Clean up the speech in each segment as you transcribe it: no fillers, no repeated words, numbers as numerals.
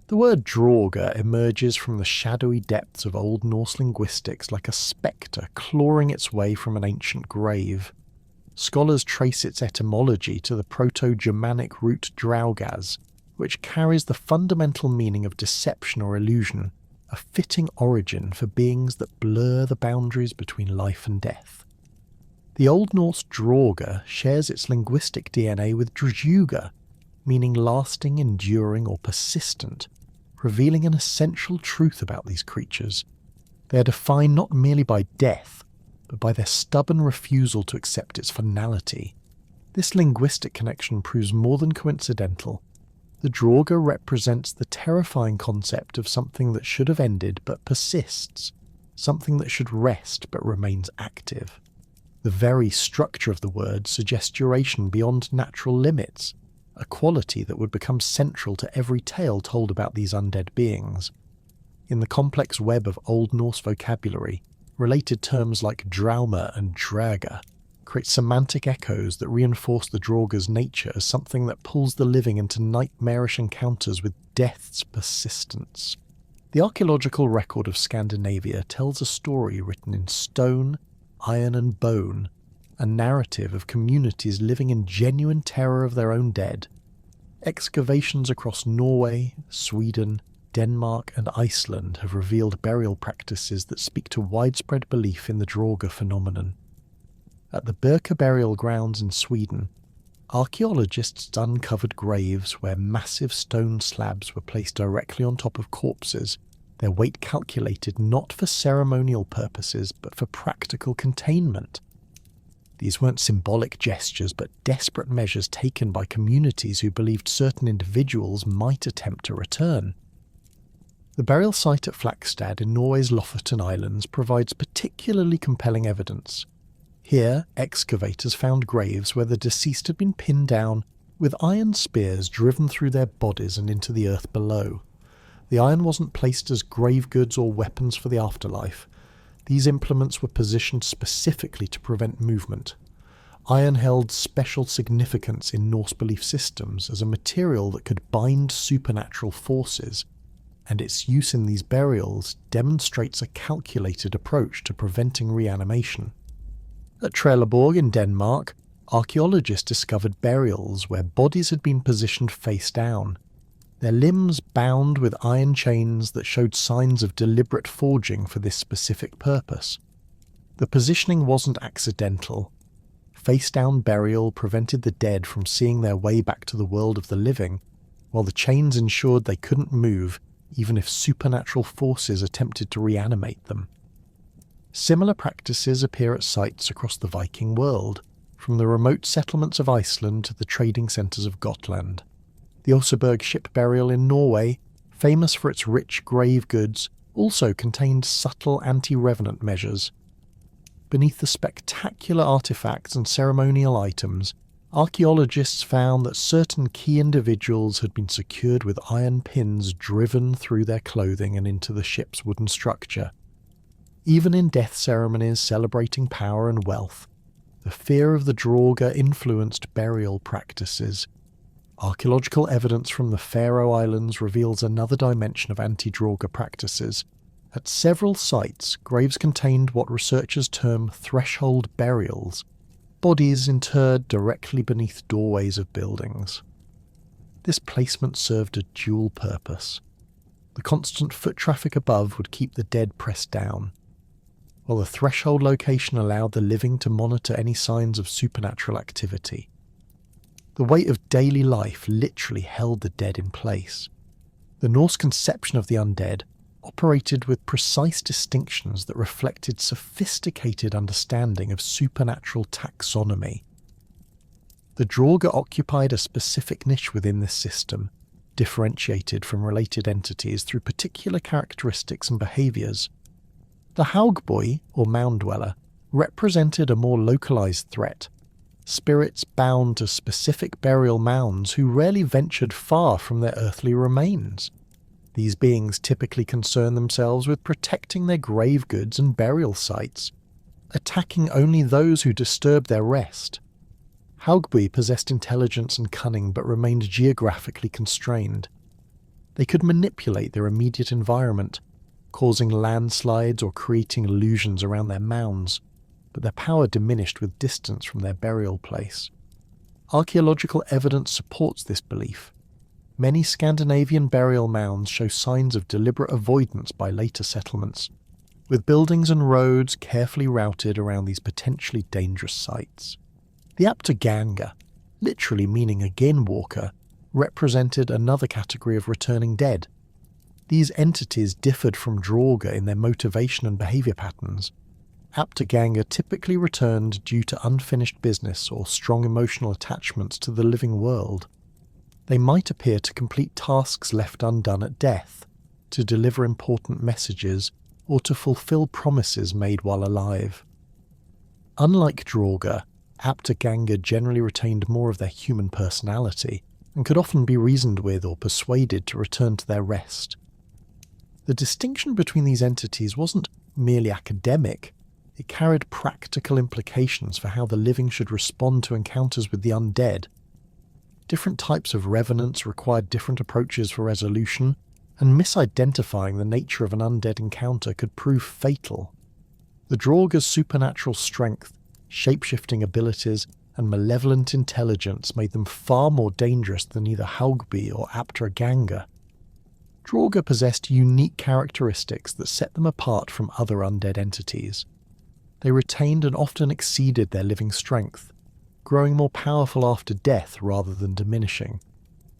The word Draugr emerges from the shadowy depths of Old Norse linguistics like a spectre clawing its way from an ancient grave. Scholars trace its etymology to the Proto-Germanic root draugaz, which carries the fundamental meaning of deception or illusion, a fitting origin for beings that blur the boundaries between life and death. The Old Norse Draugr shares its linguistic DNA with Draugr, meaning lasting, enduring, or persistent, revealing an essential truth about these creatures. They are defined not merely by death, but by their stubborn refusal to accept its finality. This linguistic connection proves more than coincidental. The Draugr represents the terrifying concept of something that should have ended but persists, something that should rest but remains active. The very structure of the word suggests duration beyond natural limits, a quality that would become central to every tale told about these undead beings. In the complex web of Old Norse vocabulary, related terms like Draugr and Draugr create semantic echoes that reinforce the Draugr's nature as something that pulls the living into nightmarish encounters with death's persistence. The archaeological record of Scandinavia tells a story written in stone, iron and bone, a narrative of communities living in genuine terror of their own dead. Excavations across Norway, Sweden, Denmark and Iceland have revealed burial practices that speak to widespread belief in the Draugr phenomenon. At the Birka burial grounds in Sweden, archaeologists uncovered graves where massive stone slabs were placed directly on top of corpses, their weight calculated not for ceremonial purposes but for practical containment. These weren't symbolic gestures but desperate measures taken by communities who believed certain individuals might attempt to return. The burial site at Flakstad in Norway's Lofoten Islands provides particularly compelling evidence. Here, excavators found graves where the deceased had been pinned down with iron spears driven through their bodies and into the earth below. The iron wasn't placed as grave goods or weapons for the afterlife. These implements were positioned specifically to prevent movement. Iron held special significance in Norse belief systems as a material that could bind supernatural forces, and its use in these burials demonstrates a calculated approach to preventing reanimation. At Trelleborg in Denmark, archaeologists discovered burials where bodies had been positioned face down, their limbs bound with iron chains that showed signs of deliberate forging for this specific purpose. The positioning wasn't accidental. Face-down burial prevented the dead from seeing their way back to the world of the living, while the chains ensured they couldn't move even if supernatural forces attempted to reanimate them. Similar practices appear at sites across the Viking world, from the remote settlements of Iceland to the trading centres of Gotland. The Oseberg ship burial in Norway, famous for its rich grave goods, also contained subtle anti-revenant measures. Beneath the spectacular artefacts and ceremonial items, archaeologists found that certain key individuals had been secured with iron pins driven through their clothing and into the ship's wooden structure. Even in death ceremonies celebrating power and wealth, the fear of the Draugr influenced burial practices. Archaeological evidence from the Faroe Islands reveals another dimension of anti-Draugr practices. At several sites, graves contained what researchers term threshold burials, bodies interred directly beneath doorways of buildings. This placement served a dual purpose. The constant foot traffic above would keep the dead pressed down, while the threshold location allowed the living to monitor any signs of supernatural activity. The weight of daily life literally held the dead in place. The Norse conception of the undead operated with precise distinctions that reflected sophisticated understanding of supernatural taxonomy. The Draugr occupied a specific niche within this system, differentiated from related entities through particular characteristics and behaviours. The Haugboi, or mound dweller, represented a more localised threat, spirits bound to specific burial mounds who rarely ventured far from their earthly remains. These beings typically concern themselves with protecting their grave goods and burial sites, attacking only those who disturb their rest. Haugboi possessed intelligence and cunning but remained geographically constrained. They could manipulate their immediate environment, causing landslides or creating illusions around their mounds, but their power diminished with distance from their burial place. Archaeological evidence supports this belief. Many Scandinavian burial mounds show signs of deliberate avoidance by later settlements, with buildings and roads carefully routed around these potentially dangerous sites. The Eyrbyggja, literally meaning again walker, represented another category of returning dead. These entities differed from Draugr in their motivation and behaviour patterns. Eyrbyggja typically returned due to unfinished business or strong emotional attachments to the living world. They might appear to complete tasks left undone at death, to deliver important messages, or to fulfill promises made while alive. Unlike Draugr, Eyrbyggja generally retained more of their human personality, and could often be reasoned with or persuaded to return to their rest. The distinction between these entities wasn't merely academic, it carried practical implications for how the living should respond to encounters with the undead. Different types of revenants required different approaches for resolution, and misidentifying the nature of an undead encounter could prove fatal. The Draugr's supernatural strength, shape-shifting abilities, and malevolent intelligence made them far more dangerous than either Hauntings or Eyrbyggja. Draugr possessed unique characteristics that set them apart from other undead entities. They retained and often exceeded their living strength, growing more powerful after death rather than diminishing.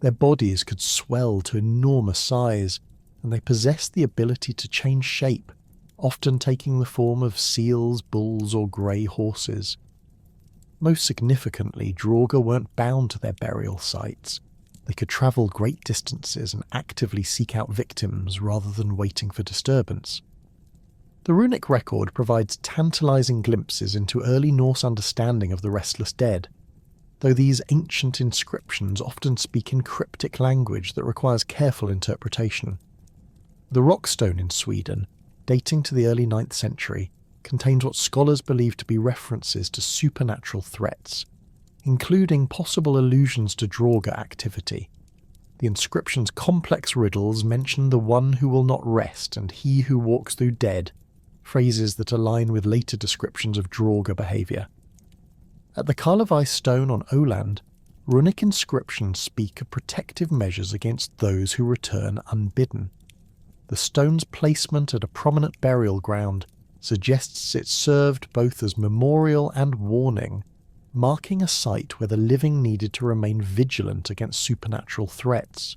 Their bodies could swell to enormous size, and they possessed the ability to change shape, often taking the form of seals, bulls, or grey horses. Most significantly, Draugr weren't bound to their burial sites. They could travel great distances and actively seek out victims rather than waiting for disturbance. The runic record provides tantalizing glimpses into early Norse understanding of the restless dead, though these ancient inscriptions often speak in cryptic language that requires careful interpretation. The rockstone in Sweden, dating to the early 9th century, contains what scholars believe to be references to supernatural threats, including possible allusions to Draugr activity. The inscription's complex riddles mention the one who will not rest and he who walks through dead, phrases that align with later descriptions of Draugr behaviour. At the Karlovy stone on Åland, runic inscriptions speak of protective measures against those who return unbidden. The stone's placement at a prominent burial ground suggests it served both as memorial and warning, marking a site where the living needed to remain vigilant against supernatural threats.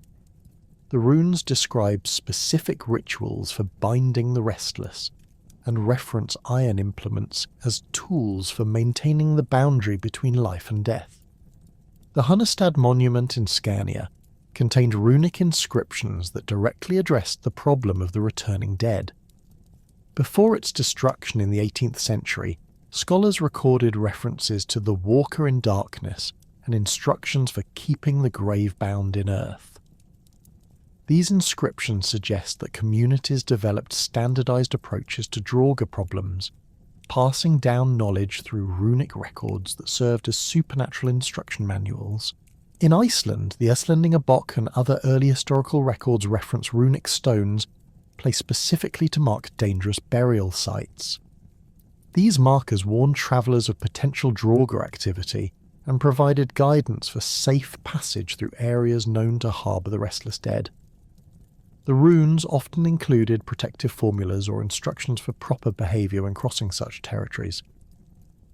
The runes describe specific rituals for binding the restless, and reference iron implements as tools for maintaining the boundary between life and death. The Hunnestad monument in Scania contained runic inscriptions that directly addressed the problem of the returning dead. Before its destruction in the 18th century, scholars recorded references to the walker in darkness and instructions for keeping the grave bound in earth. These inscriptions suggest that communities developed standardized approaches to Draugr problems, passing down knowledge through runic records that served as supernatural instruction manuals. In Iceland, the Islendingabok and other early historical records reference runic stones placed specifically to mark dangerous burial sites. These markers warned travellers of potential Draugr activity and provided guidance for safe passage through areas known to harbour the restless dead. The runes often included protective formulas or instructions for proper behaviour when crossing such territories.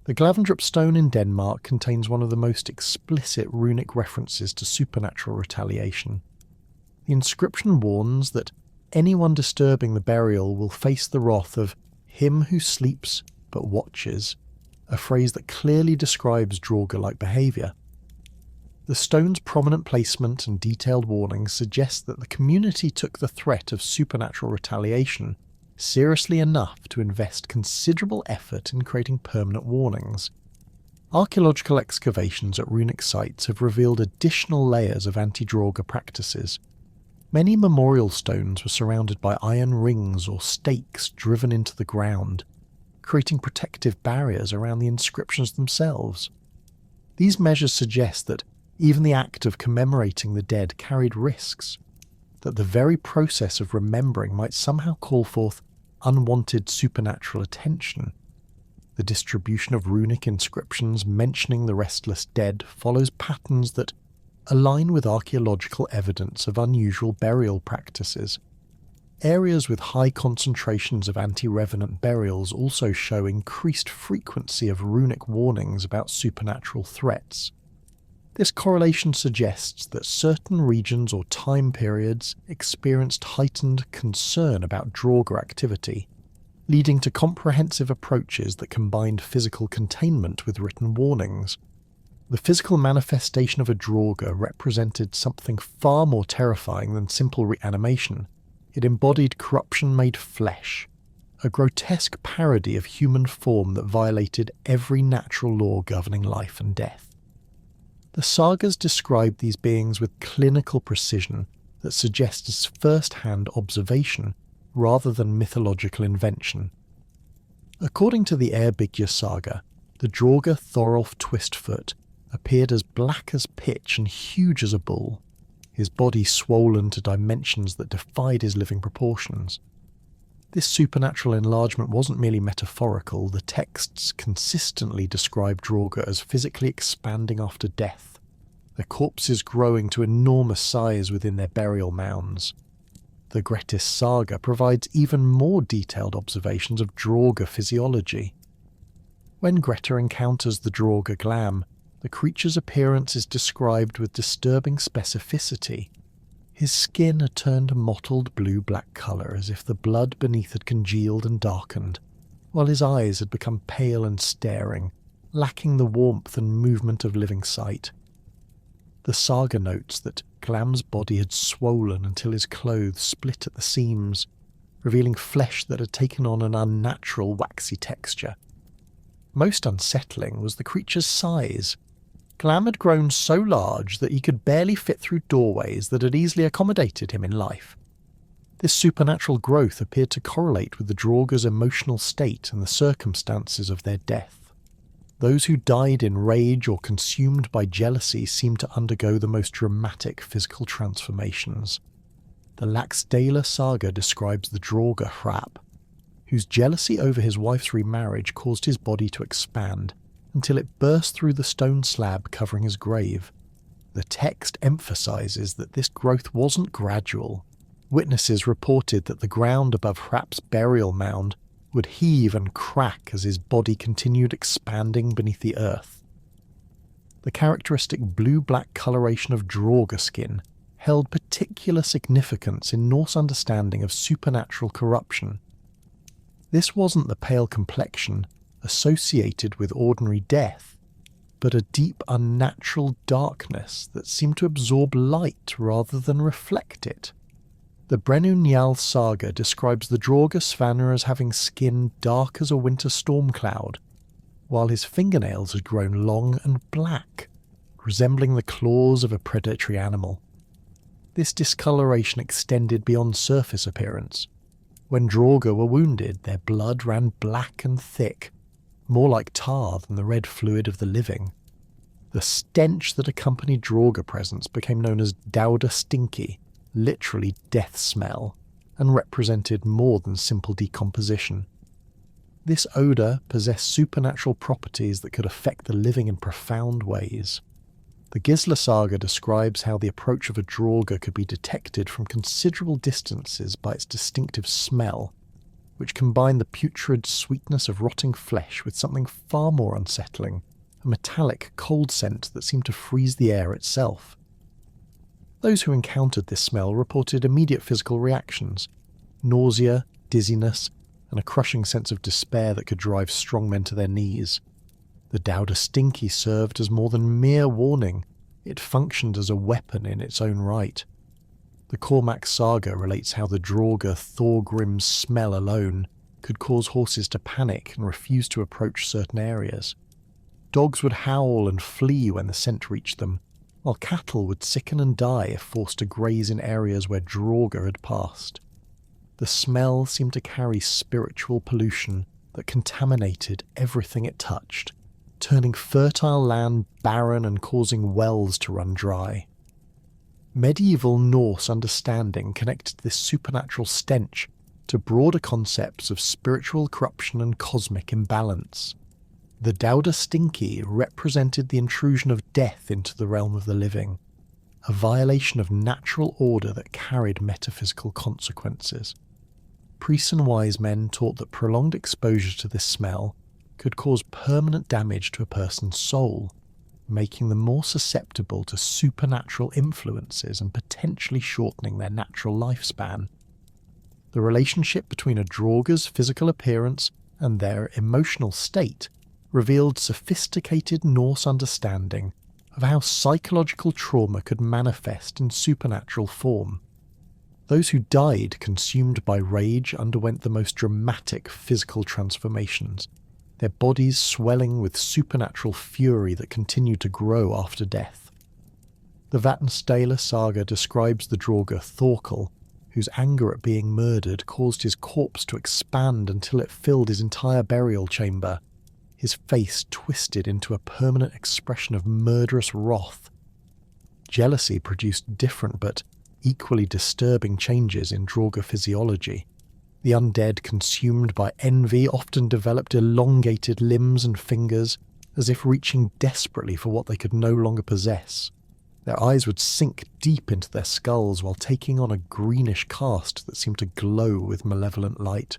The Glamr stone in Denmark contains one of the most explicit runic references to supernatural retaliation. The inscription warns that anyone disturbing the burial will face the wrath of him who sleeps but watches, a phrase that clearly describes Draugr-like behaviour. The stone's prominent placement and detailed warnings suggest that the community took the threat of supernatural retaliation seriously enough to invest considerable effort in creating permanent warnings. Archaeological excavations at runic sites have revealed additional layers of anti-Draugr practices. Many memorial stones were surrounded by iron rings or stakes driven into the ground, creating protective barriers around the inscriptions themselves. These measures suggest that even the act of commemorating the dead carried risks. that the very process of remembering might somehow call forth unwanted supernatural attention. The distribution of runic inscriptions mentioning the restless dead follows patterns that align with archaeological evidence of unusual burial practices. Areas with high concentrations of anti-revenant burials also show increased frequency of runic warnings about supernatural threats. This correlation suggests that certain regions or time periods experienced heightened concern about Draugr activity, leading to comprehensive approaches that combined physical containment with written warnings. The physical manifestation of a Draugr represented something far more terrifying than simple reanimation. It embodied corruption made flesh, a grotesque parody of human form that violated every natural law governing life and death. The sagas describe these beings with clinical precision that suggests first-hand observation rather than mythological invention. According to the Eyrbyggja saga, the Draugr Thorolf Twistfoot appeared as black as pitch and huge as a bull, his body swollen to dimensions that defied his living proportions. This supernatural enlargement wasn't merely metaphorical. The texts consistently describe Draugr as physically expanding after death, their corpses growing to enormous size within their burial mounds. The Grettis saga provides even more detailed observations of Draugr physiology. When Grettir encounters the Draugr Glamr, the creature's appearance is described with disturbing specificity. His skin had turned a mottled blue-black colour as if the blood beneath had congealed and darkened, while his eyes had become pale and staring, lacking the warmth and movement of living sight. The saga notes that Glamr's body had swollen until his clothes split at the seams, revealing flesh that had taken on an unnatural waxy texture. Most unsettling was the creature's size. Glamr had grown so large that he could barely fit through doorways that had easily accommodated him in life. This supernatural growth appeared to correlate with the Draugr's emotional state and the circumstances of their death. Those who died in rage or consumed by jealousy seemed to undergo the most dramatic physical transformations. The Laxdæla saga describes the Draugr Hrap, whose jealousy over his wife's remarriage caused his body to expand until it burst through the stone slab covering his grave. The text emphasizes that this growth wasn't gradual. Witnesses reported that the ground above Hrap's burial mound would heave and crack as his body continued expanding beneath the earth. The characteristic blue-black coloration of Draugr skin held particular significance in Norse understanding of supernatural corruption. This wasn't the pale complexion associated with ordinary death, but a deep unnatural darkness that seemed to absorb light rather than reflect it. The Brennu Njal saga describes the Draugr Svanur as having skin dark as a winter storm cloud, while his fingernails had grown long and black, resembling the claws of a predatory animal. This discoloration extended beyond surface appearance. When Draugr were wounded, their blood ran black and thick, more like tar than the red fluid of the living. The stench that accompanied Draugr presence became known as Dauda Stinky, literally death smell, and represented more than simple decomposition. This odour possessed supernatural properties that could affect the living in profound ways. The Gisla saga describes how the approach of a Draugr could be detected from considerable distances by its distinctive smell, which combined the putrid sweetness of rotting flesh with something far more unsettling, a metallic, cold scent that seemed to freeze the air itself. Those who encountered this smell reported immediate physical reactions: nausea, dizziness, and a crushing sense of despair that could drive strong men to their knees. The Dauda Stinky served as more than mere warning. It functioned as a weapon in its own right. The Cormac saga relates how the Draugr Thorgrim's smell alone could cause horses to panic and refuse to approach certain areas. Dogs would howl and flee when the scent reached them, while cattle would sicken and die if forced to graze in areas where Draugr had passed. The smell seemed to carry spiritual pollution that contaminated everything it touched, turning fertile land barren and causing wells to run dry. Medieval Norse understanding connected this supernatural stench to broader concepts of spiritual corruption and cosmic imbalance. The Dauda Stinki represented the intrusion of death into the realm of the living, a violation of natural order that carried metaphysical consequences. Priests and wise men taught that prolonged exposure to this smell could cause permanent damage to a person's soul, making them more susceptible to supernatural influences and potentially shortening their natural lifespan. The relationship between a Draugr's physical appearance and their emotional state revealed sophisticated Norse understanding of how psychological trauma could manifest in supernatural form. Those who died consumed by rage underwent the most dramatic physical transformations, their bodies swelling with supernatural fury that continued to grow after death. The Vatnsdæla saga describes the Draugr Thorolf, whose anger at being murdered caused his corpse to expand until it filled his entire burial chamber, his face twisted into a permanent expression of murderous wrath. Jealousy produced different but equally disturbing changes in Draugr physiology. The undead consumed by envy often developed elongated limbs and fingers, as if reaching desperately for what they could no longer possess. Their eyes would sink deep into their skulls while taking on a greenish cast that seemed to glow with malevolent light.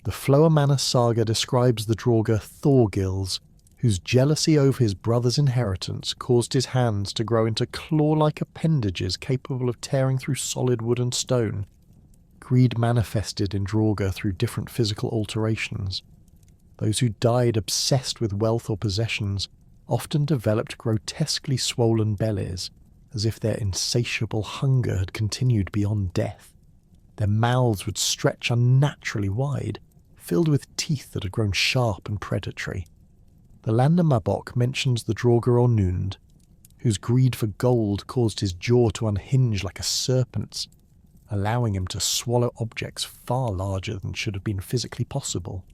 The Floamanna saga describes the Draugr Thorgils, whose jealousy over his brother's inheritance caused his hands to grow into claw-like appendages capable of tearing through solid wood and stone. Greed manifested in Draugr through different physical alterations. Those who died obsessed with wealth or possessions often developed grotesquely swollen bellies, as if their insatiable hunger had continued beyond death. Their mouths would stretch unnaturally wide, filled with teeth that had grown sharp and predatory. The Landnámabók mentions the Draugr Onund, whose greed for gold caused his jaw to unhinge like a serpent's, allowing him to swallow objects far larger than should have been physically possible.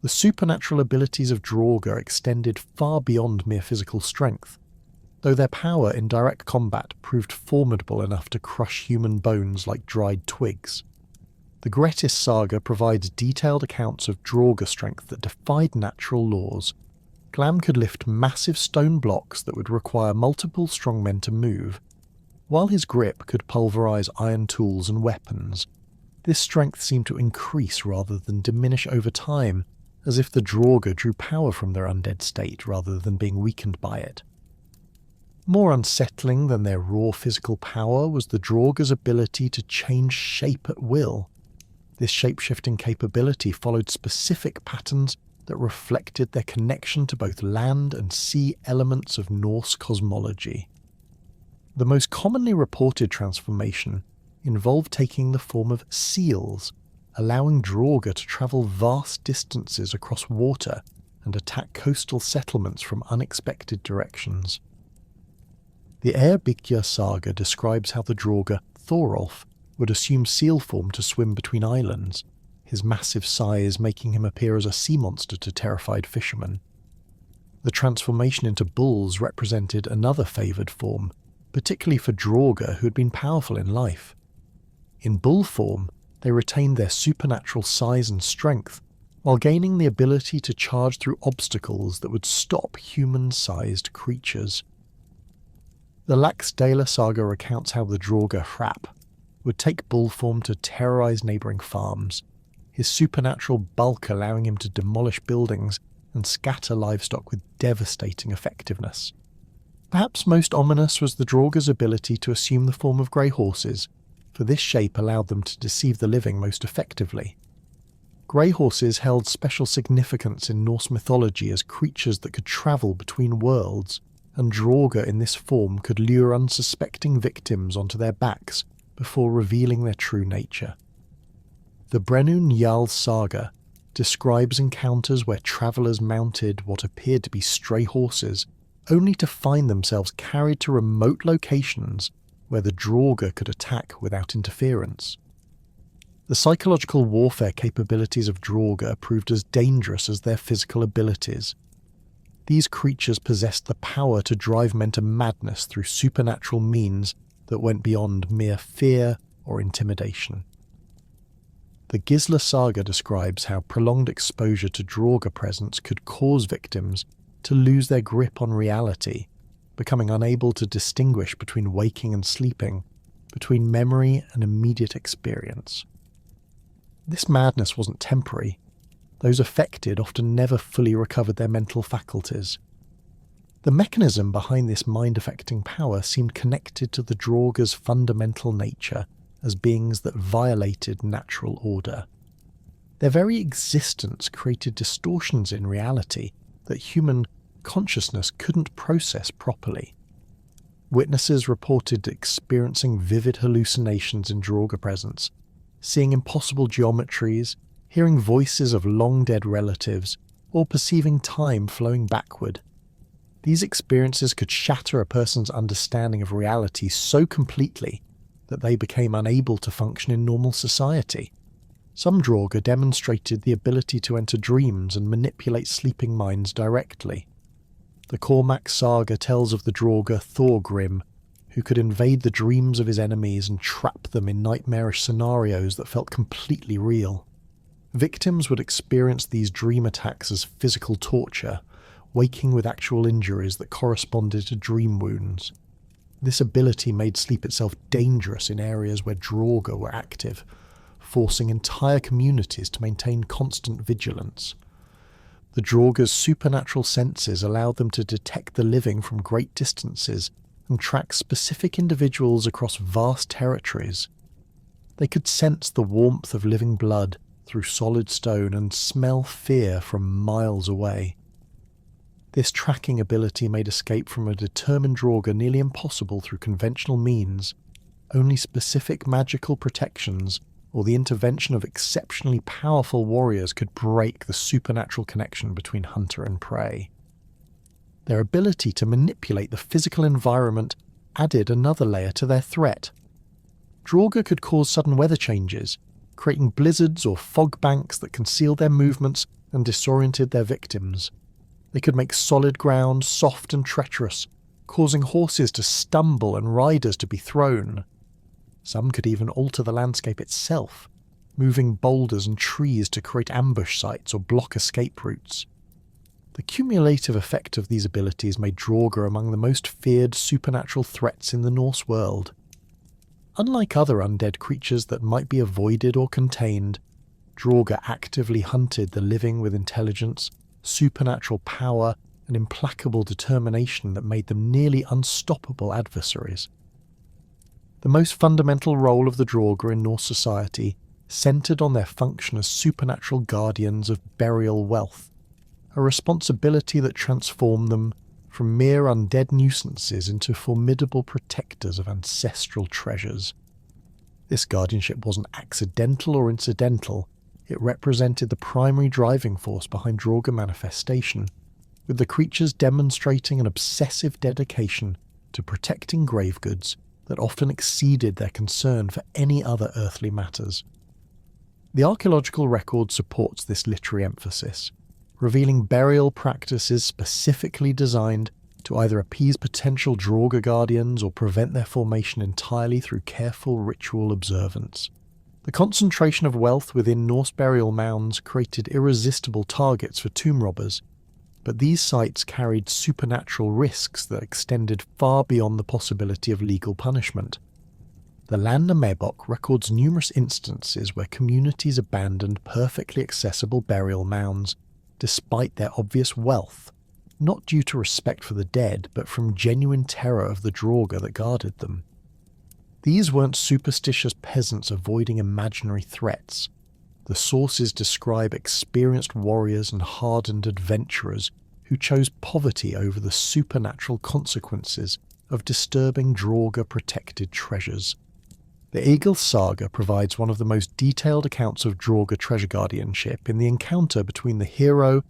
The supernatural abilities of Draugr extended far beyond mere physical strength, though their power in direct combat proved formidable enough to crush human bones like dried twigs. The Grettis saga provides detailed accounts of Draugr strength that defied natural laws. Glamr could lift massive stone blocks that would require multiple strong men to move, while his grip could pulverize iron tools and weapons. This strength seemed to increase rather than diminish over time, as if the Draugr drew power from their undead state rather than being weakened by it. More unsettling than their raw physical power was the Draugr's ability to change shape at will. This shape-shifting capability followed specific patterns that reflected their connection to both land and sea elements of Norse cosmology. The most commonly reported transformation involved taking the form of seals, allowing Draugr to travel vast distances across water and attack coastal settlements from unexpected directions. The Eyrbyggja saga describes how the Draugr Thorolf would assume seal form to swim between islands, his massive size making him appear as a sea monster to terrified fishermen. The transformation into bulls represented another favoured form, particularly for Draugr who had been powerful in life. In bull form, they retained their supernatural size and strength, while gaining the ability to charge through obstacles that would stop human-sized creatures. The Laxdæla saga recounts how the Draugr Hrap would take bull form to terrorise neighbouring farms, his supernatural bulk allowing him to demolish buildings and scatter livestock with devastating effectiveness. Perhaps most ominous was the Draugr's ability to assume the form of grey horses, for this shape allowed them to deceive the living most effectively. Grey horses held special significance in Norse mythology as creatures that could travel between worlds, and Draugr in this form could lure unsuspecting victims onto their backs before revealing their true nature. The Brennun Jarl saga describes encounters where travellers mounted what appeared to be stray horses, only to find themselves carried to remote locations where the Draugr could attack without interference. The psychological warfare capabilities of Draugr proved as dangerous as their physical abilities. These creatures possessed the power to drive men to madness through supernatural means that went beyond mere fear or intimidation. The Gisla Saga describes how prolonged exposure to Draugr presence could cause victims to lose their grip on reality, becoming unable to distinguish between waking and sleeping, between memory and immediate experience. This madness wasn't temporary. Those affected often never fully recovered their mental faculties. The mechanism behind this mind-affecting power seemed connected to the Draugr's fundamental nature as beings that violated natural order. Their very existence created distortions in reality that human consciousness couldn't process properly. Witnesses reported experiencing vivid hallucinations in Draugr presence, seeing impossible geometries, hearing voices of long-dead relatives, or perceiving time flowing backward. These experiences could shatter a person's understanding of reality so completely that they became unable to function in normal society. Some Draugr demonstrated the ability to enter dreams and manipulate sleeping minds directly. The Cormac Saga tells of the Draugr Thorgrim, who could invade the dreams of his enemies and trap them in nightmarish scenarios that felt completely real. Victims would experience these dream attacks as physical torture, waking with actual injuries that corresponded to dream wounds. This ability made sleep itself dangerous in areas where Draugr were active, forcing entire communities to maintain constant vigilance. The Draugr's supernatural senses allowed them to detect the living from great distances and track specific individuals across vast territories. They could sense the warmth of living blood through solid stone and smell fear from miles away. This tracking ability made escape from a determined Draugr nearly impossible through conventional means. Only specific magical protections or the intervention of exceptionally powerful warriors could break the supernatural connection between hunter and prey. Their ability to manipulate the physical environment added another layer to their threat. Draugr could cause sudden weather changes, creating blizzards or fog banks that concealed their movements and disoriented their victims. They could make solid ground soft and treacherous, causing horses to stumble and riders to be thrown. Some could even alter the landscape itself, moving boulders and trees to create ambush sites or block escape routes. The cumulative effect of these abilities made Draugr among the most feared supernatural threats in the Norse world. Unlike other undead creatures that might be avoided or contained, Draugr actively hunted the living with intelligence, supernatural power, and implacable determination that made them nearly unstoppable adversaries. The most fundamental role of the Draugr in Norse society centred on their function as supernatural guardians of burial wealth, a responsibility that transformed them from mere undead nuisances into formidable protectors of ancestral treasures. This guardianship wasn't accidental or incidental. It represented the primary driving force behind Draugr manifestation, with the creatures demonstrating an obsessive dedication to protecting grave goods that often exceeded their concern for any other earthly matters. The archaeological record supports this literary emphasis, revealing burial practices specifically designed to either appease potential Draugr guardians or prevent their formation entirely through careful ritual observance. The concentration of wealth within Norse burial mounds created irresistible targets for tomb robbers, but these sites carried supernatural risks that extended far beyond the possibility of legal punishment. The Landna Mebok records numerous instances where communities abandoned perfectly accessible burial mounds, despite their obvious wealth, not due to respect for the dead, but from genuine terror of the Draugr that guarded them. These weren't superstitious peasants avoiding imaginary threats. The sources describe experienced warriors and hardened adventurers who chose poverty over the supernatural consequences of disturbing Draugr-protected treasures. The Eyrbyggja Saga provides one of the most detailed accounts of Draugr treasure guardianship in the encounter between the hero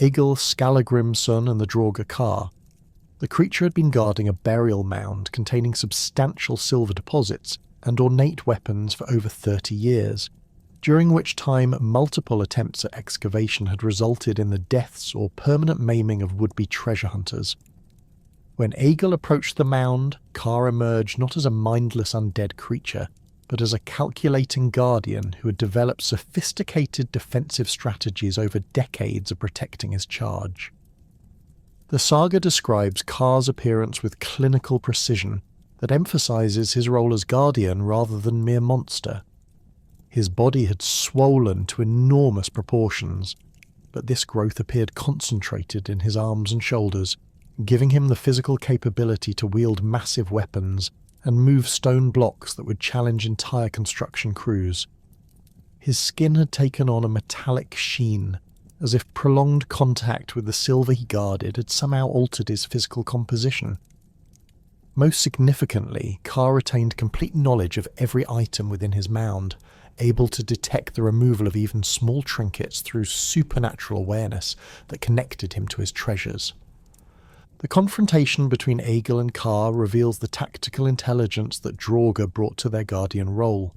Egil Skallagrimsson and the Draugr Ka. The creature had been guarding a burial mound containing substantial silver deposits and ornate weapons for over 30 years, during which time multiple attempts at excavation had resulted in the deaths or permanent maiming of would-be treasure hunters. When Egil approached the mound, Kar emerged not as a mindless undead creature, but as a calculating guardian who had developed sophisticated defensive strategies over decades of protecting his charge. The saga describes Kar's appearance with clinical precision that emphasises his role as guardian rather than mere monster. His body had swollen to enormous proportions, but this growth appeared concentrated in his arms and shoulders, giving him the physical capability to wield massive weapons and move stone blocks that would challenge entire construction crews. His skin had taken on a metallic sheen, as if prolonged contact with the silver he guarded had somehow altered his physical composition. Most significantly, Kar retained complete knowledge of every item within his mound, able to detect the removal of even small trinkets through supernatural awareness that connected him to his treasures. The confrontation between Egil and Kar reveals the tactical intelligence that Draugr brought to their guardian role.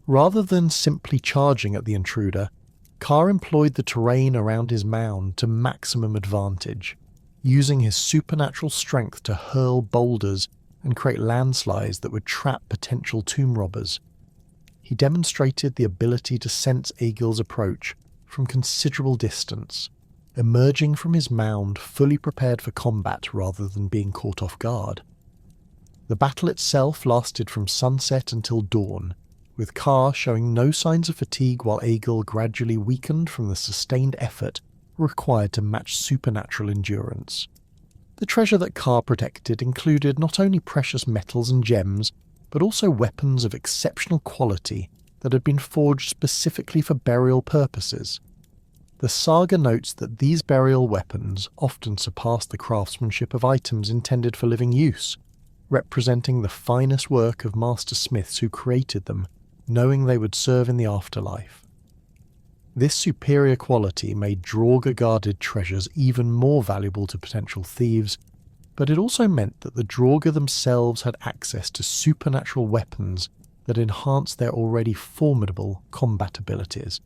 Rather than simply charging at the intruder, Kar employed the terrain around his mound to maximum advantage, using his supernatural strength to hurl boulders and create landslides that would trap potential tomb robbers. He demonstrated the ability to sense Egil's approach from considerable distance, emerging from his mound fully prepared for combat rather than being caught off guard. The battle itself lasted from sunset until dawn, with Kar showing no signs of fatigue while Egil gradually weakened from the sustained effort required to match supernatural endurance. The treasure that Kar protected included not only precious metals and gems, but also weapons of exceptional quality that had been forged specifically for burial purposes. The saga notes that these burial weapons often surpassed the craftsmanship of items intended for living use, representing the finest work of master smiths who created them, knowing they would serve in the afterlife. This superior quality made Draugr-guarded treasures even more valuable to potential thieves, but it also meant that the Draugr themselves had access to supernatural weapons that enhanced their already formidable combat abilities.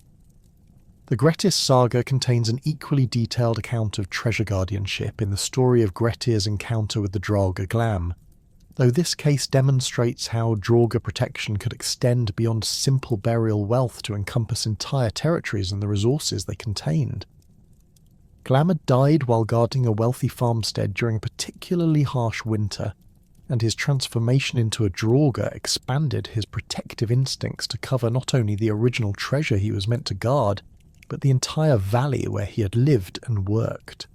The Grettis saga contains an equally detailed account of treasure guardianship in the story of Grettis' encounter with the Draugr Glamr, though this case demonstrates how Draugr protection could extend beyond simple burial wealth to encompass entire territories and the resources they contained. Glamr died while guarding a wealthy farmstead during a particularly harsh winter, and his transformation into a Draugr expanded his protective instincts to cover not only the original treasure he was meant to guard, but the entire valley where he had lived and worked.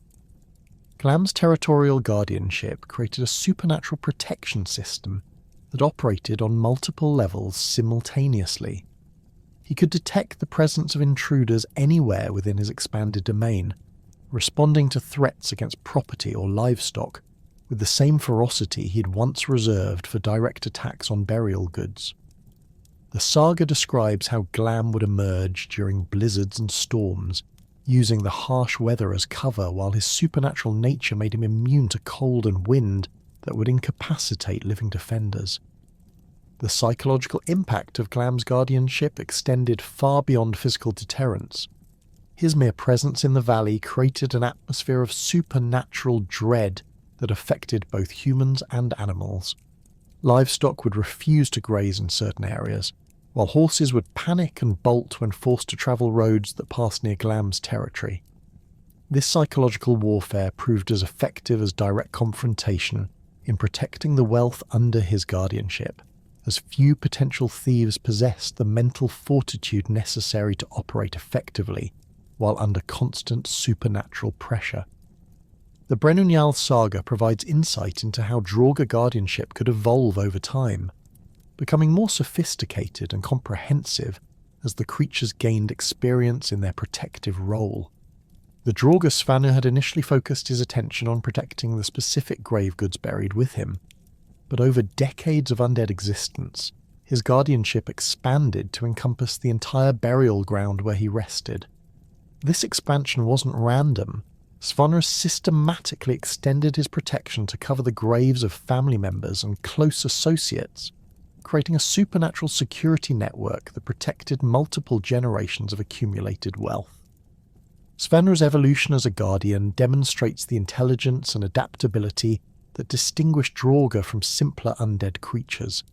Glamr's territorial guardianship created a supernatural protection system that operated on multiple levels simultaneously. He could detect the presence of intruders anywhere within his expanded domain, responding to threats against property or livestock with the same ferocity he'd once reserved for direct attacks on burial goods. The saga describes how Glamr would emerge during blizzards and storms, using the harsh weather as cover while his supernatural nature made him immune to cold and wind that would incapacitate living defenders. The psychological impact of Glamr's guardianship extended far beyond physical deterrence. His mere presence in the valley created an atmosphere of supernatural dread that affected both humans and animals. Livestock would refuse to graze in certain areas, while horses would panic and bolt when forced to travel roads that passed near Glamr's territory. This psychological warfare proved as effective as direct confrontation in protecting the wealth under his guardianship, as few potential thieves possessed the mental fortitude necessary to operate effectively while under constant supernatural pressure. The Brennunjarl saga provides insight into how Draugr guardianship could evolve over time, becoming more sophisticated and comprehensive as the creatures gained experience in their protective role. The Draugr Svanur had initially focused his attention on protecting the specific grave goods buried with him, but over decades of undead existence, his guardianship expanded to encompass the entire burial ground where he rested. This expansion wasn't random. Svanur systematically extended his protection to cover the graves of family members and close associates, creating a supernatural security network that protected multiple generations of accumulated wealth. Svanr's evolution as a guardian demonstrates the intelligence and adaptability that distinguish Draugr from simpler undead creatures.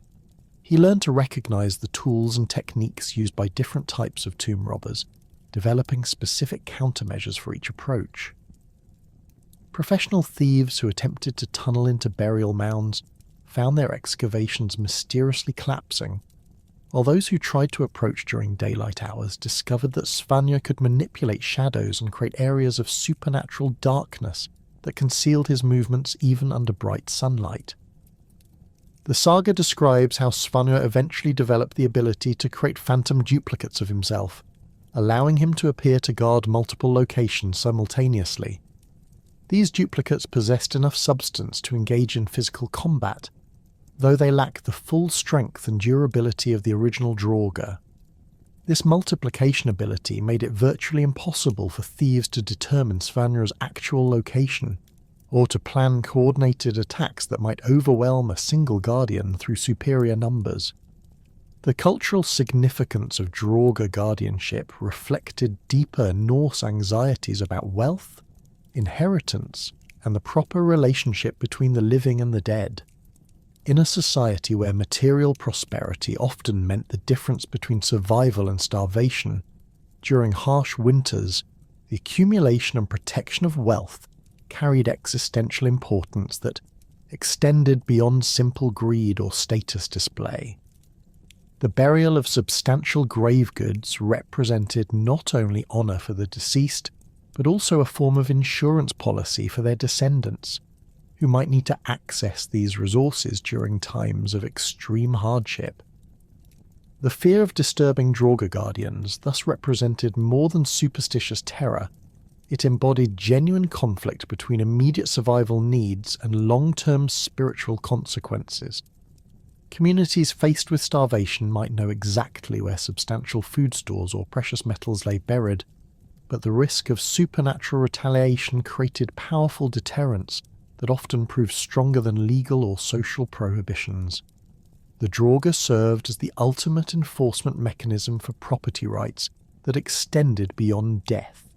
He learned to recognise the tools and techniques used by different types of tomb robbers, developing specific countermeasures for each approach. Professional thieves who attempted to tunnel into burial mounds found their excavations mysteriously collapsing, while those who tried to approach during daylight hours discovered that Svanr could manipulate shadows and create areas of supernatural darkness that concealed his movements even under bright sunlight. The saga describes how Svanr eventually developed the ability to create phantom duplicates of himself, allowing him to appear to guard multiple locations simultaneously. These duplicates possessed enough substance to engage in physical combat, though they lack the full strength and durability of the original Draugr. This multiplication ability made it virtually impossible for thieves to determine Svanr's actual location, or to plan coordinated attacks that might overwhelm a single guardian through superior numbers. The cultural significance of Draugr guardianship reflected deeper Norse anxieties about wealth, inheritance, and the proper relationship between the living and the dead. In a society where material prosperity often meant the difference between survival and starvation, during harsh winters, the accumulation and protection of wealth carried existential importance that extended beyond simple greed or status display. The burial of substantial grave goods represented not only honour for the deceased, but also a form of insurance policy for their descendants, who might need to access these resources during times of extreme hardship. The fear of disturbing Draugr guardians thus represented more than superstitious terror. It embodied genuine conflict between immediate survival needs and long-term spiritual consequences. Communities faced with starvation might know exactly where substantial food stores or precious metals lay buried, but the risk of supernatural retaliation created powerful deterrents that often proved stronger than legal or social prohibitions. The Draugr served as the ultimate enforcement mechanism for property rights that extended beyond death,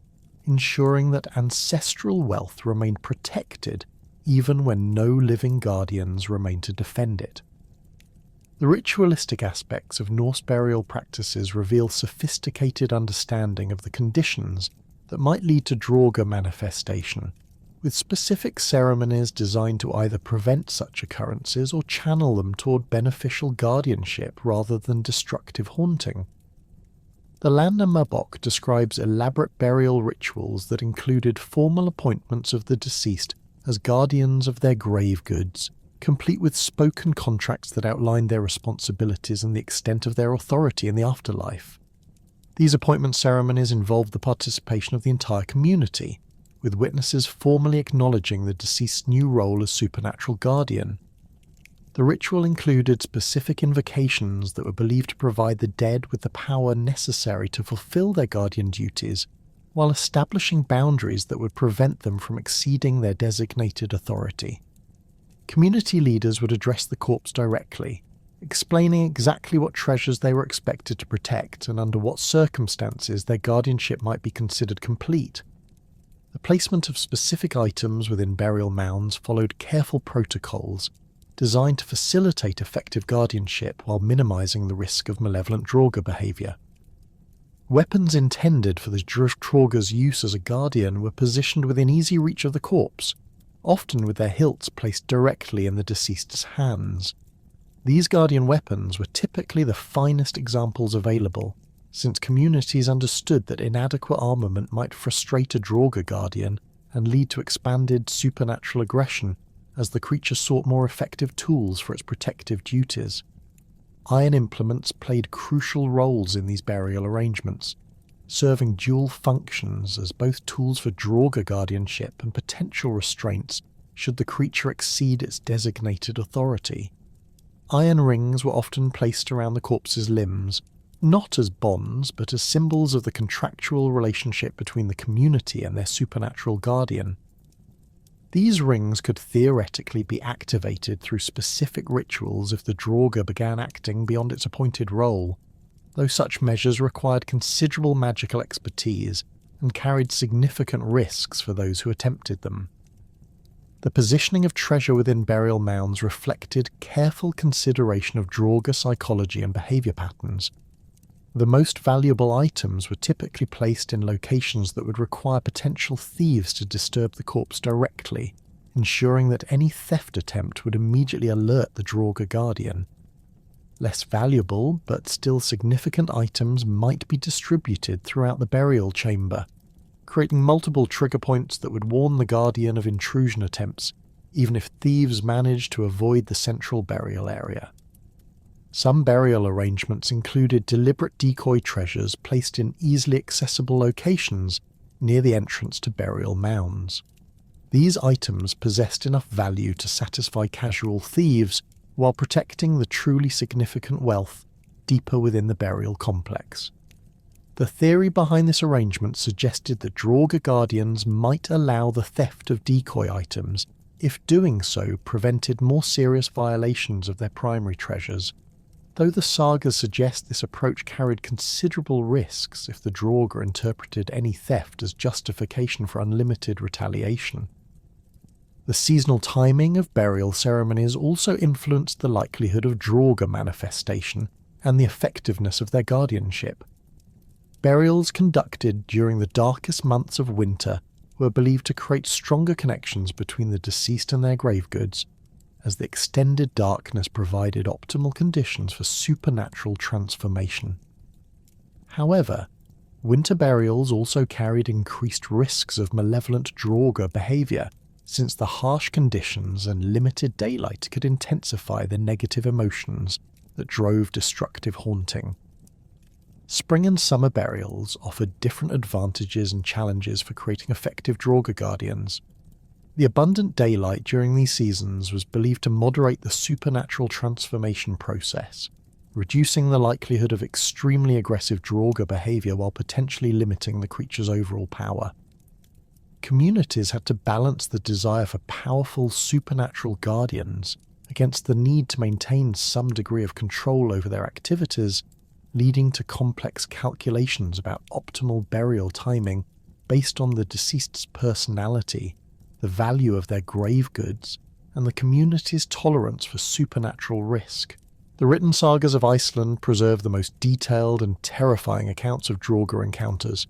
ensuring that ancestral wealth remained protected even when no living guardians remained to defend it. The ritualistic aspects of Norse burial practices reveal sophisticated understanding of the conditions that might lead to Draugr manifestation, with specific ceremonies designed to either prevent such occurrences or channel them toward beneficial guardianship rather than destructive haunting. The Landnámabók describes elaborate burial rituals that included formal appointments of the deceased as guardians of their grave goods, complete with spoken contracts that outlined their responsibilities and the extent of their authority in the afterlife. These appointment ceremonies involved the participation of the entire community, with witnesses formally acknowledging the deceased's new role as supernatural guardian. The ritual included specific invocations that were believed to provide the dead with the power necessary to fulfill their guardian duties, while establishing boundaries that would prevent them from exceeding their designated authority. Community leaders would address the corpse directly, explaining exactly what treasures they were expected to protect and under what circumstances their guardianship might be considered complete. The placement of specific items within burial mounds followed careful protocols, designed to facilitate effective guardianship while minimising the risk of malevolent Draugr behaviour. Weapons intended for the Draugr's use as a guardian were positioned within easy reach of the corpse, often with their hilts placed directly in the deceased's hands. These guardian weapons were typically the finest examples available, since communities understood that inadequate armament might frustrate a Draugr guardian and lead to expanded supernatural aggression as the creature sought more effective tools for its protective duties. Iron implements played crucial roles in these burial arrangements, serving dual functions as both tools for Draugr guardianship and potential restraints should the creature exceed its designated authority. Iron rings were often placed around the corpse's limbs, not as bonds but as symbols of the contractual relationship between the community and their supernatural guardian. These rings could theoretically be activated through specific rituals if the Draugr began acting beyond its appointed role, though such measures required considerable magical expertise and carried significant risks for those who attempted them. The positioning of treasure within burial mounds reflected careful consideration of Draugr psychology and behaviour patterns. The most valuable items were typically placed in locations that would require potential thieves to disturb the corpse directly, ensuring that any theft attempt would immediately alert the Draugr guardian. Less valuable, but still significant items might be distributed throughout the burial chamber, creating multiple trigger points that would warn the guardian of intrusion attempts, even if thieves managed to avoid the central burial area. Some burial arrangements included deliberate decoy treasures placed in easily accessible locations near the entrance to burial mounds. These items possessed enough value to satisfy casual thieves while protecting the truly significant wealth deeper within the burial complex. The theory behind this arrangement suggested that Draugr guardians might allow the theft of decoy items if doing so prevented more serious violations of their primary treasures, though the sagas suggest this approach carried considerable risks if the Draugr interpreted any theft as justification for unlimited retaliation. The seasonal timing of burial ceremonies also influenced the likelihood of Draugr manifestation and the effectiveness of their guardianship. Burials conducted during the darkest months of winter were believed to create stronger connections between the deceased and their grave goods, as the extended darkness provided optimal conditions for supernatural transformation. However, winter burials also carried increased risks of malevolent Draugr behaviour, since the harsh conditions and limited daylight could intensify the negative emotions that drove destructive haunting. Spring and summer burials offered different advantages and challenges for creating effective Draugr guardians. The abundant daylight during these seasons was believed to moderate the supernatural transformation process, reducing the likelihood of extremely aggressive Draugr behaviour while potentially limiting the creature's overall power. Communities had to balance the desire for powerful supernatural guardians against the need to maintain some degree of control over their activities, leading to complex calculations about optimal burial timing based on the deceased's personality, the value of their grave goods, and the community's tolerance for supernatural risk. The written sagas of Iceland preserve the most detailed and terrifying accounts of Draugr encounters,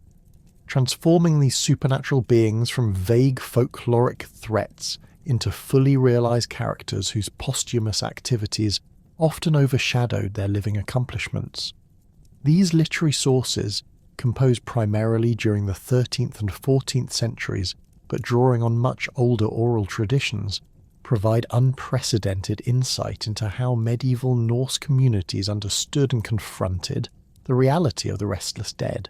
transforming these supernatural beings from vague folkloric threats into fully realised characters whose posthumous activities often overshadowed their living accomplishments. These literary sources, composed primarily during the 13th and 14th centuries, but drawing on much older oral traditions, provide unprecedented insight into how medieval Norse communities understood and confronted the reality of the restless dead.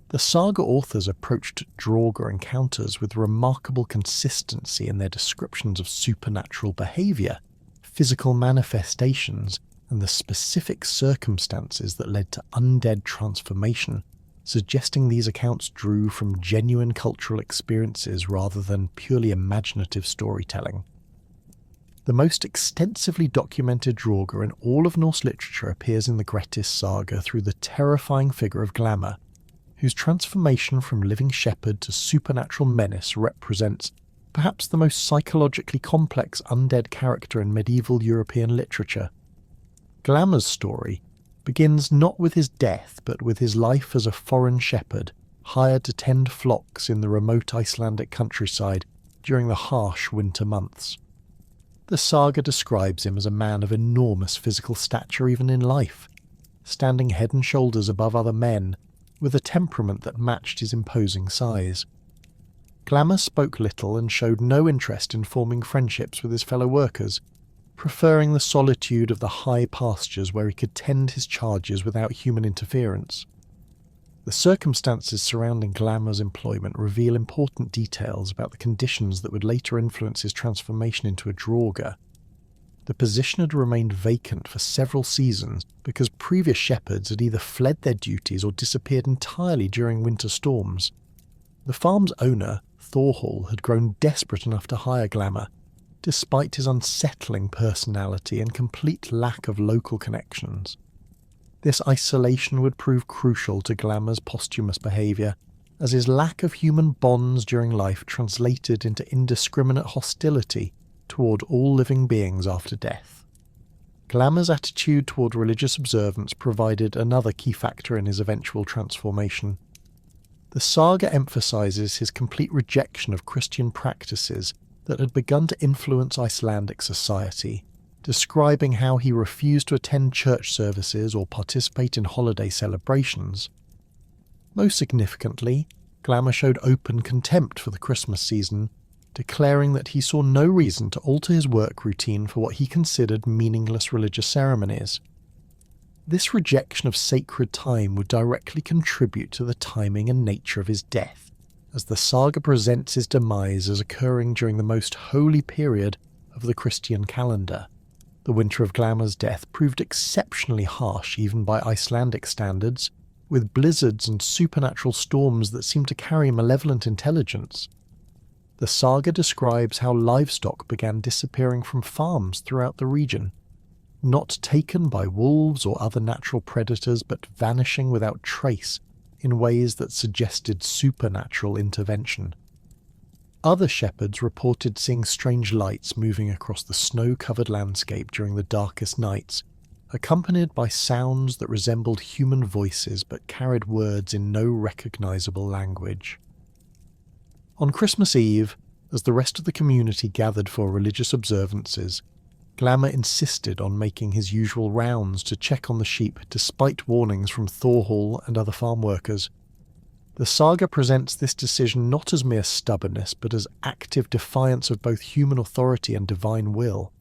The saga authors approached Draugr encounters with remarkable consistency in their descriptions of supernatural behaviour, physical manifestations, and the specific circumstances that led to undead transformation, suggesting these accounts drew from genuine cultural experiences rather than purely imaginative storytelling. The most extensively documented Draugr in all of Norse literature appears in the Grettis saga through the terrifying figure of Glamr, whose transformation from living shepherd to supernatural menace represents perhaps the most psychologically complex undead character in medieval European literature. Glamr's story begins not with his death but with his life as a foreign shepherd, hired to tend flocks in the remote Icelandic countryside during the harsh winter months. The saga describes him as a man of enormous physical stature even in life, standing head and shoulders above other men, with a temperament that matched his imposing size. Glamr spoke little and showed no interest in forming friendships with his fellow workers, preferring the solitude of the high pastures where he could tend his charges without human interference. The circumstances surrounding Glamr's employment reveal important details about the conditions that would later influence his transformation into a Draugr. The position had remained vacant for several seasons because previous shepherds had either fled their duties or disappeared entirely during winter storms. The farm's owner, Thorolf, had grown desperate enough to hire Glamr, despite his unsettling personality and complete lack of local connections. This isolation would prove crucial to Glamr's posthumous behaviour, as his lack of human bonds during life translated into indiscriminate hostility toward all living beings after death. Glamr's attitude toward religious observance provided another key factor in his eventual transformation. The saga emphasises his complete rejection of Christian practices that had begun to influence Icelandic society, describing how he refused to attend church services or participate in holiday celebrations. Most significantly, Glamr showed open contempt for the Christmas season, declaring that he saw no reason to alter his work routine for what he considered meaningless religious ceremonies. This rejection of sacred time would directly contribute to the timing and nature of his death, as the saga presents his demise as occurring during the most holy period of the Christian calendar. The winter of Glamr's death proved exceptionally harsh even by Icelandic standards, with blizzards and supernatural storms that seemed to carry malevolent intelligence. The saga describes how livestock began disappearing from farms throughout the region, not taken by wolves or other natural predators but vanishing without trace in ways that suggested supernatural intervention. Other shepherds reported seeing strange lights moving across the snow-covered landscape during the darkest nights, accompanied by sounds that resembled human voices but carried words in no recognisable language. On Christmas Eve, as the rest of the community gathered for religious observances, Glamr insisted on making his usual rounds to check on the sheep despite warnings from Thorolf and other farm workers. The saga presents this decision not as mere stubbornness but as active defiance of both human authority and divine will.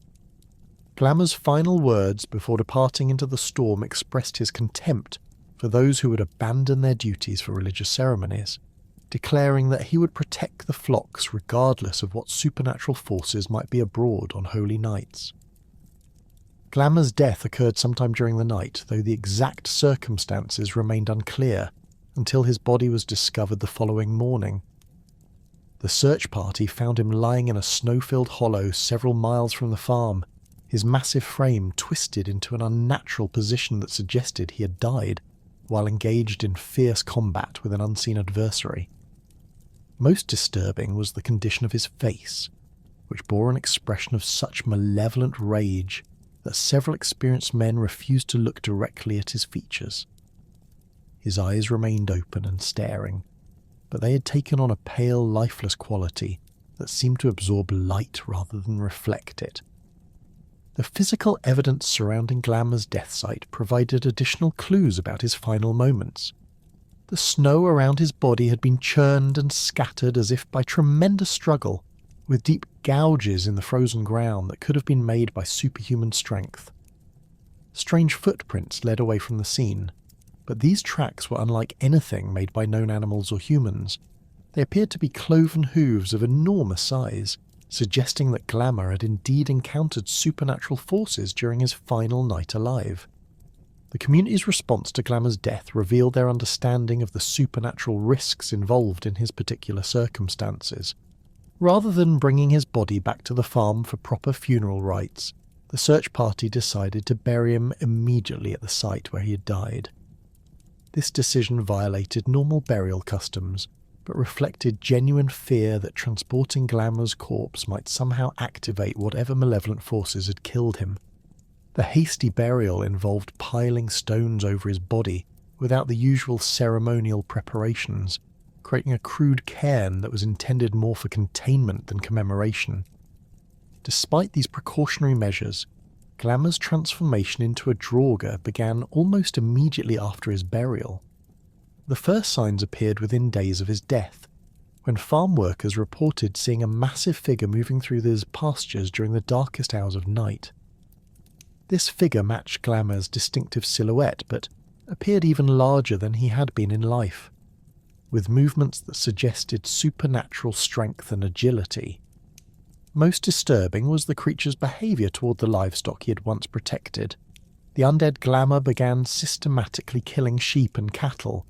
Glamr's final words before departing into the storm expressed his contempt for those who would abandon their duties for religious ceremonies, declaring that he would protect the flocks regardless of what supernatural forces might be abroad on holy nights. Glamr's death occurred sometime during the night, though the exact circumstances remained unclear until his body was discovered the following morning. The search party found him lying in a snow-filled hollow several miles from the farm, his massive frame twisted into an unnatural position that suggested he had died while engaged in fierce combat with an unseen adversary. Most disturbing was the condition of his face, which bore an expression of such malevolent rage that several experienced men refused to look directly at his features. His eyes remained open and staring, but they had taken on a pale, lifeless quality that seemed to absorb light rather than reflect it. The physical evidence surrounding Glamr's death site provided additional clues about his final moments. The snow around his body had been churned and scattered as if by tremendous struggle, with deep gouges in the frozen ground that could have been made by superhuman strength. Strange footprints led away from the scene, but these tracks were unlike anything made by known animals or humans. They appeared to be cloven hooves of enormous size, suggesting that Glamr had indeed encountered supernatural forces during his final night alive. The community's response to Glamr's death revealed their understanding of the supernatural risks involved in his particular circumstances. Rather than bringing his body back to the farm for proper funeral rites, the search party decided to bury him immediately at the site where he had died. This decision violated normal burial customs, but reflected genuine fear that transporting Glamr's corpse might somehow activate whatever malevolent forces had killed him. The hasty burial involved piling stones over his body without the usual ceremonial preparations, creating a crude cairn that was intended more for containment than commemoration. Despite these precautionary measures, Glamr's transformation into a Draugr began almost immediately after his burial. The first signs appeared within days of his death, when farm workers reported seeing a massive figure moving through his pastures during the darkest hours of night. This figure matched Glamr's distinctive silhouette, but appeared even larger than he had been in life, with movements that suggested supernatural strength and agility. Most disturbing was the creature's behaviour toward the livestock he had once protected. The undead Glamr began systematically killing sheep and cattle,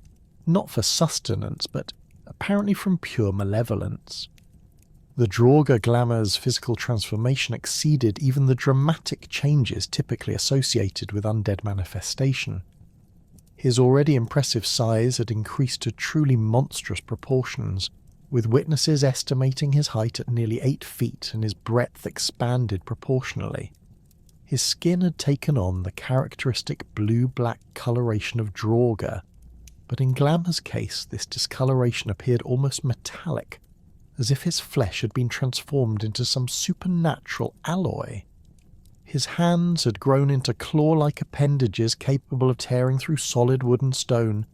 not for sustenance, but apparently from pure malevolence. The Draugr Glamr's physical transformation exceeded even the dramatic changes typically associated with undead manifestation. His already impressive size had increased to truly monstrous proportions, with witnesses estimating his height at nearly 8 feet and his breadth expanded proportionally. His skin had taken on the characteristic blue-black coloration of Draugr, but in Glamr's case this discoloration appeared almost metallic, as if his flesh had been transformed into some supernatural alloy. His hands had grown into claw-like appendages capable of tearing through solid wood and stone,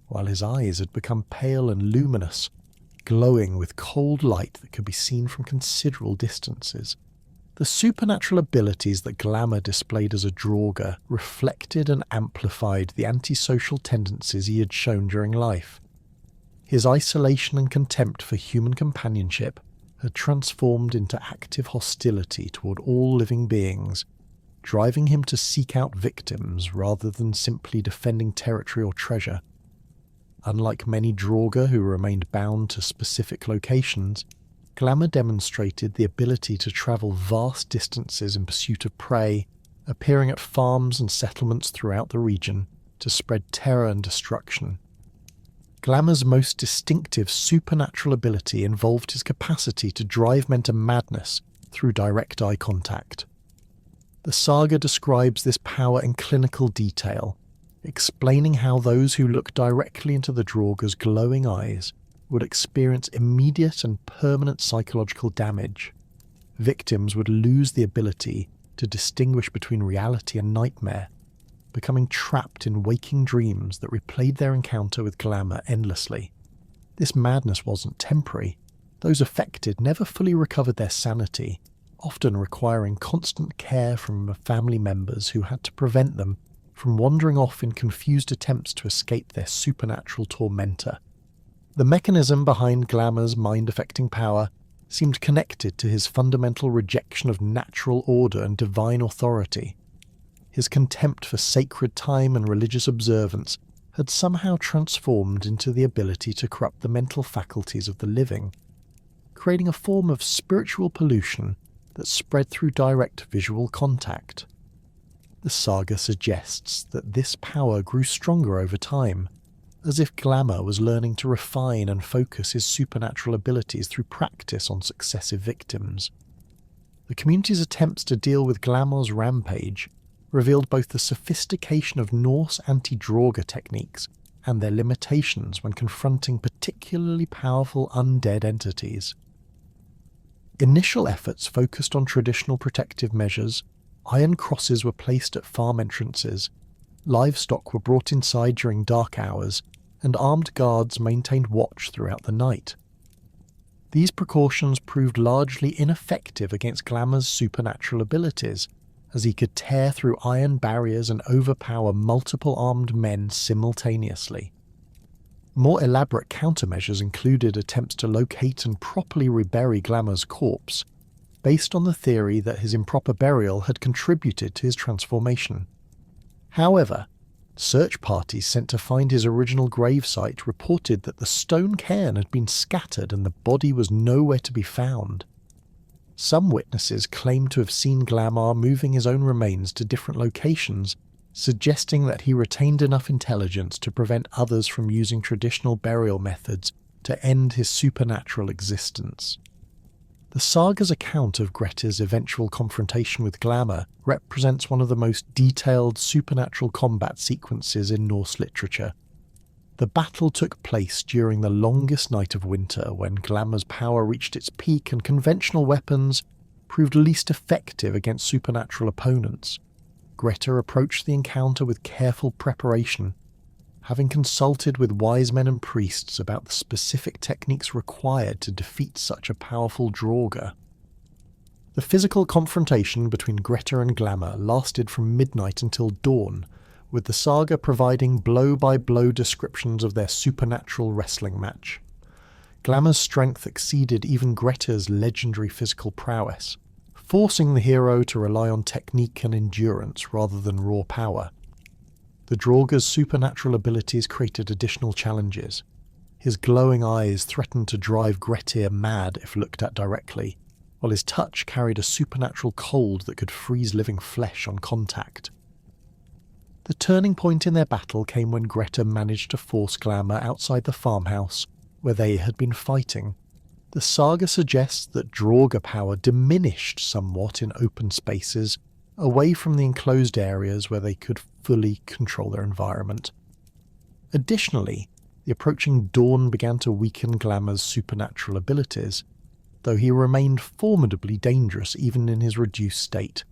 while his eyes had become pale and luminous, glowing with cold light that could be seen from considerable distances. The supernatural abilities that Glamr displayed as a Draugr reflected and amplified the antisocial tendencies he had shown during life. His isolation and contempt for human companionship had transformed into active hostility toward all living beings, driving him to seek out victims rather than simply defending territory or treasure. Unlike many Draugr who remained bound to specific locations, Glamr demonstrated the ability to travel vast distances in pursuit of prey, appearing at farms and settlements throughout the region to spread terror and destruction. Glamr's most distinctive supernatural ability involved his capacity to drive men to madness through direct eye contact. The saga describes this power in clinical detail, explaining how those who look directly into the Draugr's glowing eyes would experience immediate and permanent psychological damage. Victims would lose the ability to distinguish between reality and nightmare, becoming trapped in waking dreams that replayed their encounter with Glamr endlessly. This madness wasn't temporary. Those affected never fully recovered their sanity, often requiring constant care from family members who had to prevent them from wandering off in confused attempts to escape their supernatural tormentor. The mechanism behind Glamr's mind-affecting power seemed connected to his fundamental rejection of natural order and divine authority. His contempt for sacred time and religious observance had somehow transformed into the ability to corrupt the mental faculties of the living, creating a form of spiritual pollution that spread through direct visual contact. The saga suggests that this power grew stronger over time, as if Glamr was learning to refine and focus his supernatural abilities through practice on successive victims. The community's attempts to deal with Glamr's rampage revealed both the sophistication of Norse anti-Draugr techniques and their limitations when confronting particularly powerful undead entities. Initial efforts focused on traditional protective measures. Iron crosses were placed at farm entrances, livestock were brought inside during dark hours, and armed guards maintained watch throughout the night. These precautions proved largely ineffective against Glamr's supernatural abilities, as he could tear through iron barriers and overpower multiple armed men simultaneously. More elaborate countermeasures included attempts to locate and properly rebury Glamr's corpse, based on the theory that his improper burial had contributed to his transformation. However, search parties sent to find his original gravesite reported that the stone cairn had been scattered and the body was nowhere to be found. Some witnesses claimed to have seen Glamr moving his own remains to different locations, suggesting that he retained enough intelligence to prevent others from using traditional burial methods to end his supernatural existence. The saga's account of Grettis' eventual confrontation with Glamr represents one of the most detailed supernatural combat sequences in Norse literature. The battle took place during the longest night of winter, when Glamr's power reached its peak and conventional weapons proved least effective against supernatural opponents. Grettir approached the encounter with careful preparation, having consulted with wise men and priests about the specific techniques required to defeat such a powerful Draugr. The physical confrontation between Grettir and Glamr lasted from midnight until dawn, with the saga providing blow-by-blow descriptions of their supernatural wrestling match. Glamr's strength exceeded even Grettir's legendary physical prowess, forcing the hero to rely on technique and endurance rather than raw power. The Draugr's supernatural abilities created additional challenges. His glowing eyes threatened to drive Grettir mad if looked at directly, while his touch carried a supernatural cold that could freeze living flesh on contact. The turning point in their battle came when Grettis managed to force Glamr outside the farmhouse where they had been fighting. The saga suggests that Draugr power diminished somewhat in open spaces, away from the enclosed areas where they could fully control their environment. Additionally, the approaching dawn began to weaken Glamr's supernatural abilities, though he remained formidably dangerous even in his reduced state.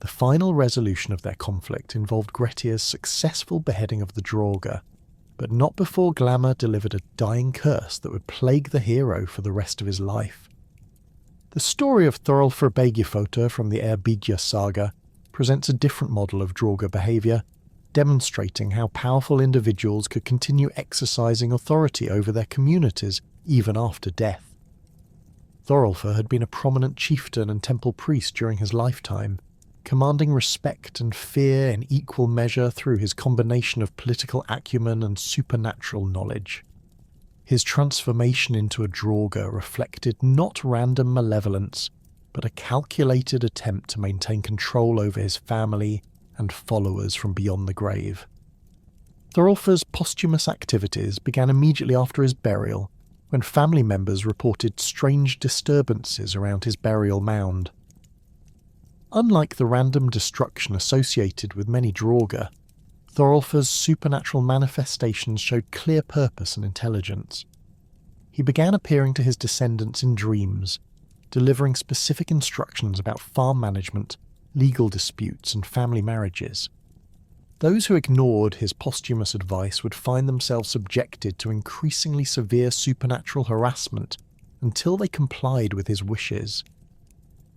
The final resolution of their conflict involved Grettis' successful beheading of the Draugr, but not before Glamr delivered a dying curse that would plague the hero for the rest of his life. The story of Thorolf Eyrbyggja from the Eyrbyggja saga presents a different model of Draugr behaviour, demonstrating how powerful individuals could continue exercising authority over their communities even after death. Thorolf had been a prominent chieftain and temple priest during his lifetime, commanding respect and fear in equal measure through his combination of political acumen and supernatural knowledge. His transformation into a Draugr reflected not random malevolence, but a calculated attempt to maintain control over his family and followers from beyond the grave. Thorolf's posthumous activities began immediately after his burial, when family members reported strange disturbances around his burial mound. Unlike the random destruction associated with many Draugr, Thorolf's supernatural manifestations showed clear purpose and intelligence. He began appearing to his descendants in dreams, delivering specific instructions about farm management, legal disputes, and family marriages. Those who ignored his posthumous advice would find themselves subjected to increasingly severe supernatural harassment until they complied with his wishes.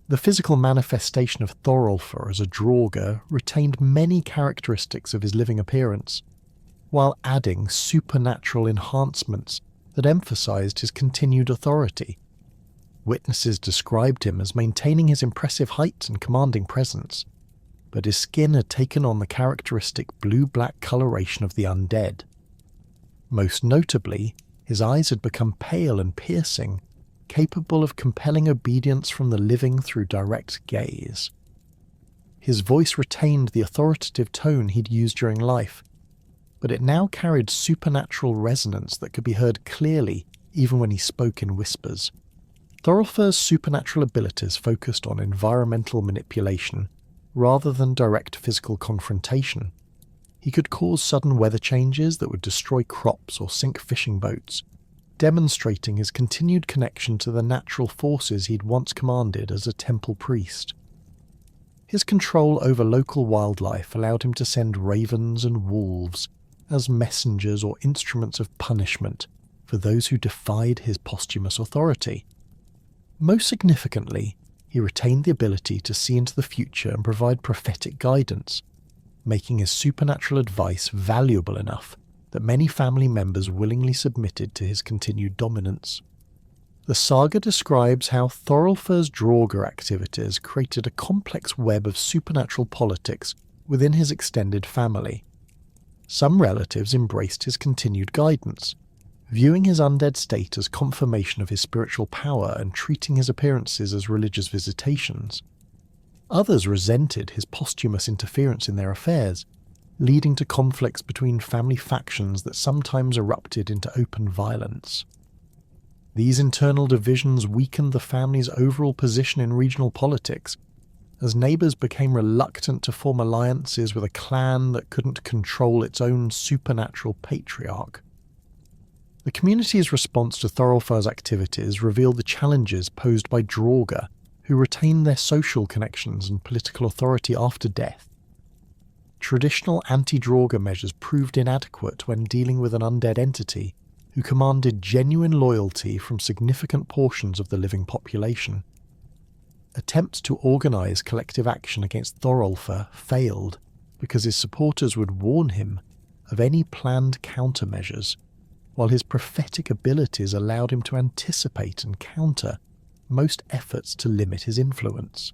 The physical manifestation of Thorolf as a Draugr retained many characteristics of his living appearance, while adding supernatural enhancements that emphasized his continued authority. Witnesses described him as maintaining his impressive height and commanding presence, but his skin had taken on the characteristic blue-black coloration of the undead. Most notably, his eyes had become pale and piercing, capable of compelling obedience from the living through direct gaze. His voice retained the authoritative tone he'd used during life, but it now carried supernatural resonance that could be heard clearly even when he spoke in whispers. Thorolf's supernatural abilities focused on environmental manipulation rather than direct physical confrontation. He could cause sudden weather changes that would destroy crops or sink fishing boats, demonstrating his continued connection to the natural forces he'd once commanded as a temple priest. His control over local wildlife allowed him to send ravens and wolves as messengers or instruments of punishment for those who defied his posthumous authority. Most significantly, he retained the ability to see into the future and provide prophetic guidance, making his supernatural advice valuable enough that many family members willingly submitted to his continued dominance. The saga describes how Thorolf's Draugr activities created a complex web of supernatural politics within his extended family. Some relatives embraced his continued guidance, viewing his undead state as confirmation of his spiritual power and treating his appearances as religious visitations. Others resented his posthumous interference in their affairs, leading to conflicts between family factions that sometimes erupted into open violence. These internal divisions weakened the family's overall position in regional politics, as neighbours became reluctant to form alliances with a clan that couldn't control its own supernatural patriarch. The community's response to Thorolf's activities revealed the challenges posed by Draugr, who retained their social connections and political authority after death. Traditional anti-Draugr measures proved inadequate when dealing with an undead entity who commanded genuine loyalty from significant portions of the living population. Attempts to organise collective action against Thorolf failed because his supporters would warn him of any planned countermeasures, while his prophetic abilities allowed him to anticipate and counter most efforts to limit his influence.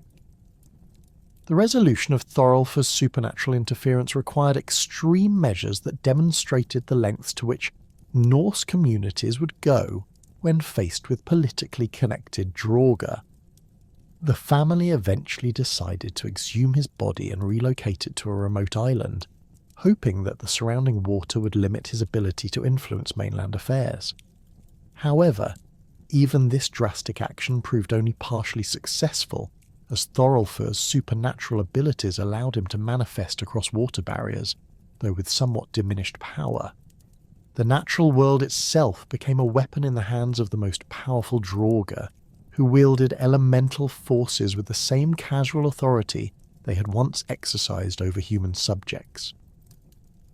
The resolution of Thorolf's supernatural interference required extreme measures that demonstrated the lengths to which Norse communities would go when faced with politically connected Draugr. The family eventually decided to exhume his body and relocate it to a remote island, hoping that the surrounding water would limit his ability to influence mainland affairs. However, even this drastic action proved only partially successful, as Thorolf's supernatural abilities allowed him to manifest across water barriers, though with somewhat diminished power. The natural world itself became a weapon in the hands of the most powerful Draugr, who wielded elemental forces with the same casual authority they had once exercised over human subjects.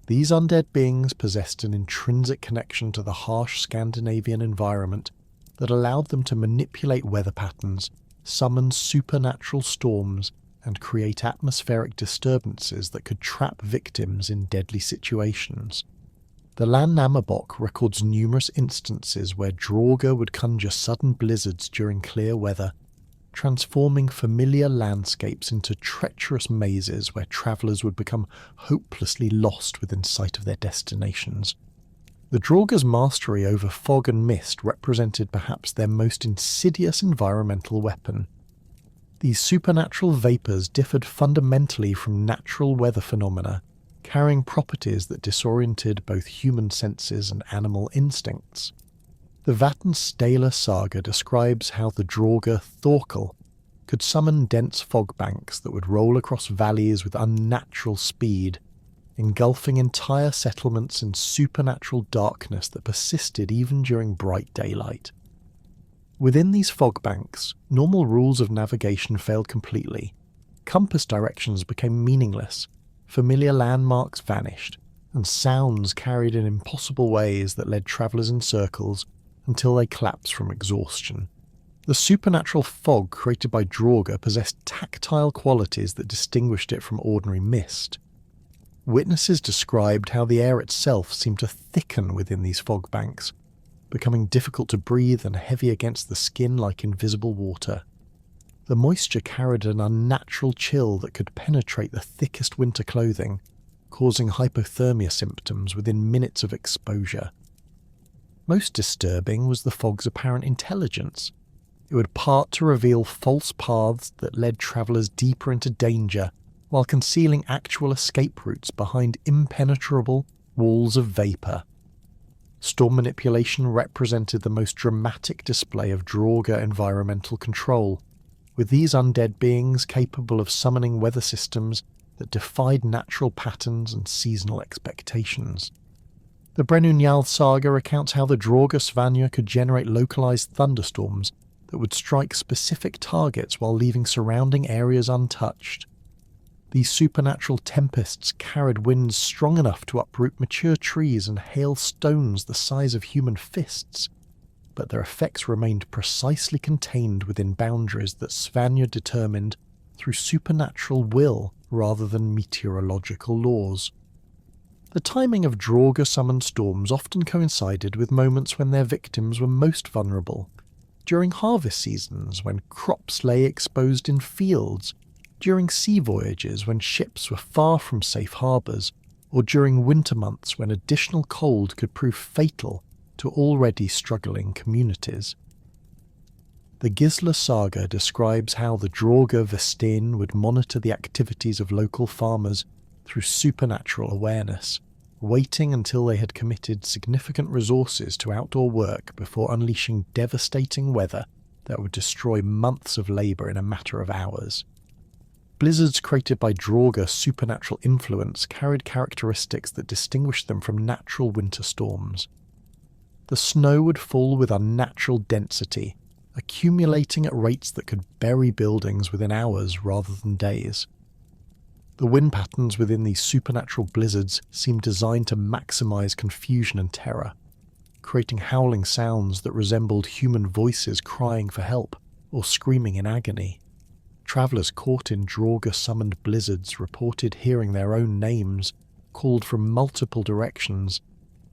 These undead beings possessed an intrinsic connection to the harsh Scandinavian environment that allowed them to manipulate weather patterns, summon supernatural storms, and create atmospheric disturbances that could trap victims in deadly situations. The Landnámabók records numerous instances where Draugr would conjure sudden blizzards during clear weather, transforming familiar landscapes into treacherous mazes where travellers would become hopelessly lost within sight of their destinations. The Draugr's mastery over fog and mist represented perhaps their most insidious environmental weapon. These supernatural vapours differed fundamentally from natural weather phenomena, carrying properties that disoriented both human senses and animal instincts. The Vatnsdæla saga describes how the Draugr Thorkel could summon dense fog banks that would roll across valleys with unnatural speed, engulfing entire settlements in supernatural darkness that persisted even during bright daylight. Within these fog banks, normal rules of navigation failed completely. Compass directions became meaningless, familiar landmarks vanished, and sounds carried in impossible ways that led travellers in circles until they collapsed from exhaustion. The supernatural fog created by Draugr possessed tactile qualities that distinguished it from ordinary mist. Witnesses described how the air itself seemed to thicken within these fog banks, becoming difficult to breathe and heavy against the skin like invisible water. The moisture carried an unnatural chill that could penetrate the thickest winter clothing, causing hypothermia symptoms within minutes of exposure. Most disturbing was the fog's apparent intelligence. It would part to reveal false paths that led travellers deeper into danger, while concealing actual escape routes behind impenetrable walls of vapour. Storm manipulation represented the most dramatic display of Draugr environmental control, with these undead beings capable of summoning weather systems that defied natural patterns and seasonal expectations. The Brennunjarl saga recounts how the Draugr Svanja could generate localized thunderstorms that would strike specific targets while leaving surrounding areas untouched. These supernatural tempests carried winds strong enough to uproot mature trees and hail stones the size of human fists, but their effects remained precisely contained within boundaries that Svanja determined through supernatural will rather than meteorological laws. The timing of Draugr-summoned storms often coincided with moments when their victims were most vulnerable, during harvest seasons when crops lay exposed in fields, during sea voyages when ships were far from safe harbours, or during winter months when additional cold could prove fatal to already struggling communities. The Gisla saga describes how the Draugr Vestin would monitor the activities of local farmers through supernatural awareness, waiting until they had committed significant resources to outdoor work before unleashing devastating weather that would destroy months of labour in a matter of hours. Blizzards created by Draugr supernatural influence carried characteristics that distinguished them from natural winter storms. The snow would fall with unnatural density, accumulating at rates that could bury buildings within hours rather than days. The wind patterns within these supernatural blizzards seemed designed to maximize confusion and terror, creating howling sounds that resembled human voices crying for help or screaming in agony. Travellers caught in Draugr-summoned blizzards reported hearing their own names called from multiple directions,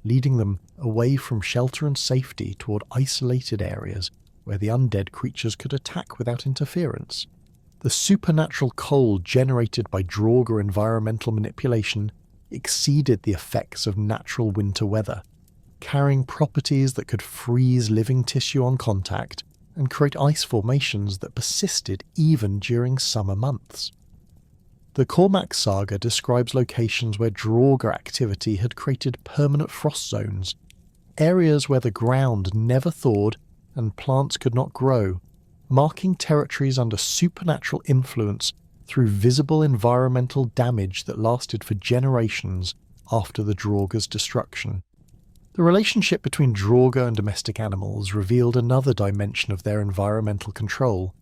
leading them away from shelter and safety toward isolated areas where the undead creatures could attack without interference. The supernatural cold generated by Draugr environmental manipulation exceeded the effects of natural winter weather, carrying properties that could freeze living tissue on contact and create ice formations that persisted even during summer months. The Cormac saga describes locations where Draugr activity had created permanent frost zones, areas where the ground never thawed and plants could not grow, marking territories under supernatural influence through visible environmental damage that lasted for generations after the Draugr's destruction. The relationship between Draugr and domestic animals revealed another dimension of their environmental control,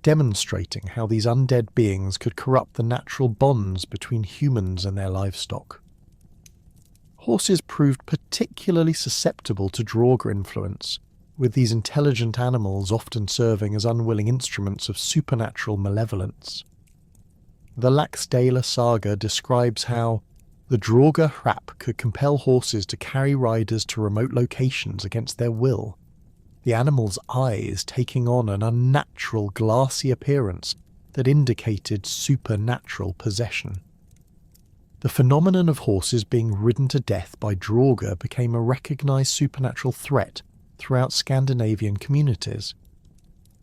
demonstrating how these undead beings could corrupt the natural bonds between humans and their livestock. Horses proved particularly susceptible to Draugr influence, with these intelligent animals often serving as unwilling instruments of supernatural malevolence. The Laxdæla saga describes how the Draugr hrap could compel horses to carry riders to remote locations against their will, the animal's eyes taking on an unnatural glassy appearance that indicated supernatural possession. The phenomenon of horses being ridden to death by Draugr became a recognised supernatural threat throughout Scandinavian communities.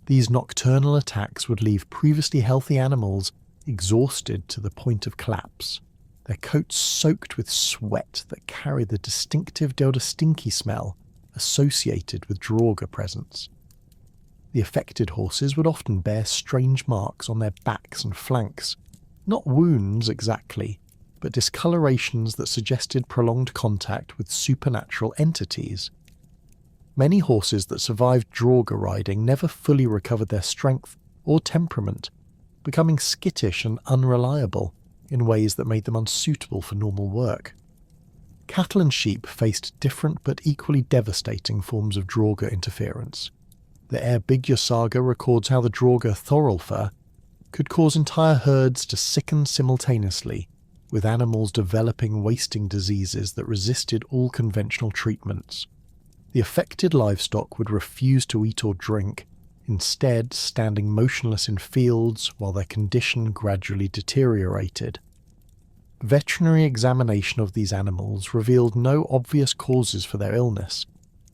These nocturnal attacks would leave previously healthy animals exhausted to the point of collapse, their coats soaked with sweat that carried the distinctive stinky smell associated with Draugr presence. The affected horses would often bear strange marks on their backs and flanks, not wounds exactly, but discolorations that suggested prolonged contact with supernatural entities. Many horses that survived Draugr riding never fully recovered their strength or temperament, becoming skittish and unreliable in ways that made them unsuitable for normal work. Cattle and sheep faced different but equally devastating forms of Draugr interference. The Eyrbyggja saga records how the Draugr Thorolf could cause entire herds to sicken simultaneously, with animals developing wasting diseases that resisted all conventional treatments. The affected livestock would refuse to eat or drink, instead standing motionless in fields while their condition gradually deteriorated. Veterinary examination of these animals revealed no obvious causes for their illness,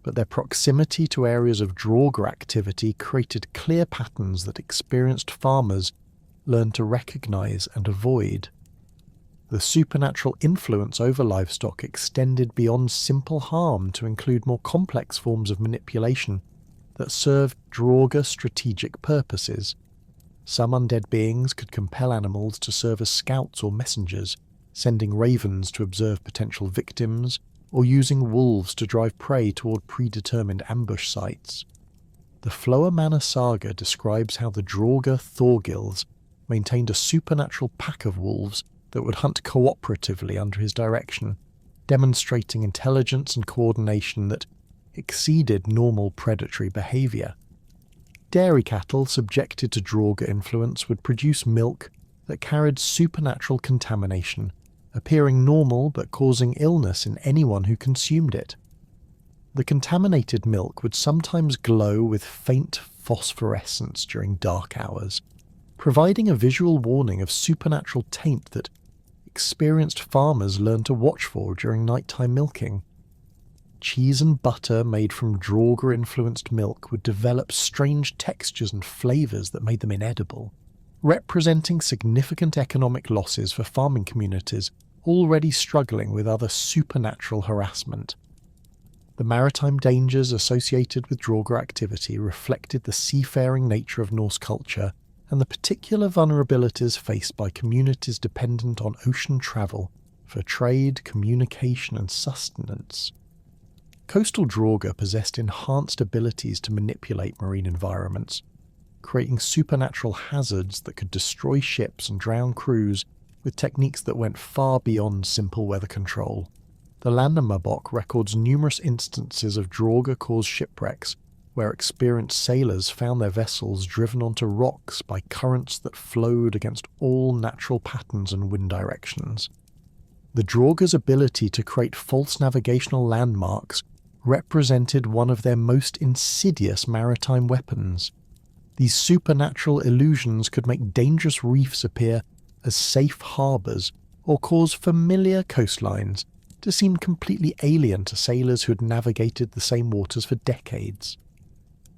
but their proximity to areas of Draugr activity created clear patterns that experienced farmers learned to recognise and avoid. The supernatural influence over livestock extended beyond simple harm to include more complex forms of manipulation that served Draugr strategic purposes. Some undead beings could compel animals to serve as scouts or messengers, sending ravens to observe potential victims, or using wolves to drive prey toward predetermined ambush sites. The Floa Manor saga describes how the Draugr Thorgils maintained a supernatural pack of wolves that would hunt cooperatively under his direction, demonstrating intelligence and coordination that exceeded normal predatory behaviour. Dairy cattle subjected to Draugr influence would produce milk that carried supernatural contamination, appearing normal but causing illness in anyone who consumed it. The contaminated milk would sometimes glow with faint phosphorescence during dark hours, providing a visual warning of supernatural taint that experienced farmers learned to watch for during nighttime milking. Cheese and butter made from Draugr-influenced milk would develop strange textures and flavours that made them inedible, representing significant economic losses for farming communities already struggling with other supernatural harassment. The maritime dangers associated with Draugr activity reflected the seafaring nature of Norse culture and the particular vulnerabilities faced by communities dependent on ocean travel for trade, communication and sustenance. Coastal Draugr possessed enhanced abilities to manipulate marine environments, creating supernatural hazards that could destroy ships and drown crews with techniques that went far beyond simple weather control. The Landnámabók records numerous instances of Draugr-caused shipwrecks where experienced sailors found their vessels driven onto rocks by currents that flowed against all natural patterns and wind directions. The Draugr's ability to create false navigational landmarks represented one of their most insidious maritime weapons. These supernatural illusions could make dangerous reefs appear as safe harbours or cause familiar coastlines to seem completely alien to sailors who had navigated the same waters for decades.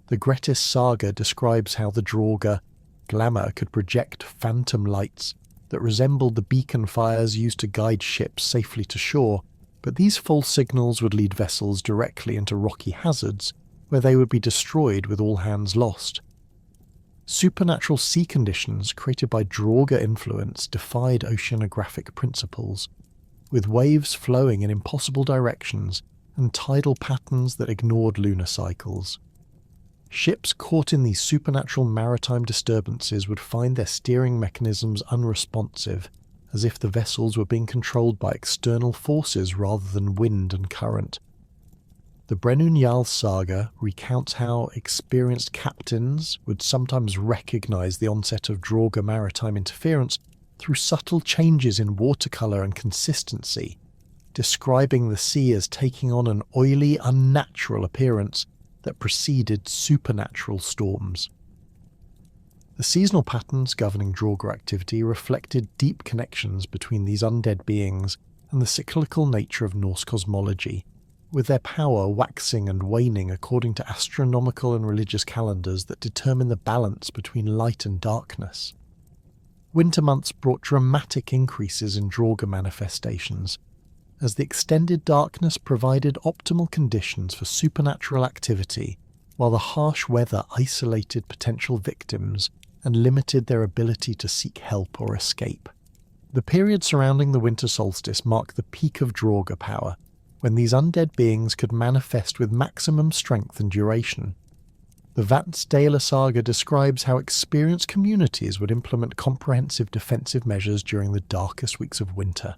The Grettis saga describes how the Draugr, Glamr, could project phantom lights that resembled the beacon fires used to guide ships safely to shore, but these false signals would lead vessels directly into rocky hazards, where they would be destroyed with all hands lost. Supernatural sea conditions created by Draugr influence defied oceanographic principles, with waves flowing in impossible directions and tidal patterns that ignored lunar cycles. Ships caught in these supernatural maritime disturbances would find their steering mechanisms unresponsive, as if the vessels were being controlled by external forces rather than wind and current. The Brennun Jarl saga recounts how experienced captains would sometimes recognise the onset of Draugr maritime interference through subtle changes in watercolour and consistency, describing the sea as taking on an oily, unnatural appearance that preceded supernatural storms. The seasonal patterns governing Draugr activity reflected deep connections between these undead beings and the cyclical nature of Norse cosmology, with their power waxing and waning according to astronomical and religious calendars that determine the balance between light and darkness. Winter months brought dramatic increases in Draugr manifestations, as the extended darkness provided optimal conditions for supernatural activity, while the harsh weather isolated potential victims and limited their ability to seek help or escape. The period surrounding the winter solstice marked the peak of Draugr power, when these undead beings could manifest with maximum strength and duration. The Vatsdala saga describes how experienced communities would implement comprehensive defensive measures during the darkest weeks of winter,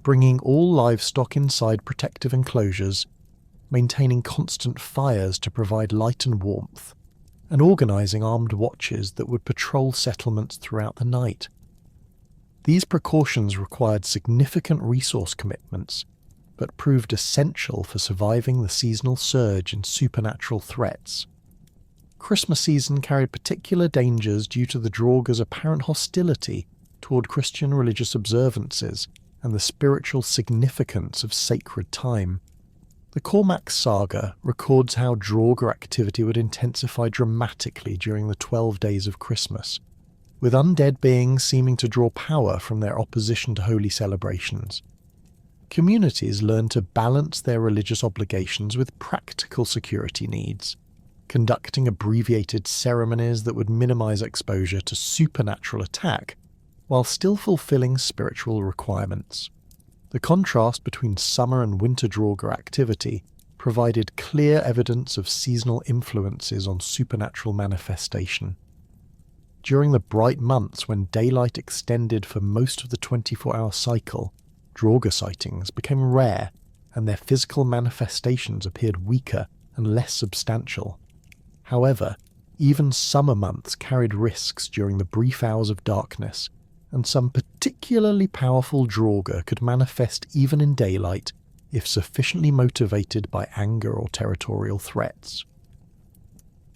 bringing all livestock inside protective enclosures, maintaining constant fires to provide light and warmth, and organising armed watches that would patrol settlements throughout the night. These precautions required significant resource commitments, but proved essential for surviving the seasonal surge in supernatural threats. Christmas season carried particular dangers due to the Draugr's apparent hostility toward Christian religious observances and the spiritual significance of sacred time. The Cormac saga records how Draugr activity would intensify dramatically during the 12 days of Christmas, with undead beings seeming to draw power from their opposition to holy celebrations. Communities learned to balance their religious obligations with practical security needs, conducting abbreviated ceremonies that would minimize exposure to supernatural attack while still fulfilling spiritual requirements. The contrast between summer and winter Draugr activity provided clear evidence of seasonal influences on supernatural manifestation. During the bright months when daylight extended for most of the 24-hour cycle, Draugr sightings became rare and their physical manifestations appeared weaker and less substantial. However, even summer months carried risks during the brief hours of darkness, and some particularly powerful Draugr could manifest even in daylight if sufficiently motivated by anger or territorial threats.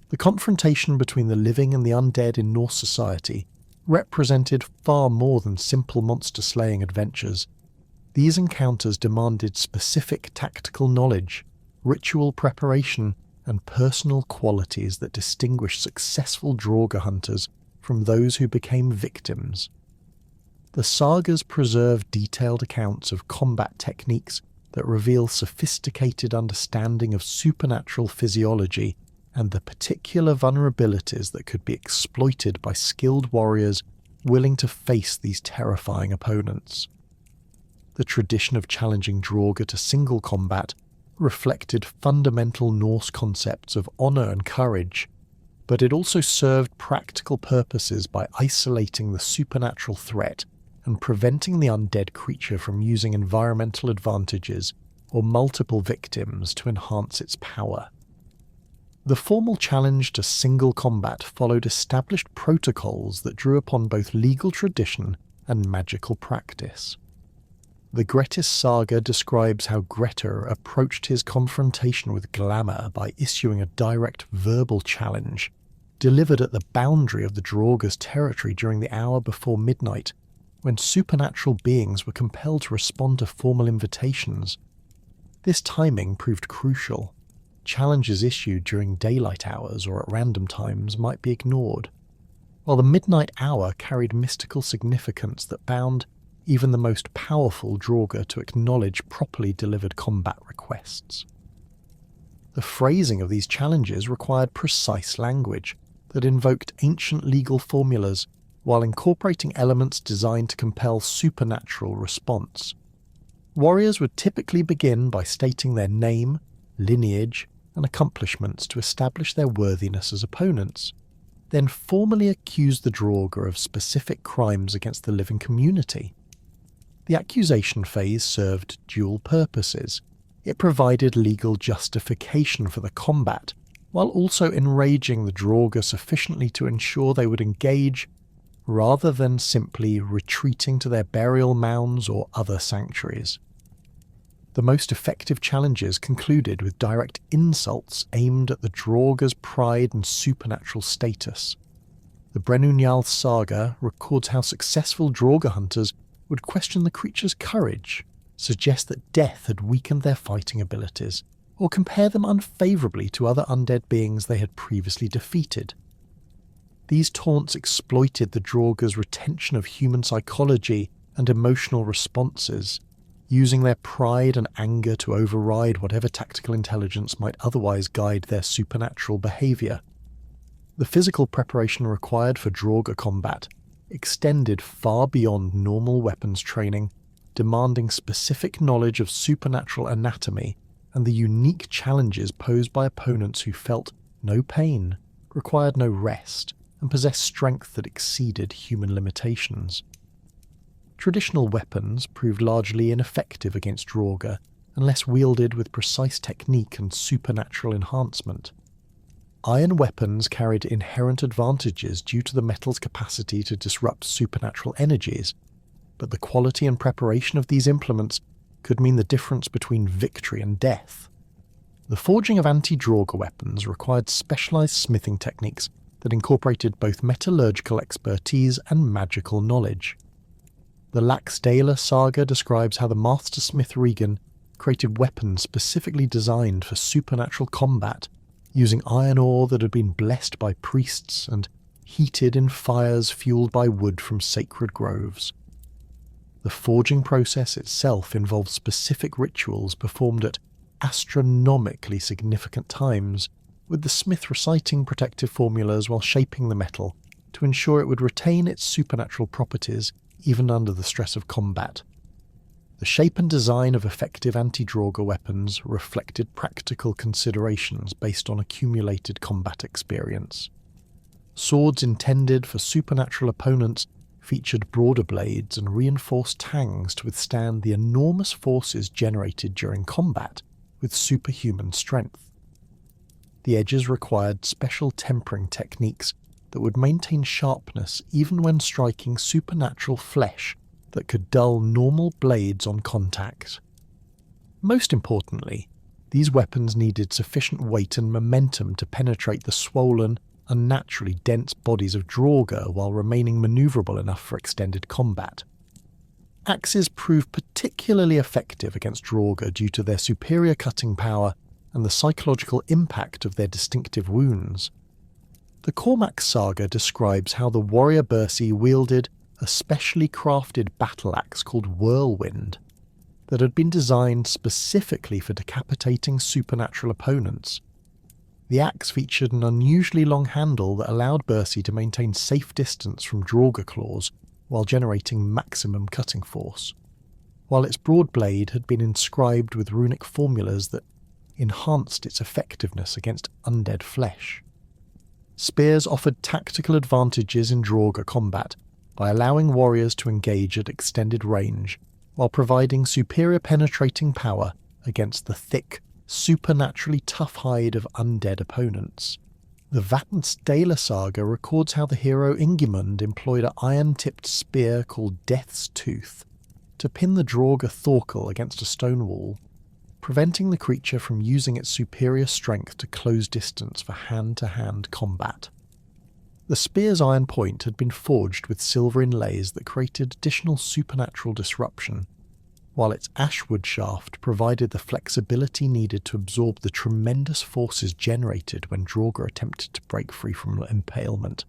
The confrontation between the living and the undead in Norse society represented far more than simple monster-slaying adventures. These encounters demanded specific tactical knowledge, ritual preparation, and personal qualities that distinguish successful Draugr hunters from those who became victims. The sagas preserve detailed accounts of combat techniques that reveal sophisticated understanding of supernatural physiology and the particular vulnerabilities that could be exploited by skilled warriors willing to face these terrifying opponents. The tradition of challenging Draugr to single combat reflected fundamental Norse concepts of honour and courage, but it also served practical purposes by isolating the supernatural threat and preventing the undead creature from using environmental advantages or multiple victims to enhance its power. The formal challenge to single combat followed established protocols that drew upon both legal tradition and magical practice. The Grettis saga describes how Grettir approached his confrontation with Glamr by issuing a direct verbal challenge, delivered at the boundary of the Draugr's territory during the hour before midnight, when supernatural beings were compelled to respond to formal invitations. This timing proved crucial. challenges issued during daylight hours or at random times might be ignored, while the midnight hour carried mystical significance that bound even the most powerful Draugr to acknowledge properly delivered combat requests. The phrasing of these challenges required precise language that invoked ancient legal formulas while incorporating elements designed to compel supernatural response. Warriors would typically begin by stating their name, lineage, and accomplishments to establish their worthiness as opponents, then formally accuse the Draugr of specific crimes against the living community. The accusation phase served dual purposes. It provided legal justification for the combat, while also enraging the Draugr sufficiently to ensure they would engage, rather than simply retreating to their burial mounds or other sanctuaries. The most effective challenges concluded with direct insults aimed at the Draugr's pride and supernatural status. The Brennunjarl Saga records how successful Draugr hunters would question the creature's courage, suggest that death had weakened their fighting abilities, or compare them unfavourably to other undead beings they had previously defeated. These taunts exploited the Draugr's retention of human psychology and emotional responses, using their pride and anger to override whatever tactical intelligence might otherwise guide their supernatural behaviour. The physical preparation required for Draugr combat extended far beyond normal weapons training, demanding specific knowledge of supernatural anatomy and the unique challenges posed by opponents who felt no pain, required no rest, and possessed strength that exceeded human limitations. Traditional weapons proved largely ineffective against Draugr unless wielded with precise technique and supernatural enhancement. Iron weapons carried inherent advantages due to the metal's capacity to disrupt supernatural energies, but the quality and preparation of these implements could mean the difference between victory and death. The forging of anti-Draugr weapons required specialized smithing techniques that incorporated both metallurgical expertise and magical knowledge. The Laxdæla saga describes how the mastersmith Regan created weapons specifically designed for supernatural combat, using iron ore that had been blessed by priests and heated in fires fueled by wood from sacred groves. The forging process itself involved specific rituals performed at astronomically significant times, with the smith reciting protective formulas while shaping the metal to ensure it would retain its supernatural properties even under the stress of combat. The shape and design of effective anti-Draugr weapons reflected practical considerations based on accumulated combat experience. Swords intended for supernatural opponents featured broader blades and reinforced tangs to withstand the enormous forces generated during combat with superhuman strength. The edges required special tempering techniques that would maintain sharpness even when striking supernatural flesh that could dull normal blades on contact. Most importantly, these weapons needed sufficient weight and momentum to penetrate the swollen, unnaturally dense bodies of Draugr while remaining manoeuvrable enough for extended combat. Axes proved particularly effective against Draugr due to their superior cutting power and the psychological impact of their distinctive wounds. The Cormac saga describes how the warrior Bersi wielded a specially crafted battle axe called Whirlwind that had been designed specifically for decapitating supernatural opponents. The axe featured an unusually long handle that allowed Bersi to maintain safe distance from Draugr claws while generating maximum cutting force, while its broad blade had been inscribed with runic formulas that enhanced its effectiveness against undead flesh. Spears offered tactical advantages in Draugr combat by allowing warriors to engage at extended range, while providing superior penetrating power against the thick, supernaturally tough hide of undead opponents. The Vatnsdæla saga records how the hero Ingimund employed an iron-tipped spear called Death's Tooth to pin the Draugr Thorkel against a stone wall, preventing the creature from using its superior strength to close distance for hand-to-hand combat. The spear's iron point had been forged with silver inlays that created additional supernatural disruption, while its ashwood shaft provided the flexibility needed to absorb the tremendous forces generated when Draugr attempted to break free from impalement.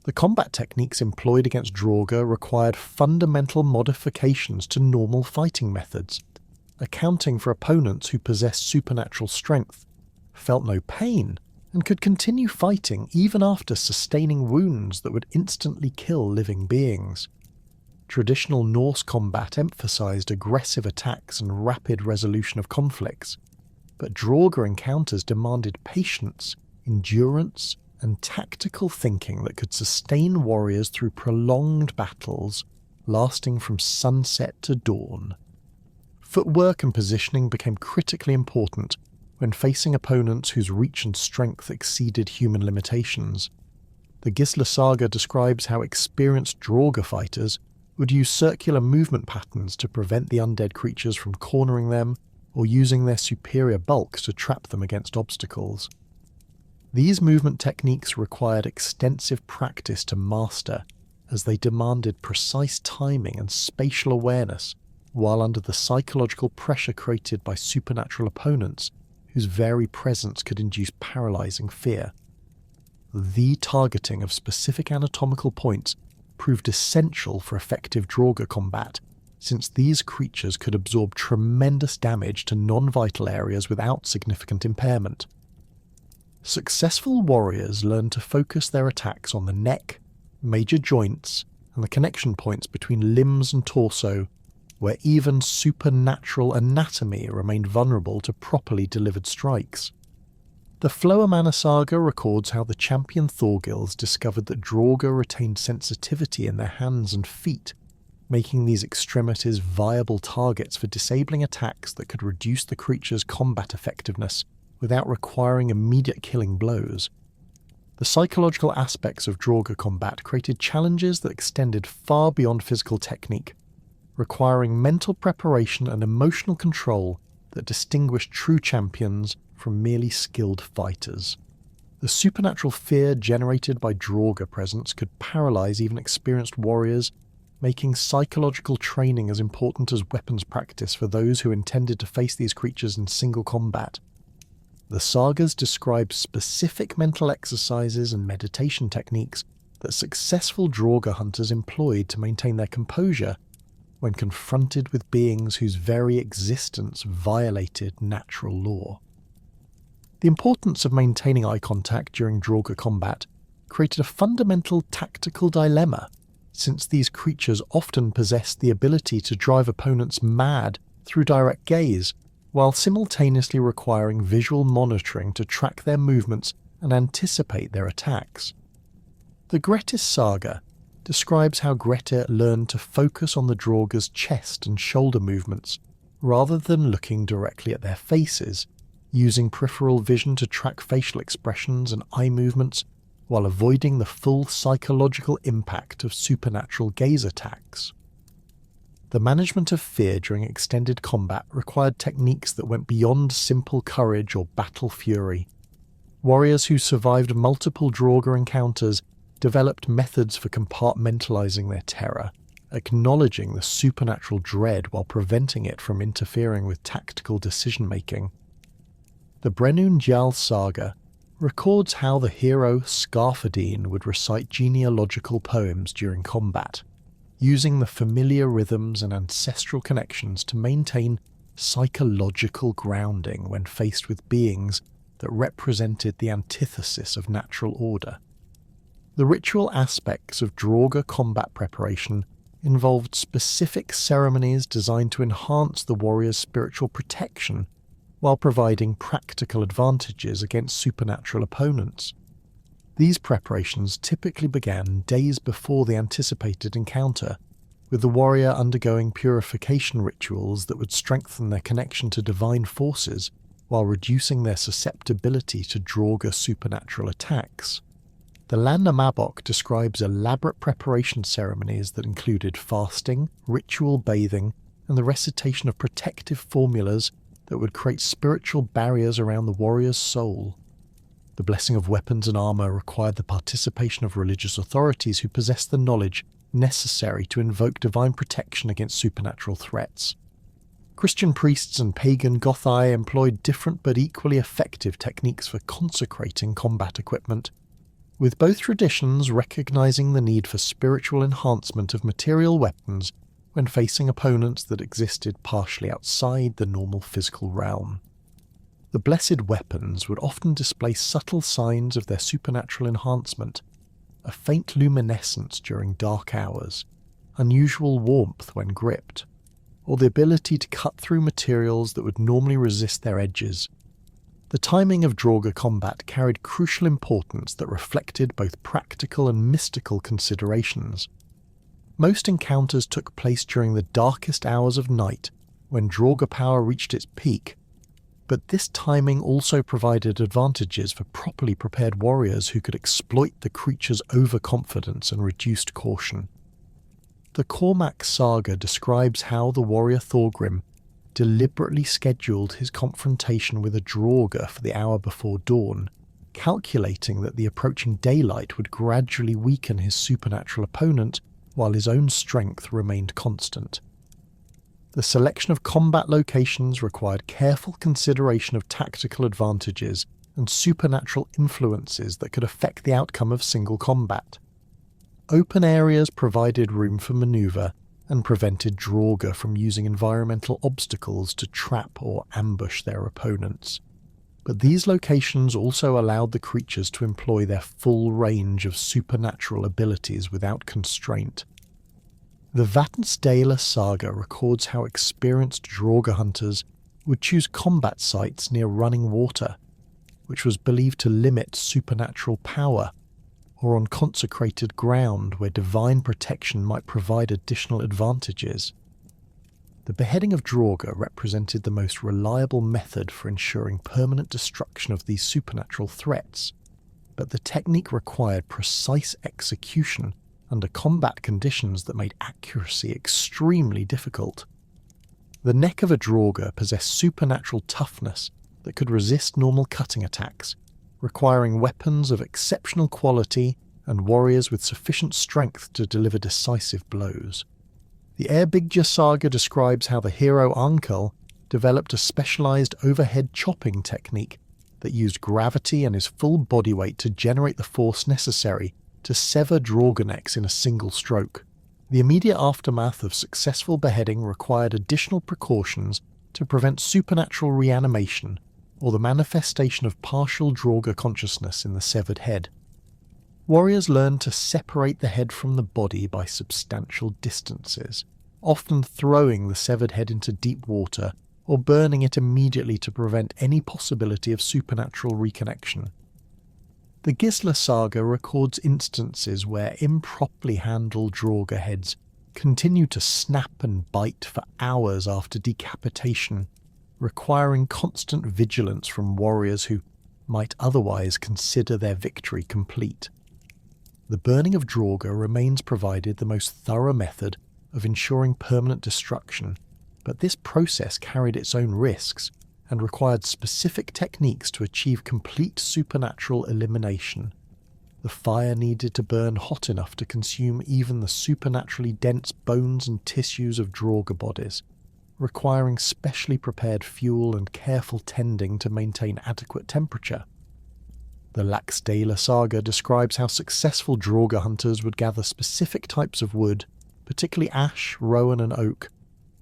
The combat techniques employed against Draugr required fundamental modifications to normal fighting methods, accounting for opponents who possessed supernatural strength, felt no pain, and could continue fighting even after sustaining wounds that would instantly kill living beings. Traditional Norse combat emphasized aggressive attacks and rapid resolution of conflicts, but Draugr encounters demanded patience, endurance, and tactical thinking that could sustain warriors through prolonged battles lasting from sunset to dawn. Footwork and positioning became critically important when facing opponents whose reach and strength exceeded human limitations. The Gisla Saga describes how experienced Draugr fighters would use circular movement patterns to prevent the undead creatures from cornering them or using their superior bulk to trap them against obstacles. These movement techniques required extensive practice to master, as they demanded precise timing and spatial awareness, while under the psychological pressure created by supernatural opponents whose very presence could induce paralyzing fear. The targeting of specific anatomical points proved essential for effective Draugr combat, since these creatures could absorb tremendous damage to non-vital areas without significant impairment. Successful warriors learned to focus their attacks on the neck, major joints, and the connection points between limbs and torso, where even supernatural anatomy remained vulnerable to properly delivered strikes. The Floermanna saga records how the champion Thorgils discovered that Draugr retained sensitivity in their hands and feet, making these extremities viable targets for disabling attacks that could reduce the creature's combat effectiveness without requiring immediate killing blows. The psychological aspects of Draugr combat created challenges that extended far beyond physical technique, requiring mental preparation and emotional control that distinguished true champions from merely skilled fighters. The supernatural fear generated by Draugr presence could paralyze even experienced warriors, making psychological training as important as weapons practice for those who intended to face these creatures in single combat. The sagas describe specific mental exercises and meditation techniques that successful Draugr hunters employed to maintain their composure when confronted with beings whose very existence violated natural law. The importance of maintaining eye contact during Draugr combat created a fundamental tactical dilemma, since these creatures often possessed the ability to drive opponents mad through direct gaze, while simultaneously requiring visual monitoring to track their movements and anticipate their attacks. The Grettis saga describes how Grettir learned to focus on the Draugr's chest and shoulder movements, rather than looking directly at their faces, using peripheral vision to track facial expressions and eye movements, while avoiding the full psychological impact of supernatural gaze attacks. The management of fear during extended combat required techniques that went beyond simple courage or battle fury. Warriors who survived multiple Draugr encounters developed methods for compartmentalizing their terror, acknowledging the supernatural dread while preventing it from interfering with tactical decision-making. The Brennun Gjall saga records how the hero Skarfadine would recite genealogical poems during combat, using the familiar rhythms and ancestral connections to maintain psychological grounding when faced with beings that represented the antithesis of natural order. The ritual aspects of Draugr combat preparation involved specific ceremonies designed to enhance the warrior's spiritual protection while providing practical advantages against supernatural opponents. These preparations typically began days before the anticipated encounter, with the warrior undergoing purification rituals that would strengthen their connection to divine forces while reducing their susceptibility to Draugr supernatural attacks. The Landna Mabok describes elaborate preparation ceremonies that included fasting, ritual bathing, and the recitation of protective formulas that would create spiritual barriers around the warrior's soul. The blessing of weapons and armour required the participation of religious authorities who possessed the knowledge necessary to invoke divine protection against supernatural threats. Christian priests and pagan Gothai employed different but equally effective techniques for consecrating combat equipment, with both traditions recognizing the need for spiritual enhancement of material weapons when facing opponents that existed partially outside the normal physical realm. The blessed weapons would often display subtle signs of their supernatural enhancement, a faint luminescence during dark hours, unusual warmth when gripped, or the ability to cut through materials that would normally resist their edges. The timing of Draugr combat carried crucial importance that reflected both practical and mystical considerations. Most encounters took place during the darkest hours of night, when Draugr power reached its peak, but this timing also provided advantages for properly prepared warriors who could exploit the creature's overconfidence and reduced caution. The Cormac Saga describes how the warrior Thorgrim deliberately scheduled his confrontation with a Draugr for the hour before dawn, calculating that the approaching daylight would gradually weaken his supernatural opponent while his own strength remained constant. The selection of combat locations required careful consideration of tactical advantages and supernatural influences that could affect the outcome of single combat. Open areas provided room for maneuver and prevented Draugr from using environmental obstacles to trap or ambush their opponents. But these locations also allowed the creatures to employ their full range of supernatural abilities without constraint. The Vatnsdæla saga records how experienced Draugr hunters would choose combat sites near running water, which was believed to limit supernatural power, or on consecrated ground where divine protection might provide additional advantages. The beheading of Draugr represented the most reliable method for ensuring permanent destruction of these supernatural threats, but the technique required precise execution under combat conditions that made accuracy extremely difficult. The neck of a Draugr possessed supernatural toughness that could resist normal cutting attacks, requiring weapons of exceptional quality and warriors with sufficient strength to deliver decisive blows. The Eyrbyggja saga describes how the hero Archaeological developed a specialized overhead chopping technique that used gravity and his full body weight to generate the force necessary to sever Draugr necks in a single stroke. The immediate aftermath of successful beheading required additional precautions to prevent supernatural reanimation or the manifestation of partial Draugr consciousness in the severed head. Warriors learned to separate the head from the body by substantial distances, often throwing the severed head into deep water or burning it immediately to prevent any possibility of supernatural reconnection. The Gisla saga records instances where improperly handled Draugr heads continued to snap and bite for hours after decapitation, requiring constant vigilance from warriors who might otherwise consider their victory complete. The burning of Draugr remains provided the most thorough method of ensuring permanent destruction, but this process carried its own risks and required specific techniques to achieve complete supernatural elimination. The fire needed to burn hot enough to consume even the supernaturally dense bones and tissues of Draugr bodies, requiring specially prepared fuel and careful tending to maintain adequate temperature. The Laxdæla saga describes how successful Draugr hunters would gather specific types of wood, particularly ash, rowan and oak,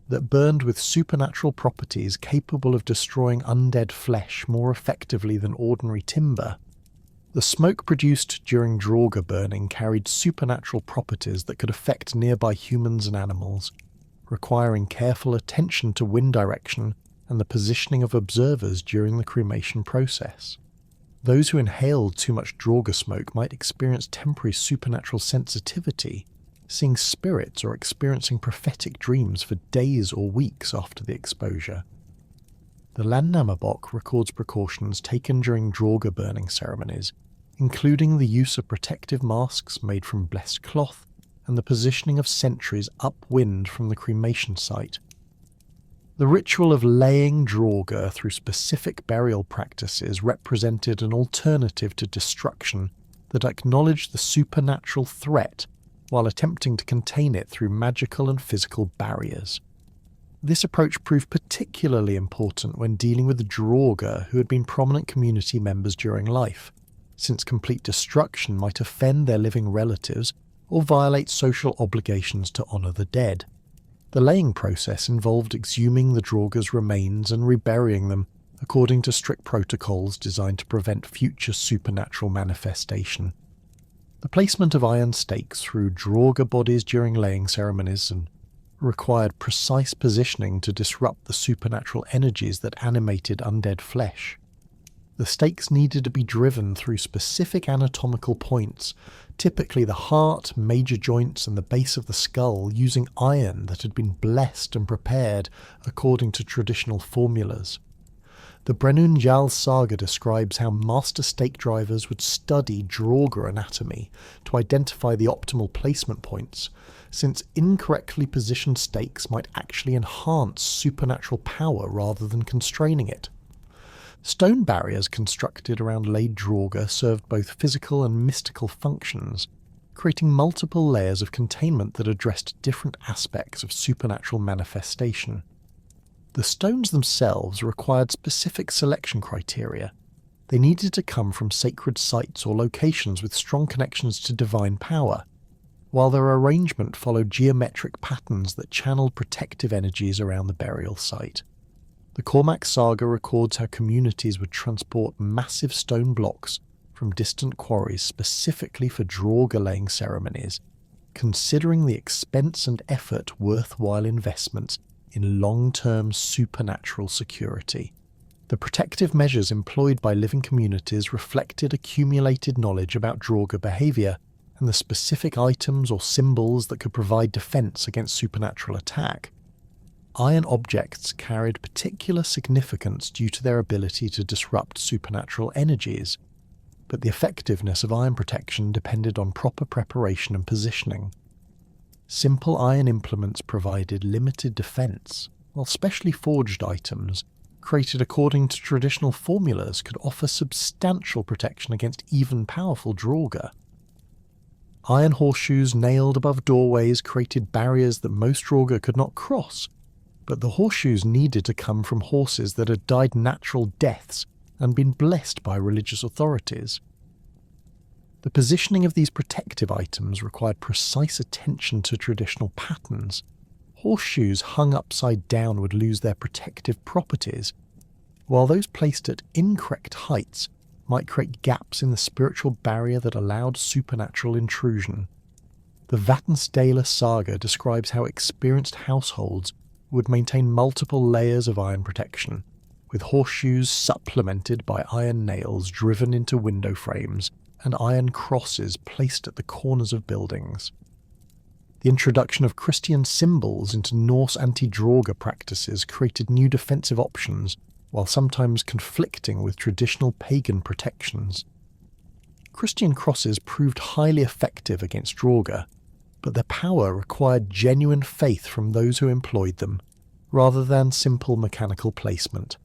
that burned with supernatural properties capable of destroying undead flesh more effectively than ordinary timber. The smoke produced during Draugr burning carried supernatural properties that could affect nearby humans and animals, requiring careful attention to wind direction and the positioning of observers during the cremation process. Those who inhaled too much Draugr smoke might experience temporary supernatural sensitivity, seeing spirits or experiencing prophetic dreams for days or weeks after the exposure. The Landnámabók records precautions taken during Draugr burning ceremonies, including the use of protective masks made from blessed cloth and the positioning of sentries upwind from the cremation site. The ritual of laying Draugr through specific burial practices represented an alternative to destruction that acknowledged the supernatural threat while attempting to contain it through magical and physical barriers. This approach proved particularly important when dealing with the Draugr, who had been prominent community members during life, since complete destruction might offend their living relatives or violate social obligations to honour the dead. The laying process involved exhuming the Draugr's remains and reburying them according to strict protocols designed to prevent future supernatural manifestation. The placement of iron stakes through Draugr bodies during laying ceremonies and required precise positioning to disrupt the supernatural energies that animated undead flesh. The stakes needed to be driven through specific anatomical points, typically the heart, major joints and the base of the skull, using iron that had been blessed and prepared according to traditional formulas. The Brenunjal Saga describes how master stake drivers would study Draugr anatomy to identify the optimal placement points, since incorrectly positioned stakes might actually enhance supernatural power rather than constraining it. Stone barriers constructed around laid Draugr served both physical and mystical functions, creating multiple layers of containment that addressed different aspects of supernatural manifestation. The stones themselves required specific selection criteria. They needed to come from sacred sites or locations with strong connections to divine power, while their arrangement followed geometric patterns that channeled protective energies around the burial site. The Cormac Saga records how communities would transport massive stone blocks from distant quarries specifically for Draugr laying ceremonies, considering the expense and effort worthwhile investments in long-term supernatural security. The protective measures employed by living communities reflected accumulated knowledge about Draugr behaviour and the specific items or symbols that could provide defence against supernatural attack. Iron objects carried particular significance due to their ability to disrupt supernatural energies, but the effectiveness of iron protection depended on proper preparation and positioning. Simple iron implements provided limited defence, while specially forged items, created according to traditional formulas, could offer substantial protection against even powerful Draugr. Iron horseshoes nailed above doorways created barriers that most Draugr could not cross, but the horseshoes needed to come from horses that had died natural deaths and been blessed by religious authorities. The positioning of these protective items required precise attention to traditional patterns. Horseshoes hung upside down would lose their protective properties, while those placed at incorrect heights might create gaps in the spiritual barrier that allowed supernatural intrusion. The Vatnsdæla Saga describes how experienced households would maintain multiple layers of iron protection, with horseshoes supplemented by iron nails driven into window frames and iron crosses placed at the corners of buildings. The introduction of Christian symbols into Norse anti-Draugr practices created new defensive options, while sometimes conflicting with traditional pagan protections. Christian crosses proved highly effective against Draugr, but their power required genuine faith from those who employed them, rather than simple mechanical placement.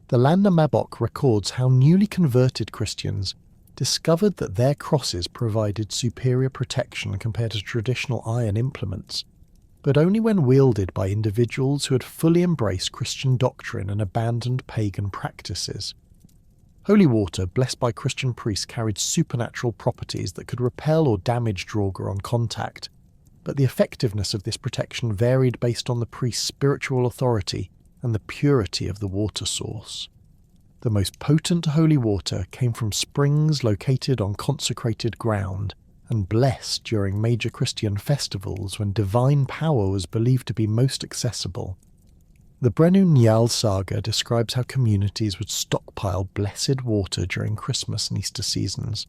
The Landa Mabok records how newly converted Christians discovered that their crosses provided superior protection compared to traditional iron implements, but only when wielded by individuals who had fully embraced Christian doctrine and abandoned pagan practices. Holy water blessed by Christian priests carried supernatural properties that could repel or damage Draugr on contact, but the effectiveness of this protection varied based on the priest's spiritual authority and the purity of the water source. The most potent holy water came from springs located on consecrated ground and blessed during major Christian festivals when divine power was believed to be most accessible. The Brennu Njal Saga describes how communities would stockpile blessed water during Christmas and Easter seasons,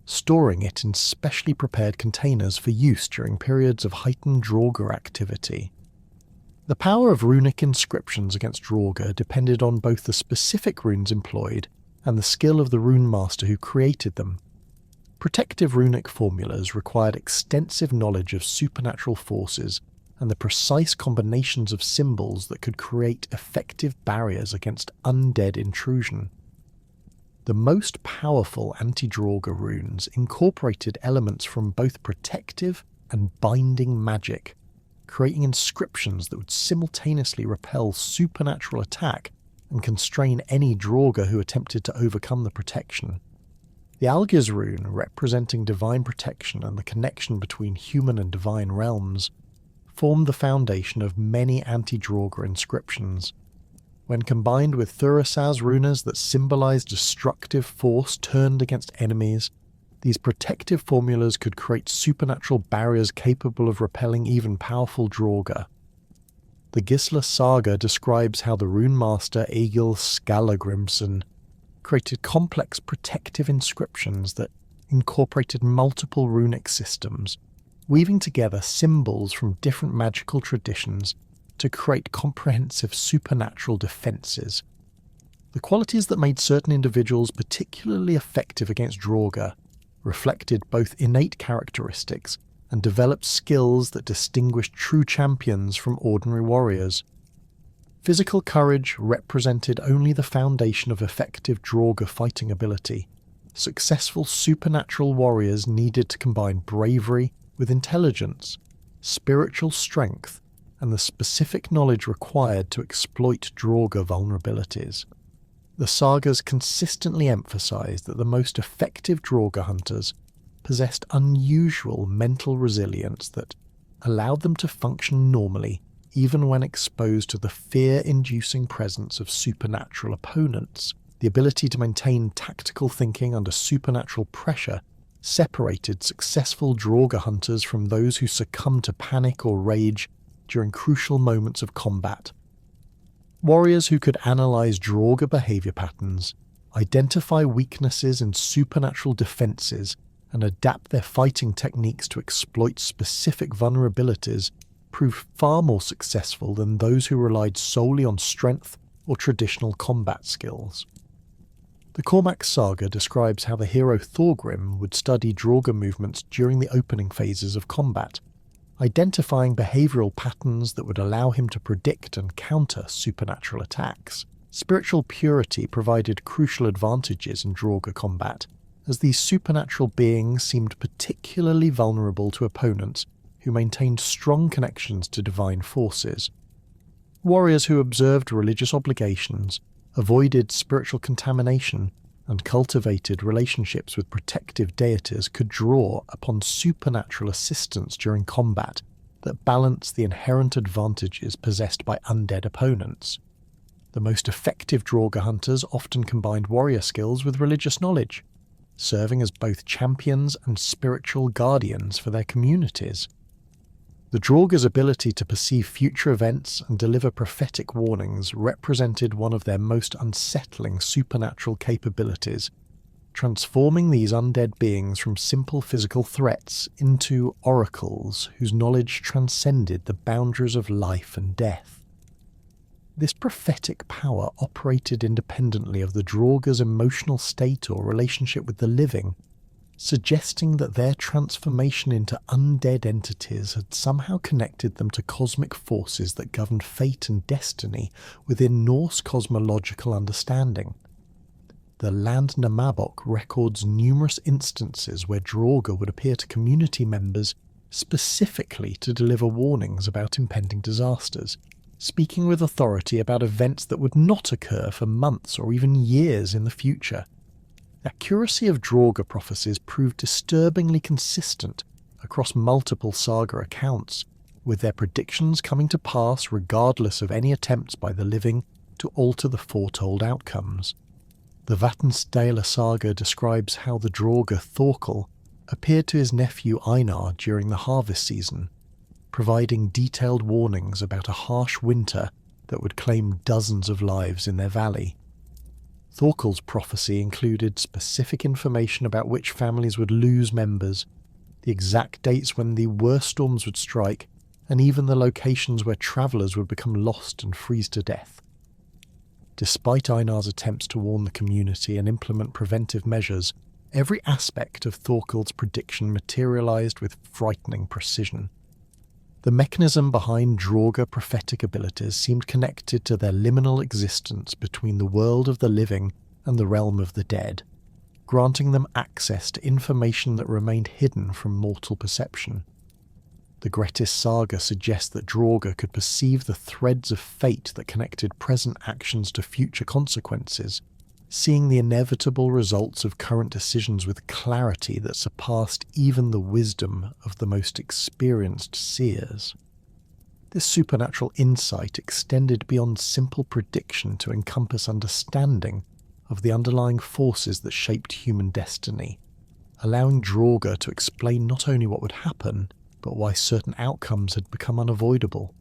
storing it in specially prepared containers for use during periods of heightened Draugr activity. The power of runic inscriptions against Draugr depended on both the specific runes employed and the skill of the rune master who created them. Protective runic formulas required extensive knowledge of supernatural forces and the precise combinations of symbols that could create effective barriers against undead intrusion. The most powerful anti-Draugr runes incorporated elements from both protective and binding magic, creating inscriptions that would simultaneously repel supernatural attack and constrain any Draugr who attempted to overcome the protection. The Algiz rune, representing divine protection and the connection between human and divine realms, formed the foundation of many anti-Draugr inscriptions. When combined with Thurasaz runes that symbolize destructive force turned against enemies, these protective formulas could create supernatural barriers capable of repelling even powerful Draugr. The Gisla Saga describes how the rune master Egil Skallagrimsson created complex protective inscriptions that incorporated multiple runic systems, weaving together symbols from different magical traditions to create comprehensive supernatural defences. The qualities that made certain individuals particularly effective against Draugr reflected both innate characteristics and developed skills that distinguished true champions from ordinary warriors. Physical courage represented only the foundation of effective Draugr fighting ability. Successful supernatural warriors needed to combine bravery with intelligence, spiritual strength, and the specific knowledge required to exploit Draugr vulnerabilities. The sagas consistently emphasized that the most effective Draugr hunters possessed unusual mental resilience that allowed them to function normally even when exposed to the fear-inducing presence of supernatural opponents. The ability to maintain tactical thinking under supernatural pressure separated successful Draugr hunters from those who succumbed to panic or rage during crucial moments of combat. Warriors who could analyze Draugr behavior patterns, identify weaknesses in supernatural defenses, and adapt their fighting techniques to exploit specific vulnerabilities proved far more successful than those who relied solely on strength or traditional combat skills. The Cormac Saga describes how the hero Thorgrim would study Draugr movements during the opening phases of combat, identifying behavioural patterns that would allow him to predict and counter supernatural attacks. Spiritual purity provided crucial advantages in Draugr combat, as these supernatural beings seemed particularly vulnerable to opponents who maintained strong connections to divine forces. Warriors who observed religious obligations, avoided spiritual contamination, and cultivated relationships with protective deities could draw upon supernatural assistance during combat that balanced the inherent advantages possessed by undead opponents. The most effective Draugr hunters often combined warrior skills with religious knowledge, serving as both champions and spiritual guardians for their communities. The Draugr's ability to perceive future events and deliver prophetic warnings represented one of their most unsettling supernatural capabilities, transforming these undead beings from simple physical threats into oracles whose knowledge transcended the boundaries of life and death. This prophetic power operated independently of the Draugr's emotional state or relationship with the living, suggesting that their transformation into undead entities had somehow connected them to cosmic forces that governed fate and destiny within Norse cosmological understanding. The Landnámabók records numerous instances where Draugr would appear to community members specifically to deliver warnings about impending disasters, speaking with authority about events that would not occur for months or even years in the future. The accuracy of Draugr prophecies proved disturbingly consistent across multiple saga accounts, with their predictions coming to pass regardless of any attempts by the living to alter the foretold outcomes. The Vatnsdæla saga describes how the Draugr Thorkel appeared to his nephew Einar during the harvest season, providing detailed warnings about a harsh winter that would claim dozens of lives in their valley. Thorkel's prophecy included specific information about which families would lose members, the exact dates when the worst storms would strike, and even the locations where travellers would become lost and freeze to death. Despite Einar's attempts to warn the community and implement preventive measures, every aspect of Thorkel's prediction materialised with frightening precision. The mechanism behind Draugr prophetic abilities seemed connected to their liminal existence between the world of the living and the realm of the dead, granting them access to information that remained hidden from mortal perception. The Grettis saga suggests that Draugr could perceive the threads of fate that connected present actions to future consequences, seeing the inevitable results of current decisions with clarity that surpassed even the wisdom of the most experienced seers. This supernatural insight extended beyond simple prediction to encompass understanding of the underlying forces that shaped human destiny, allowing Draugr to explain not only what would happen, but why certain outcomes had become unavoidable.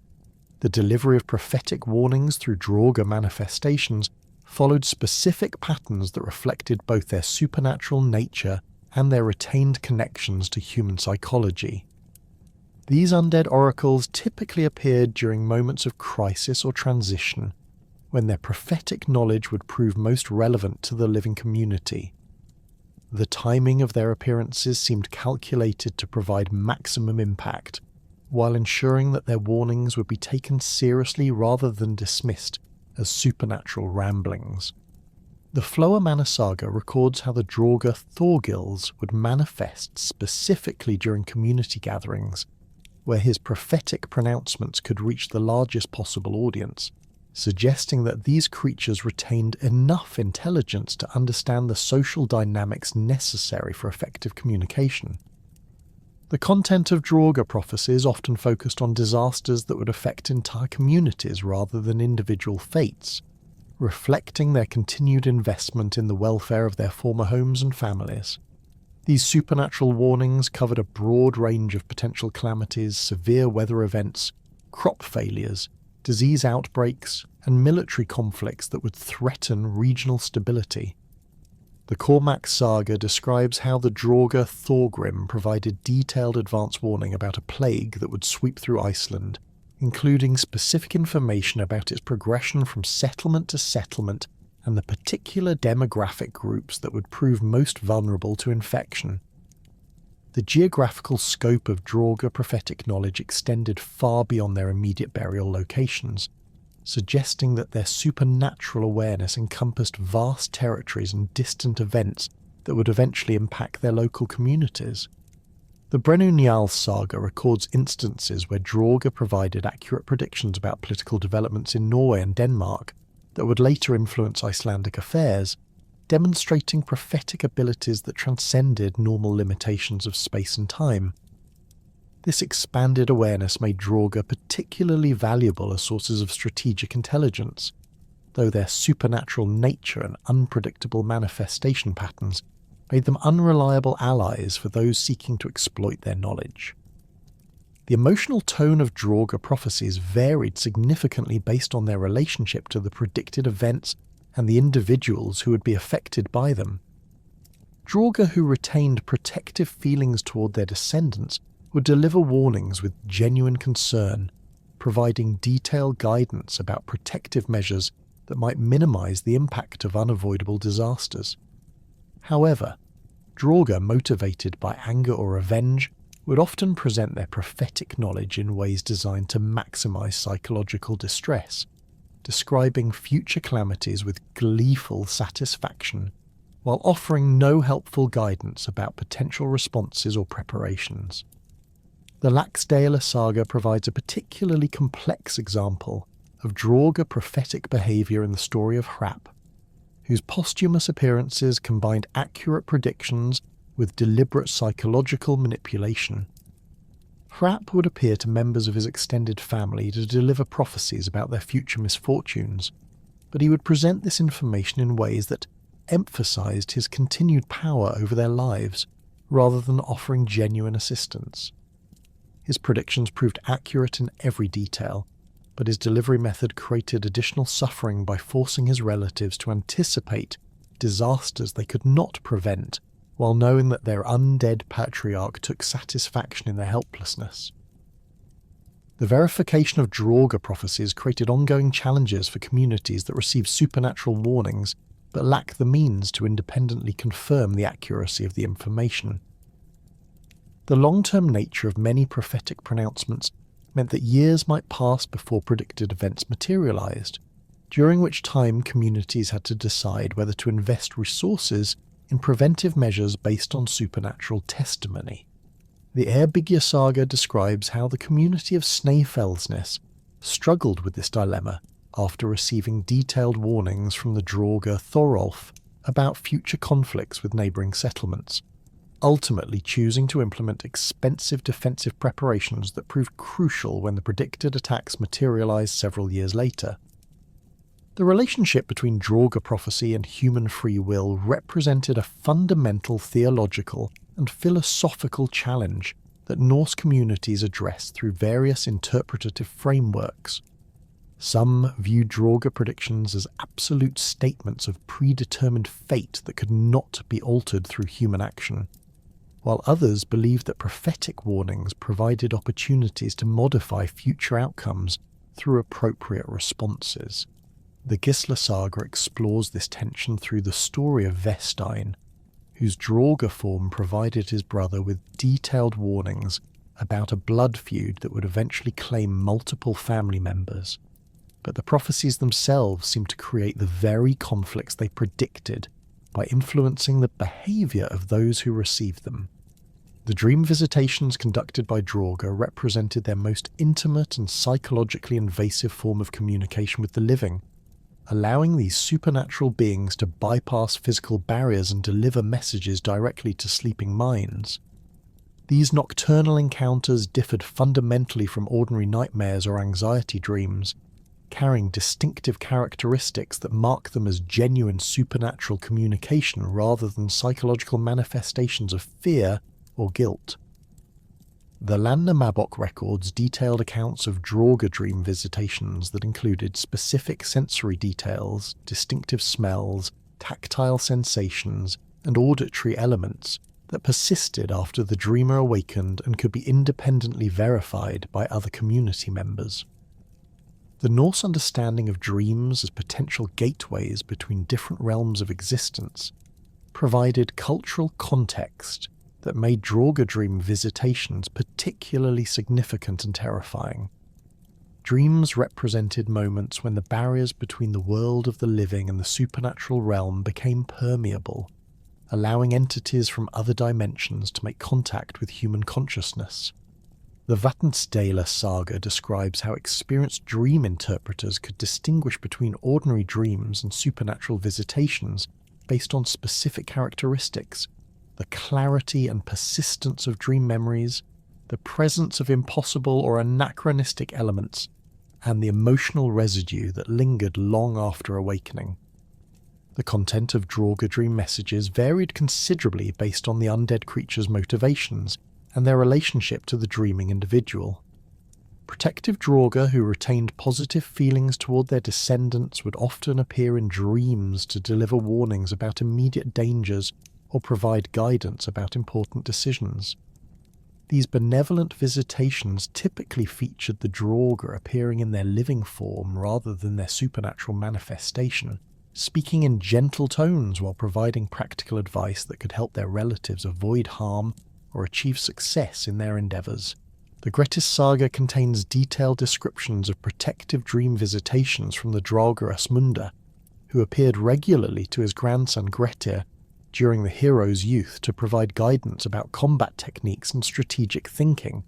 The delivery of prophetic warnings through Draugr manifestations followed specific patterns that reflected both their supernatural nature and their retained connections to human psychology. These undead oracles typically appeared during moments of crisis or transition, when their prophetic knowledge would prove most relevant to the living community. The timing of their appearances seemed calculated to provide maximum impact, while ensuring that their warnings would be taken seriously rather than dismissed as supernatural ramblings. The Floa Manor saga records how the Draugr Thorgils would manifest specifically during community gatherings, where his prophetic pronouncements could reach the largest possible audience, suggesting that these creatures retained enough intelligence to understand the social dynamics necessary for effective communication. The content of Draugr prophecies often focused on disasters that would affect entire communities rather than individual fates, reflecting their continued investment in the welfare of their former homes and families. These supernatural warnings covered a broad range of potential calamities, severe weather events, crop failures, disease outbreaks, and military conflicts that would threaten regional stability. The Cormac saga describes how the Draugr Thorgrim provided detailed advance warning about a plague that would sweep through Iceland, including specific information about its progression from settlement to settlement and the particular demographic groups that would prove most vulnerable to infection. The geographical scope of Draugr prophetic knowledge extended far beyond their immediate burial locations, suggesting that their supernatural awareness encompassed vast territories and distant events that would eventually impact their local communities. The Brennu Njal saga records instances where Draugr provided accurate predictions about political developments in Norway and Denmark that would later influence Icelandic affairs, demonstrating prophetic abilities that transcended normal limitations of space and time. This expanded awareness made Draugr particularly valuable as sources of strategic intelligence, though their supernatural nature and unpredictable manifestation patterns made them unreliable allies for those seeking to exploit their knowledge. The emotional tone of Draugr prophecies varied significantly based on their relationship to the predicted events and the individuals who would be affected by them. Draugr who retained protective feelings toward their descendants would deliver warnings with genuine concern, providing detailed guidance about protective measures that might minimize the impact of unavoidable disasters. However, Draugr motivated by anger or revenge would often present their prophetic knowledge in ways designed to maximize psychological distress, describing future calamities with gleeful satisfaction, while offering no helpful guidance about potential responses or preparations. The Laxdale saga provides a particularly complex example of Draugr prophetic behaviour in the story of Hrap, whose posthumous appearances combined accurate predictions with deliberate psychological manipulation. Hrap would appear to members of his extended family to deliver prophecies about their future misfortunes, but he would present this information in ways that emphasized his continued power over their lives, rather than offering genuine assistance. His predictions proved accurate in every detail, but his delivery method created additional suffering by forcing his relatives to anticipate disasters they could not prevent, while knowing that their undead patriarch took satisfaction in their helplessness. The verification of Draugr prophecies created ongoing challenges for communities that received supernatural warnings but lack the means to independently confirm the accuracy of the information. The long-term nature of many prophetic pronouncements meant that years might pass before predicted events materialized, during which time communities had to decide whether to invest resources in preventive measures based on supernatural testimony. The Eyrbyggja saga describes how the community of Snæfellsnes struggled with this dilemma after receiving detailed warnings from the Draugr Thorolf about future conflicts with neighbouring settlements, ultimately choosing to implement expensive defensive preparations that proved crucial when the predicted attacks materialised several years later. The relationship between Draugr prophecy and human free will represented a fundamental theological and philosophical challenge that Norse communities addressed through various interpretative frameworks. Some viewed Draugr predictions as absolute statements of predetermined fate that could not be altered through human action, while others believed that prophetic warnings provided opportunities to modify future outcomes through appropriate responses. The Gisla saga explores this tension through the story of Vestein, whose Draugr form provided his brother with detailed warnings about a blood feud that would eventually claim multiple family members. But the prophecies themselves seemed to create the very conflicts they predicted by influencing the behaviour of those who received them. The dream visitations conducted by Draugr represented their most intimate and psychologically invasive form of communication with the living, allowing these supernatural beings to bypass physical barriers and deliver messages directly to sleeping minds. These nocturnal encounters differed fundamentally from ordinary nightmares or anxiety dreams, carrying distinctive characteristics that mark them as genuine supernatural communication rather than psychological manifestations of fear or guilt. The Landnámabók records detailed accounts of Draugr dream visitations that included specific sensory details, distinctive smells, tactile sensations, and auditory elements that persisted after the dreamer awakened and could be independently verified by other community members. The Norse understanding of dreams as potential gateways between different realms of existence provided cultural context that made Draugr dream visitations particularly significant and terrifying. Dreams represented moments when the barriers between the world of the living and the supernatural realm became permeable, allowing entities from other dimensions to make contact with human consciousness. The Vatnsdæla saga describes how experienced dream interpreters could distinguish between ordinary dreams and supernatural visitations based on specific characteristics: the clarity and persistence of dream memories, the presence of impossible or anachronistic elements, and the emotional residue that lingered long after awakening. The content of Draugr dream messages varied considerably based on the undead creature's motivations and their relationship to the dreaming individual. Protective Draugr who retained positive feelings toward their descendants would often appear in dreams to deliver warnings about immediate dangers or provide guidance about important decisions. These benevolent visitations typically featured the Draugr appearing in their living form rather than their supernatural manifestation, speaking in gentle tones while providing practical advice that could help their relatives avoid harm or achieve success in their endeavours. The Grettis saga contains detailed descriptions of protective dream visitations from the Draugr Asmunda, who appeared regularly to his grandson Grettir during the hero's youth to provide guidance about combat techniques and strategic thinking.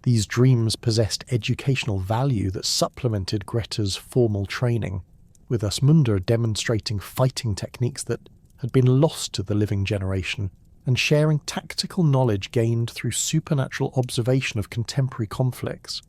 These dreams possessed educational value that supplemented Grettir's formal training, with Asmunda demonstrating fighting techniques that had been lost to the living generation and sharing tactical knowledge gained through supernatural observation of contemporary conflicts.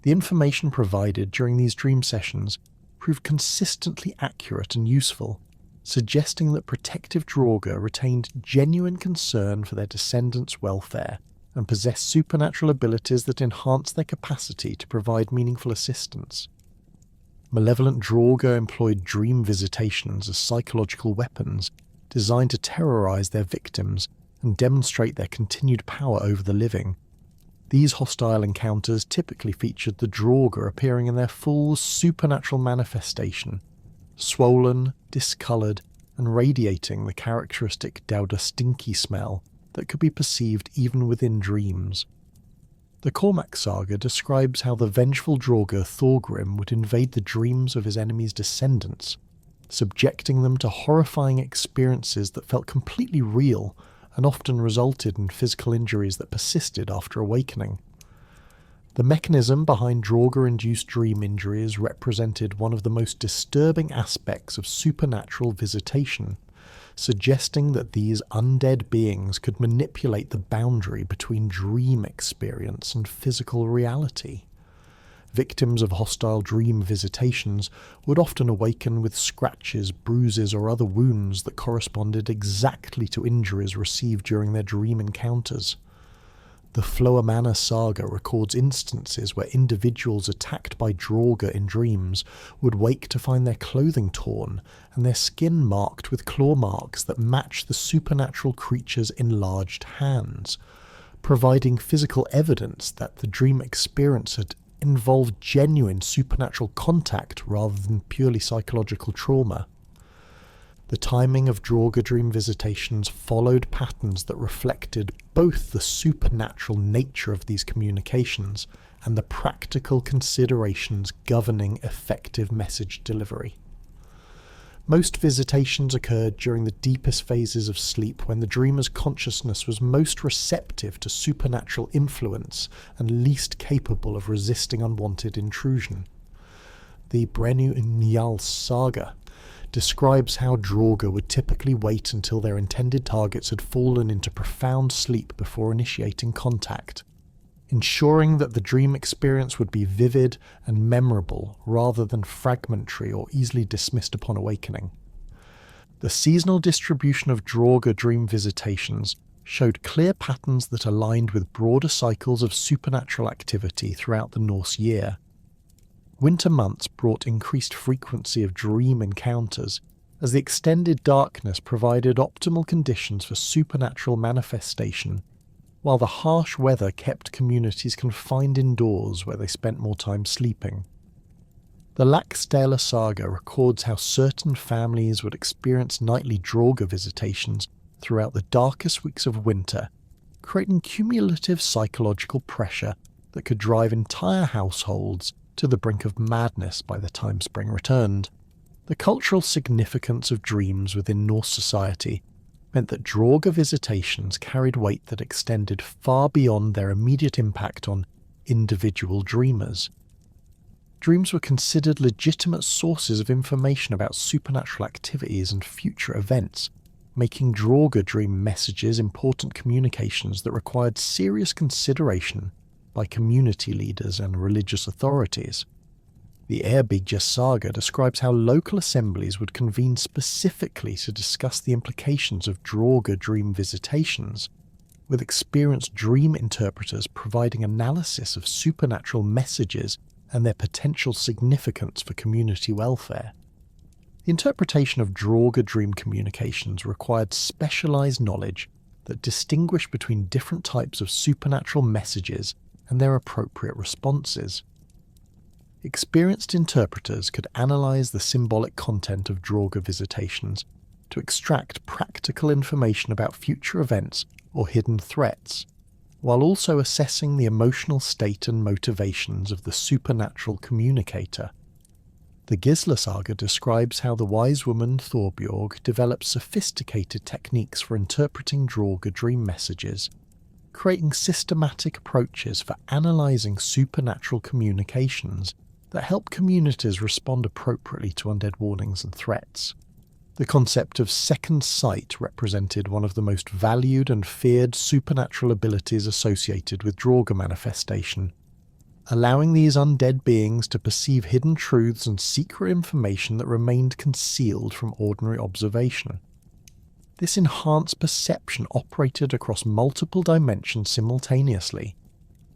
The information provided during these dream sessions proved consistently accurate and useful, suggesting that protective Draugr retained genuine concern for their descendants' welfare and possessed supernatural abilities that enhanced their capacity to provide meaningful assistance. Malevolent Draugr employed dream visitations as psychological weapons designed to terrorize their victims and demonstrate their continued power over the living. These hostile encounters typically featured the Draugr appearing in their full supernatural manifestation, swollen, discoloured, and radiating the characteristic Daudastinki smell that could be perceived even within dreams. The Cormac saga describes how the vengeful Draugr Thorgrim would invade the dreams of his enemies' descendants, subjecting them to horrifying experiences that felt completely real and often resulted in physical injuries that persisted after awakening. The mechanism behind Draugr-induced dream injuries represented one of the most disturbing aspects of supernatural visitation, suggesting that these undead beings could manipulate the boundary between dream experience and physical reality. Victims of hostile dream visitations would often awaken with scratches, bruises, or other wounds that corresponded exactly to injuries received during their dream encounters. The Floamanna saga records instances where individuals attacked by Draugr in dreams would wake to find their clothing torn and their skin marked with claw marks that match the supernatural creature's enlarged hands, providing physical evidence that the dream experience had involved genuine supernatural contact rather than purely psychological trauma. The timing of Draugr dream visitations followed patterns that reflected both the supernatural nature of these communications and the practical considerations governing effective message delivery. Most visitations occurred during the deepest phases of sleep, when the dreamer's consciousness was most receptive to supernatural influence and least capable of resisting unwanted intrusion. The Brennu Njal saga describes how Draugr would typically wait until their intended targets had fallen into profound sleep before initiating contact, ensuring that the dream experience would be vivid and memorable rather than fragmentary or easily dismissed upon awakening. The seasonal distribution of Draugr dream visitations showed clear patterns that aligned with broader cycles of supernatural activity throughout the Norse year. Winter months brought increased frequency of dream encounters, as the extended darkness provided optimal conditions for supernatural manifestation, while the harsh weather kept communities confined indoors where they spent more time sleeping. The Laxdæla saga records how certain families would experience nightly Draugr visitations throughout the darkest weeks of winter, creating cumulative psychological pressure that could drive entire households to the brink of madness by the time spring returned. The cultural significance of dreams within Norse society meant that Draugr visitations carried weight that extended far beyond their immediate impact on individual dreamers. Dreams were considered legitimate sources of information about supernatural activities and future events, making Draugr dream messages important communications that required serious consideration by community leaders and religious authorities. The Eyrbyggja saga describes how local assemblies would convene specifically to discuss the implications of Draugr dream visitations, with experienced dream interpreters providing analysis of supernatural messages and their potential significance for community welfare. The interpretation of Draugr dream communications required specialized knowledge that distinguished between different types of supernatural messages and their appropriate responses. Experienced interpreters could analyze the symbolic content of Draugr visitations to extract practical information about future events or hidden threats, while also assessing the emotional state and motivations of the supernatural communicator. The Gisla saga describes how the wise woman Thorbjorg developed sophisticated techniques for interpreting Draugr dream messages, creating systematic approaches for analysing supernatural communications that help communities respond appropriately to undead warnings and threats. The concept of second sight represented one of the most valued and feared supernatural abilities associated with Draugr manifestation, allowing these undead beings to perceive hidden truths and secret information that remained concealed from ordinary observation. This enhanced perception operated across multiple dimensions simultaneously.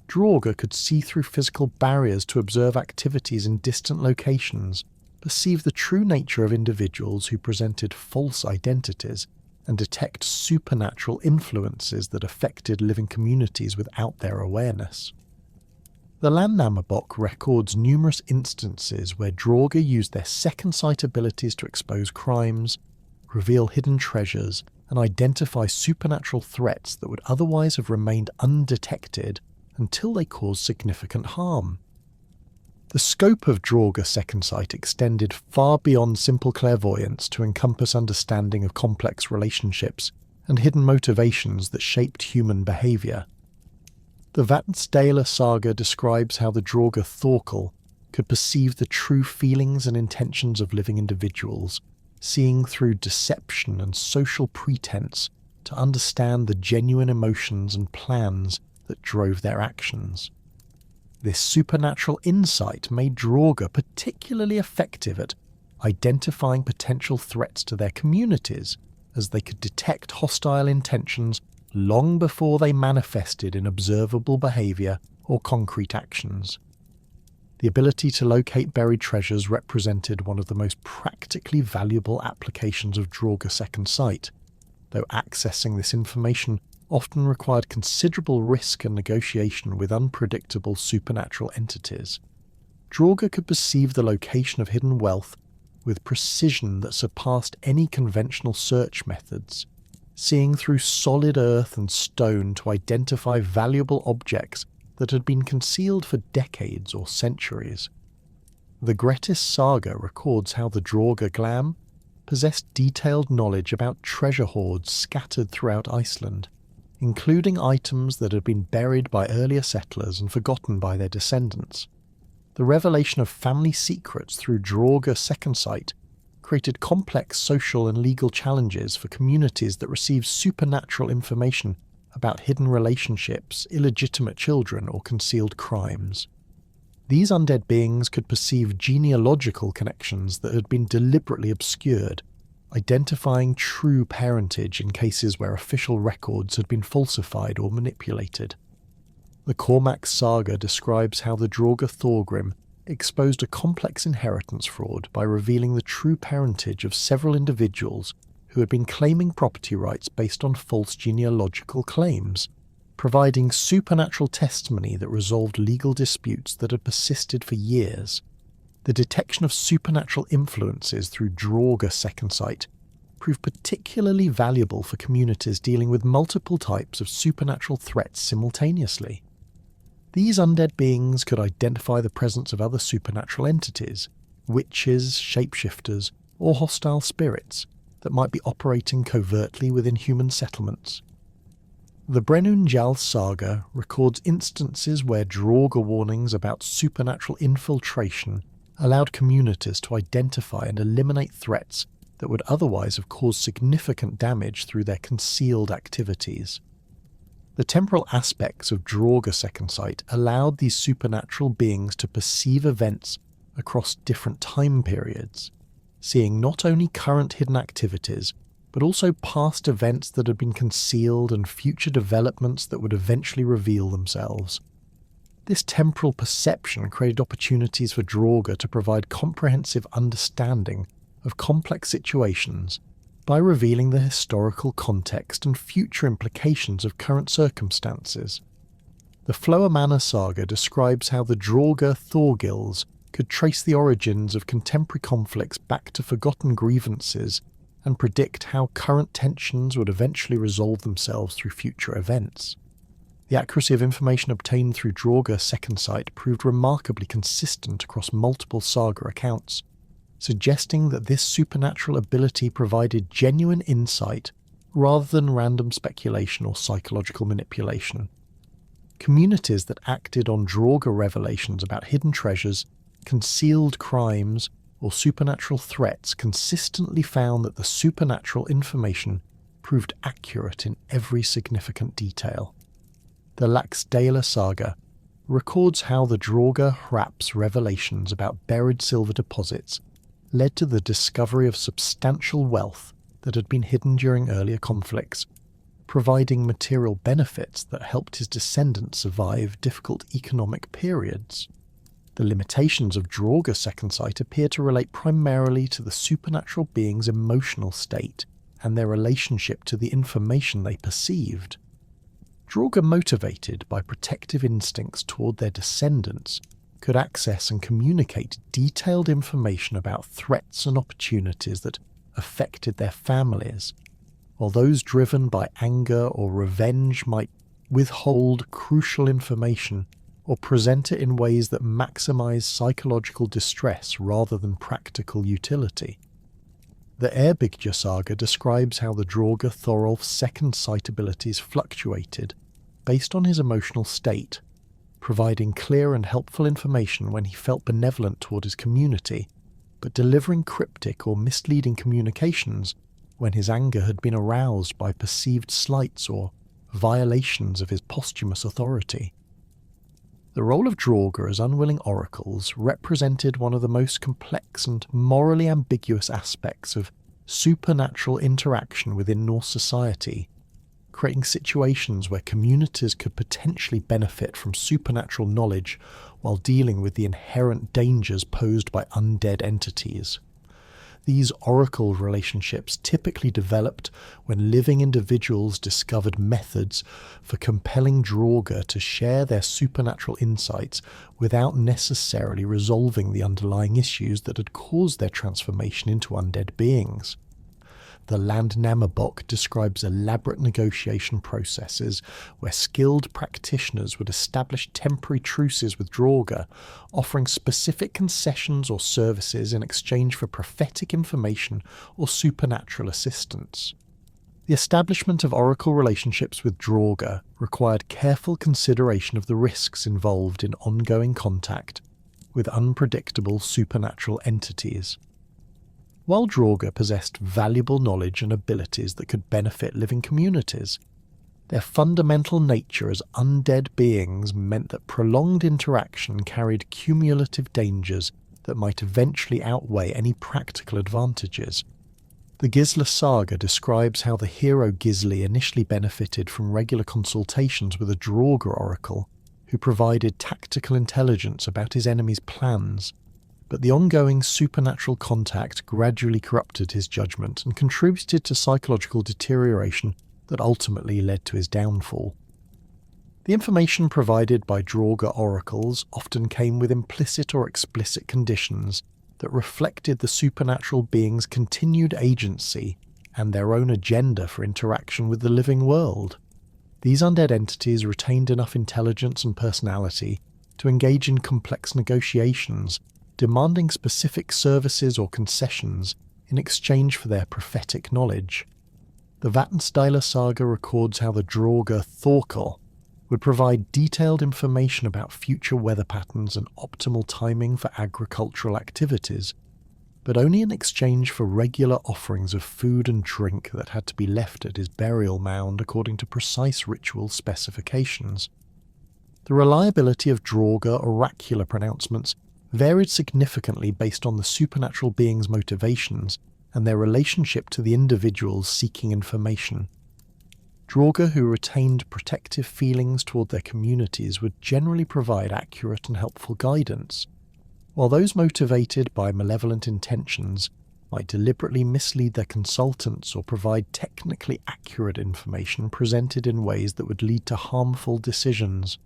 Draugr could see through physical barriers to observe activities in distant locations, perceive the true nature of individuals who presented false identities, and detect supernatural influences that affected living communities without their awareness. The Landnámabók records numerous instances where Draugr used their second sight abilities to expose crimes, reveal hidden treasures, and identify supernatural threats that would otherwise have remained undetected until they caused significant harm. The scope of Draugr second sight extended far beyond simple clairvoyance to encompass understanding of complex relationships and hidden motivations that shaped human behaviour. The Vatnsdæla saga describes how the Draugr Thorkel could perceive the true feelings and intentions of living individuals, seeing through deception and social pretense to understand the genuine emotions and plans that drove their actions. This supernatural insight made Draugr particularly effective at identifying potential threats to their communities, as they could detect hostile intentions long before they manifested in observable behaviour or concrete actions. The ability to locate buried treasures represented one of the most practically valuable applications of Draugr second sight, though accessing this information often required considerable risk and negotiation with unpredictable supernatural entities. Draugr could perceive the location of hidden wealth with precision that surpassed any conventional search methods, seeing through solid earth and stone to identify valuable objects that had been concealed for decades or centuries. The Grettis saga records how the Draugr Glamr possessed detailed knowledge about treasure hoards scattered throughout Iceland, including items that had been buried by earlier settlers and forgotten by their descendants. The revelation of family secrets through Draugr second sight created complex social and legal challenges for communities that received supernatural information about hidden relationships, illegitimate children, or concealed crimes. These undead beings could perceive genealogical connections that had been deliberately obscured, identifying true parentage in cases where official records had been falsified or manipulated. The Cormac saga describes how the Draugr Thorgrim exposed a complex inheritance fraud by revealing the true parentage of several individuals who had been claiming property rights based on false genealogical claims, providing supernatural testimony that resolved legal disputes that had persisted for years. The detection of supernatural influences through Draugr second sight proved particularly valuable for communities dealing with multiple types of supernatural threats simultaneously. These undead beings could identify the presence of other supernatural entities, witches, shapeshifters, or hostile spirits that might be operating covertly within human settlements. The Brennunjal saga records instances where Draugr warnings about supernatural infiltration allowed communities to identify and eliminate threats that would otherwise have caused significant damage through their concealed activities. The temporal aspects of Draugr second sight allowed these supernatural beings to perceive events across different time periods, seeing not only current hidden activities, but also past events that had been concealed and future developments that would eventually reveal themselves. This temporal perception created opportunities for Draugr to provide comprehensive understanding of complex situations by revealing the historical context and future implications of current circumstances. The Floamanna saga describes how the Draugr Thorgils could trace the origins of contemporary conflicts back to forgotten grievances and predict how current tensions would eventually resolve themselves through future events. The accuracy of information obtained through Draugr second sight proved remarkably consistent across multiple saga accounts, suggesting that this supernatural ability provided genuine insight rather than random speculation or psychological manipulation. Communities that acted on Draugr revelations about hidden treasures, concealed crimes, or supernatural threats consistently found that the supernatural information proved accurate in every significant detail. The Laxdæla saga records how the Draugr Hrap's revelations about buried silver deposits led to the discovery of substantial wealth that had been hidden during earlier conflicts, providing material benefits that helped his descendants survive difficult economic periods. The limitations of Draugr second sight appear to relate primarily to the supernatural being's emotional state and their relationship to the information they perceived. Draugr, motivated by protective instincts toward their descendants, could access and communicate detailed information about threats and opportunities that affected their families, while those driven by anger or revenge might withhold crucial information, or present it in ways that maximize psychological distress rather than practical utility. The Eyrbyggja saga describes how the Draugr Thorolf's second sight abilities fluctuated based on his emotional state, providing clear and helpful information when he felt benevolent toward his community, but delivering cryptic or misleading communications when his anger had been aroused by perceived slights or violations of his posthumous authority. The role of Draugr as unwilling oracles represented one of the most complex and morally ambiguous aspects of supernatural interaction within Norse society, creating situations where communities could potentially benefit from supernatural knowledge while dealing with the inherent dangers posed by undead entities. These oracle relationships typically developed when living individuals discovered methods for compelling Draugr to share their supernatural insights without necessarily resolving the underlying issues that had caused their transformation into undead beings. The Landnámabók describes elaborate negotiation processes where skilled practitioners would establish temporary truces with Draugr, offering specific concessions or services in exchange for prophetic information or supernatural assistance. The establishment of oracle relationships with Draugr required careful consideration of the risks involved in ongoing contact with unpredictable supernatural entities. While Draugr possessed valuable knowledge and abilities that could benefit living communities, their fundamental nature as undead beings meant that prolonged interaction carried cumulative dangers that might eventually outweigh any practical advantages. The Gisla saga describes how the hero Gisli initially benefited from regular consultations with a Draugr oracle, who provided tactical intelligence about his enemy's plans. But the ongoing supernatural contact gradually corrupted his judgment and contributed to psychological deterioration that ultimately led to his downfall. The information provided by Draugr oracles often came with implicit or explicit conditions that reflected the supernatural being's continued agency and their own agenda for interaction with the living world. These undead entities retained enough intelligence and personality to engage in complex negotiations, demanding specific services or concessions in exchange for their prophetic knowledge. The Vatnsdæla saga records how the Draugr Thorkel would provide detailed information about future weather patterns and optimal timing for agricultural activities, but only in exchange for regular offerings of food and drink that had to be left at his burial mound according to precise ritual specifications. The reliability of Draugr oracular pronouncements varied significantly based on the supernatural being's motivations and their relationship to the individuals seeking information. Draugr who retained protective feelings toward their communities would generally provide accurate and helpful guidance, while those motivated by malevolent intentions might deliberately mislead their consultants or provide technically accurate information presented in ways that would lead to harmful decisions.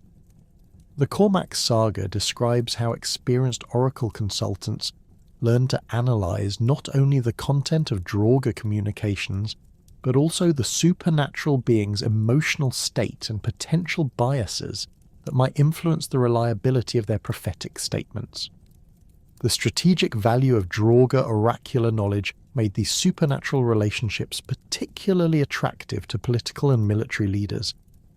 The Cormac saga describes how experienced oracle consultants learned to analyze not only the content of Draugr communications, but also the supernatural being's emotional state and potential biases that might influence the reliability of their prophetic statements. The strategic value of Draugr oracular knowledge made these supernatural relationships particularly attractive to political and military leaders,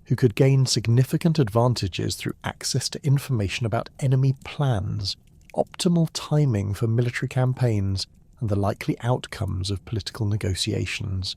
who could gain significant advantages through access to information about enemy plans, optimal timing for military campaigns, and the likely outcomes of political negotiations.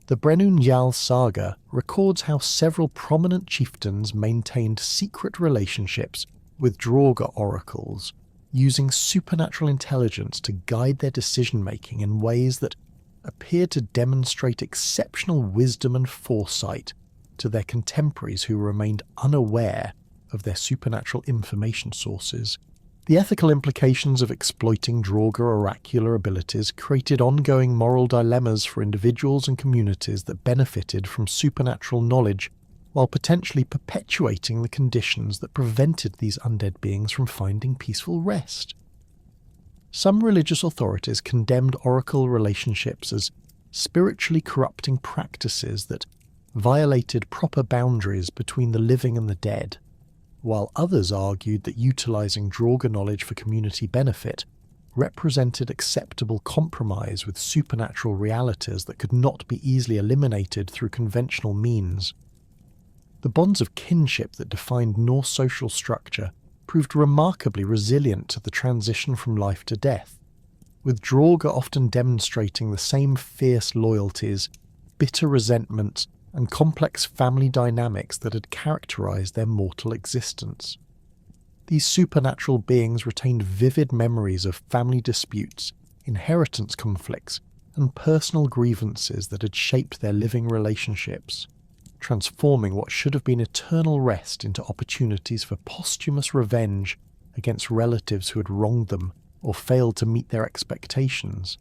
The Brennunjarl saga records how several prominent chieftains maintained secret relationships with Draugr oracles, using supernatural intelligence to guide their decision-making in ways that appeared to demonstrate exceptional wisdom and foresight to their contemporaries who remained unaware of their supernatural information sources. The ethical implications of exploiting Draugr oracular abilities created ongoing moral dilemmas for individuals and communities that benefited from supernatural knowledge, while potentially perpetuating the conditions that prevented these undead beings from finding peaceful rest. Some religious authorities condemned oracle relationships as spiritually corrupting practices that violated proper boundaries between the living and the dead, while others argued that utilising Draugr knowledge for community benefit represented acceptable compromise with supernatural realities that could not be easily eliminated through conventional means. The bonds of kinship that defined Norse social structure proved remarkably resilient to the transition from life to death, with Draugr often demonstrating the same fierce loyalties, bitter resentments, and complex family dynamics that had characterised their mortal existence. These supernatural beings retained vivid memories of family disputes, inheritance conflicts, and personal grievances that had shaped their living relationships, transforming what should have been eternal rest into opportunities for posthumous revenge against relatives who had wronged them or failed to meet their expectations.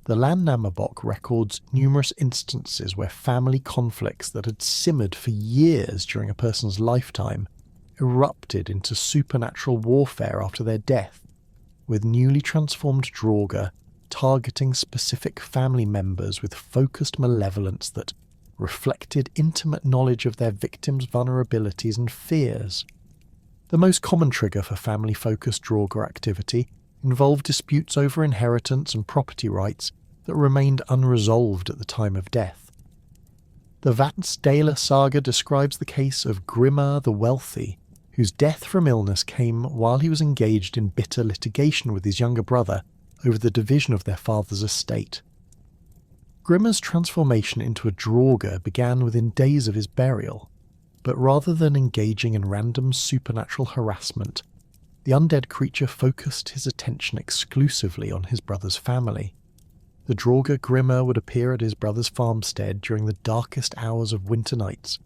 The Landnámabók records numerous instances where family conflicts that had simmered for years during a person's lifetime erupted into supernatural warfare after their death, with newly transformed Draugr targeting specific family members with focused malevolence that reflected intimate knowledge of their victims' vulnerabilities and fears. The most common trigger for family-focused Draugr activity involved disputes over inheritance and property rights that remained unresolved at the time of death. The Vatsdala saga describes the case of Grimr the Wealthy, whose death from illness came while he was engaged in bitter litigation with his younger brother over the division of their father's estate. Grimr's transformation into a Draugr began within days of his burial, but rather than engaging in random supernatural harassment, the undead creature focused his attention exclusively on his brother's family. The Draugr Grimr would appear at his brother's farmstead during the darkest hours of winter nights,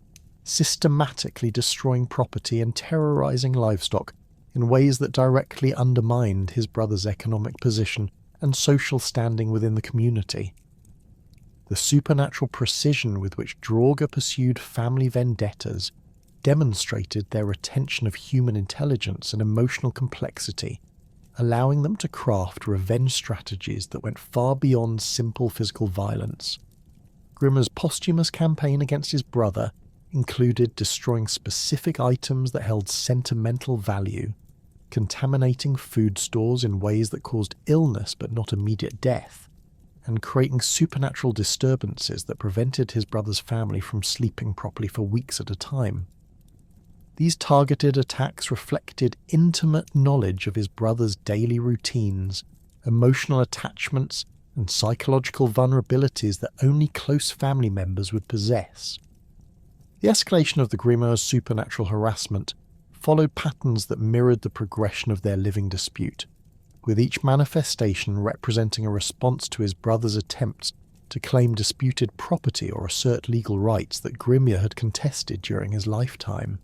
systematically destroying property and terrorising livestock in ways that directly undermined his brother's economic position and social standing within the community. The supernatural precision with which Draugr pursued family vendettas demonstrated their retention of human intelligence and emotional complexity, allowing them to craft revenge strategies that went far beyond simple physical violence. Grimr's posthumous campaign against his brother included destroying specific items that held sentimental value, contaminating food stores in ways that caused illness but not immediate death, and creating supernatural disturbances that prevented his brother's family from sleeping properly for weeks at a time. These targeted attacks reflected intimate knowledge of his brother's daily routines, emotional attachments, and psychological vulnerabilities that only close family members would possess. The escalation of the Grimr's supernatural harassment followed patterns that mirrored the progression of their living dispute, with each manifestation representing a response to his brother's attempts to claim disputed property or assert legal rights that Grimr had contested during his lifetime.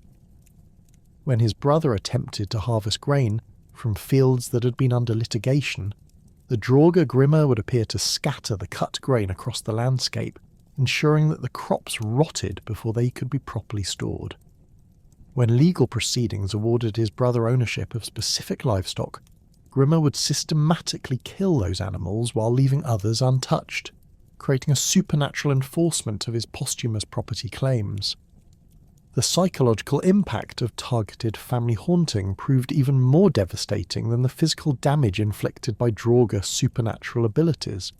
When his brother attempted to harvest grain from fields that had been under litigation, the Draugr Grimr would appear to scatter the cut grain across the landscape, ensuring that the crops rotted before they could be properly stored. When legal proceedings awarded his brother ownership of specific livestock, Grimr would systematically kill those animals while leaving others untouched, creating a supernatural enforcement of his posthumous property claims. The psychological impact of targeted family haunting proved even more devastating than the physical damage inflicted by Draugr's supernatural abilities.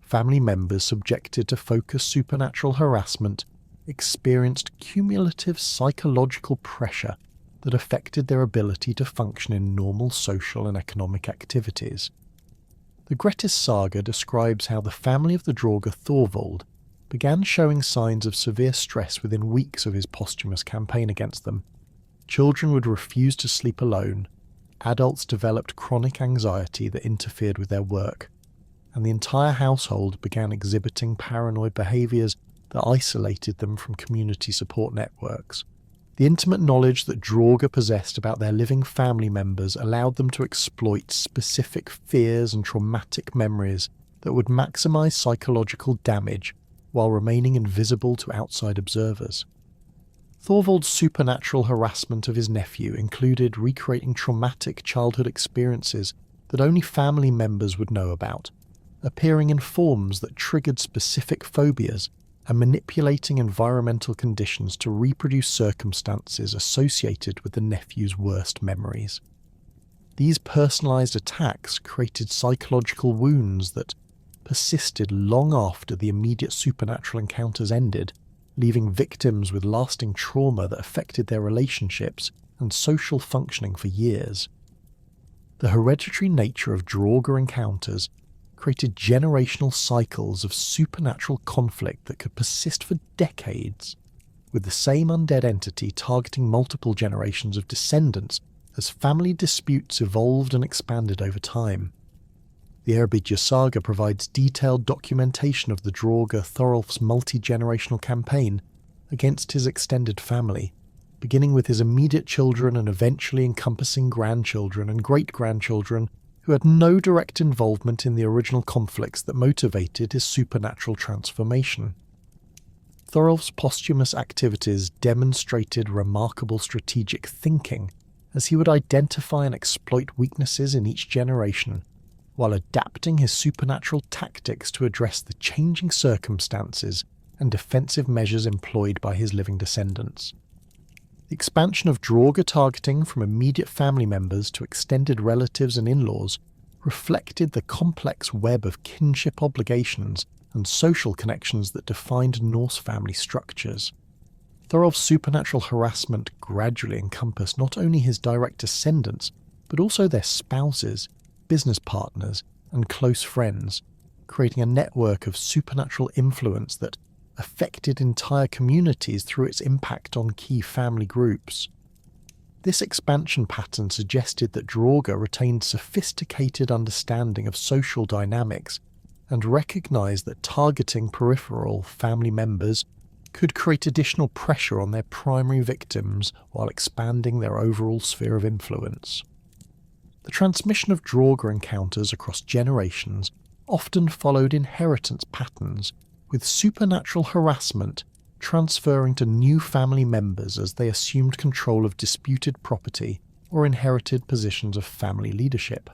Family members subjected to focused supernatural harassment experienced cumulative psychological pressure that affected their ability to function in normal social and economic activities. The Grettis saga describes how the family of the Draugr Thorolf began showing signs of severe stress within weeks of his posthumous campaign against them. Children would refuse to sleep alone, adults developed chronic anxiety that interfered with their work, and the entire household began exhibiting paranoid behaviours that isolated them from community support networks. The intimate knowledge that Draugr possessed about their living family members allowed them to exploit specific fears and traumatic memories that would maximise psychological damage while remaining invisible to outside observers. Thorvald's supernatural harassment of his nephew included recreating traumatic childhood experiences that only family members would know about, appearing in forms that triggered specific phobias and manipulating environmental conditions to reproduce circumstances associated with the nephew's worst memories. These personalised attacks created psychological wounds that persisted long after the immediate supernatural encounters ended, leaving victims with lasting trauma that affected their relationships and social functioning for years. The hereditary nature of Draugr encounters created generational cycles of supernatural conflict that could persist for decades, with the same undead entity targeting multiple generations of descendants as family disputes evolved and expanded over time. The Eyrbyggja saga provides detailed documentation of the Draugr Thorolf's multi-generational campaign against his extended family, beginning with his immediate children and eventually encompassing grandchildren and great-grandchildren who had no direct involvement in the original conflicts that motivated his supernatural transformation. Thorolf's posthumous activities demonstrated remarkable strategic thinking, as he would identify and exploit weaknesses in each generation, while adapting his supernatural tactics to address the changing circumstances and defensive measures employed by his living descendants. The expansion of Draugr targeting from immediate family members to extended relatives and in-laws reflected the complex web of kinship obligations and social connections that defined Norse family structures. Thorolf's supernatural harassment gradually encompassed not only his direct descendants, but also their spouses, business partners, and close friends, creating a network of supernatural influence that affected entire communities through its impact on key family groups. This expansion pattern suggested that Draugr retained sophisticated understanding of social dynamics and recognized that targeting peripheral family members could create additional pressure on their primary victims while expanding their overall sphere of influence. The transmission of Draugr encounters across generations often followed inheritance patterns, with supernatural harassment transferring to new family members as they assumed control of disputed property or inherited positions of family leadership.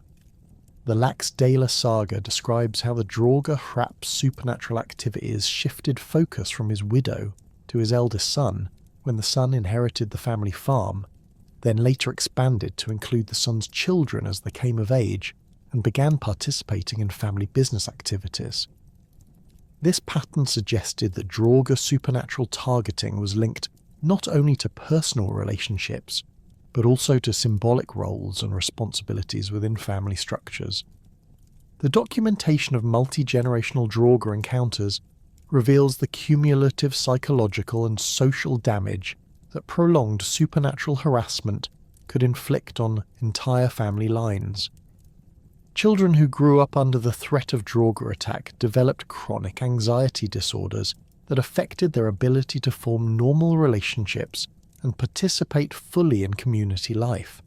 The Laxdæla saga describes how the Draugr Hrap's supernatural activities shifted focus from his widow to his eldest son when the son inherited the family farm, then later expanded to include the son's children as they came of age and began participating in family business activities. This pattern suggested that Draugr supernatural targeting was linked not only to personal relationships, but also to symbolic roles and responsibilities within family structures. The documentation of multi-generational Draugr encounters reveals the cumulative psychological and social damage that prolonged supernatural harassment could inflict on entire family lines. Children who grew up under the threat of Draugr attack developed chronic anxiety disorders that affected their ability to form normal relationships and participate fully in community life.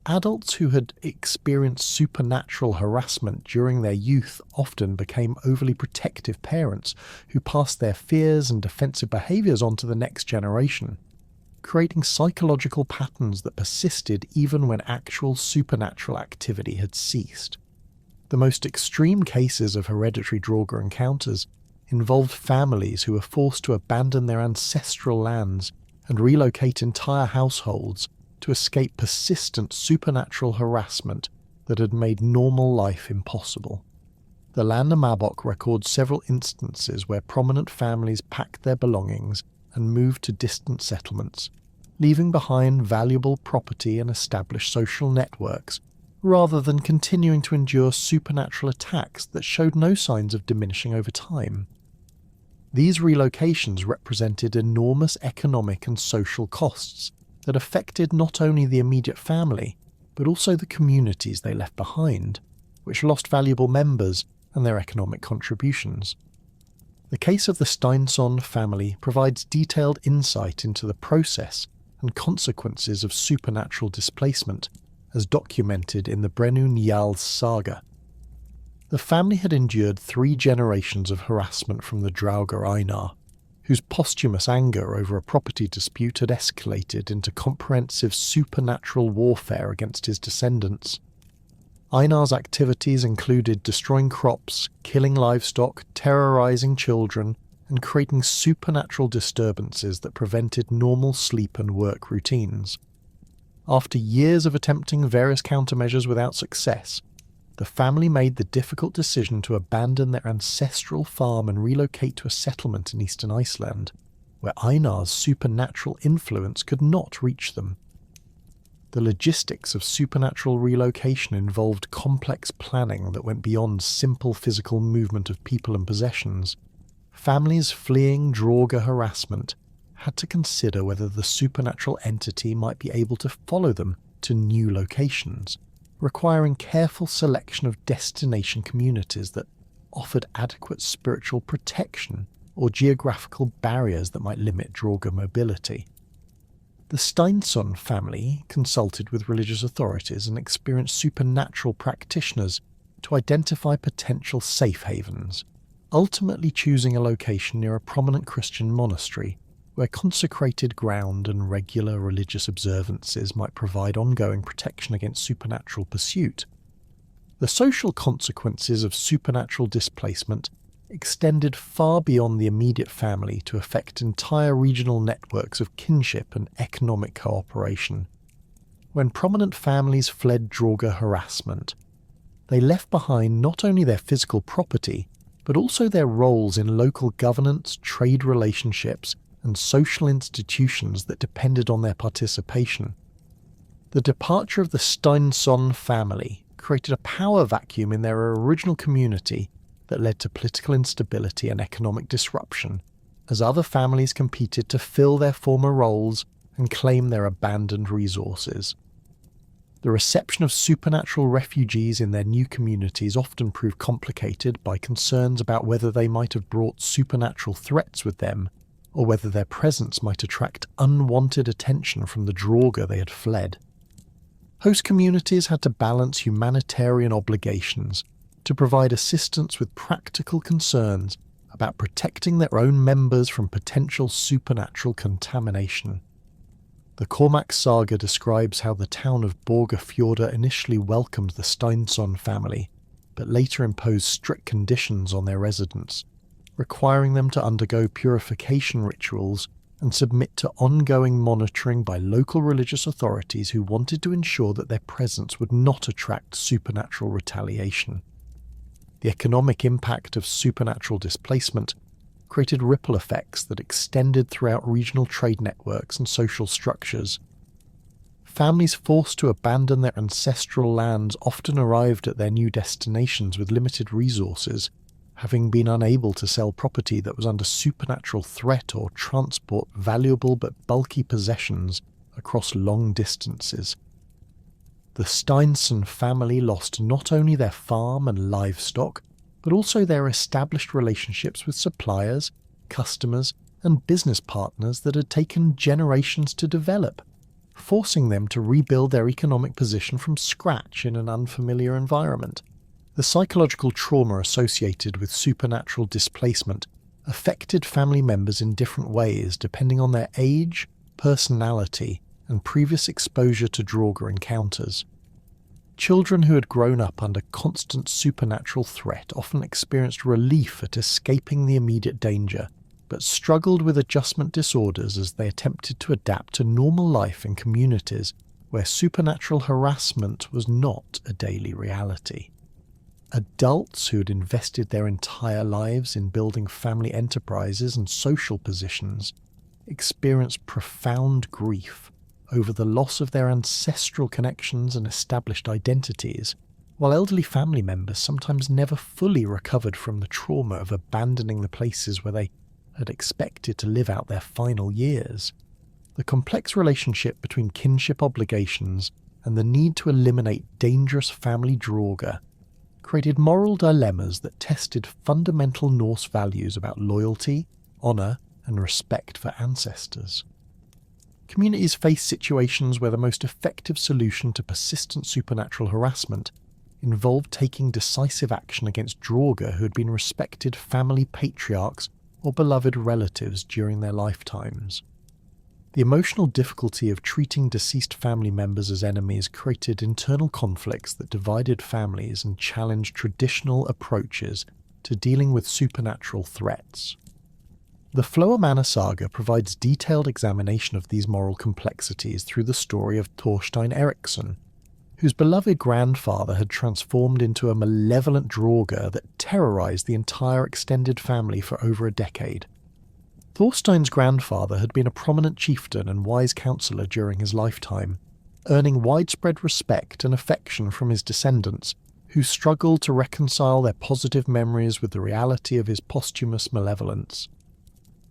Adults who had experienced supernatural harassment during their youth often became overly protective parents who passed their fears and defensive behaviours on to the next generation, creating psychological patterns that persisted even when actual supernatural activity had ceased. The most extreme cases of hereditary Draugr encounters involved families who were forced to abandon their ancestral lands and relocate entire households to escape persistent supernatural harassment that had made normal life impossible. The Landnámabók records several instances where prominent families packed their belongings and moved to distant settlements, leaving behind valuable property and established social networks, rather than continuing to endure supernatural attacks that showed no signs of diminishing over time. These relocations represented enormous economic and social costs that affected not only the immediate family, but also the communities they left behind, which lost valuable members and their economic contributions. The case of the Steinsson family provides detailed insight into the process and consequences of supernatural displacement, as documented in the Brennu Njal's saga. The family had endured 3 generations of harassment from the Draugr Einar, whose posthumous anger over a property dispute had escalated into comprehensive supernatural warfare against his descendants. Einar's activities included destroying crops, killing livestock, terrorizing children, and creating supernatural disturbances that prevented normal sleep and work routines. After years of attempting various countermeasures without success, the family made the difficult decision to abandon their ancestral farm and relocate to a settlement in eastern Iceland, where Einar's supernatural influence could not reach them. The logistics of supernatural relocation involved complex planning that went beyond simple physical movement of people and possessions. Families fleeing Draugr harassment had to consider whether the supernatural entity might be able to follow them to new locations, requiring careful selection of destination communities that offered adequate spiritual protection or geographical barriers that might limit Draugr mobility. The Steinsson family consulted with religious authorities and experienced supernatural practitioners to identify potential safe havens, ultimately choosing a location near a prominent Christian monastery where consecrated ground and regular religious observances might provide ongoing protection against supernatural pursuit. The social consequences of supernatural displacement extended far beyond the immediate family to affect entire regional networks of kinship and economic cooperation. When prominent families fled Draugr harassment, they left behind not only their physical property, but also their roles in local governance, trade relationships, and social institutions that depended on their participation. The departure of the Steinsson family created a power vacuum in their original community that led to political instability and economic disruption, as other families competed to fill their former roles and claim their abandoned resources. The reception of supernatural refugees in their new communities often proved complicated by concerns about whether they might have brought supernatural threats with them, or whether their presence might attract unwanted attention from the Draugr they had fled. Host communities had to balance humanitarian obligations to provide assistance with practical concerns about protecting their own members from potential supernatural contamination. The Cormac saga describes how the town of Borgarfjordur initially welcomed the Steinsson family, but later imposed strict conditions on their residents, requiring them to undergo purification rituals and submit to ongoing monitoring by local religious authorities who wanted to ensure that their presence would not attract supernatural retaliation. The economic impact of supernatural displacement created ripple effects that extended throughout regional trade networks and social structures. Families forced to abandon their ancestral lands often arrived at their new destinations with limited resources, having been unable to sell property that was under supernatural threat or transport valuable but bulky possessions across long distances. The Steinsson family lost not only their farm and livestock, but also their established relationships with suppliers, customers, and business partners that had taken generations to develop, forcing them to rebuild their economic position from scratch in an unfamiliar environment. The psychological trauma associated with supernatural displacement affected family members in different ways depending on their age, personality, and previous exposure to Draugr encounters. Children who had grown up under constant supernatural threat often experienced relief at escaping the immediate danger, but struggled with adjustment disorders as they attempted to adapt to normal life in communities where supernatural harassment was not a daily reality. Adults who had invested their entire lives in building family enterprises and social positions experienced profound grief over the loss of their ancestral connections and established identities, while elderly family members sometimes never fully recovered from the trauma of abandoning the places where they had expected to live out their final years. The complex relationship between kinship obligations and the need to eliminate dangerous family Draugr created moral dilemmas that tested fundamental Norse values about loyalty, honour, and respect for ancestors. Communities faced situations where the most effective solution to persistent supernatural harassment involved taking decisive action against Draugr who had been respected family patriarchs or beloved relatives during their lifetimes. The emotional difficulty of treating deceased family members as enemies created internal conflicts that divided families and challenged traditional approaches to dealing with supernatural threats. The Floamanna saga provides detailed examination of these moral complexities through the story of Thorstein Eriksson, whose beloved grandfather had transformed into a malevolent Draugr that terrorized the entire extended family for over a decade. Thorstein's grandfather had been a prominent chieftain and wise counsellor during his lifetime, earning widespread respect and affection from his descendants, who struggled to reconcile their positive memories with the reality of his posthumous malevolence.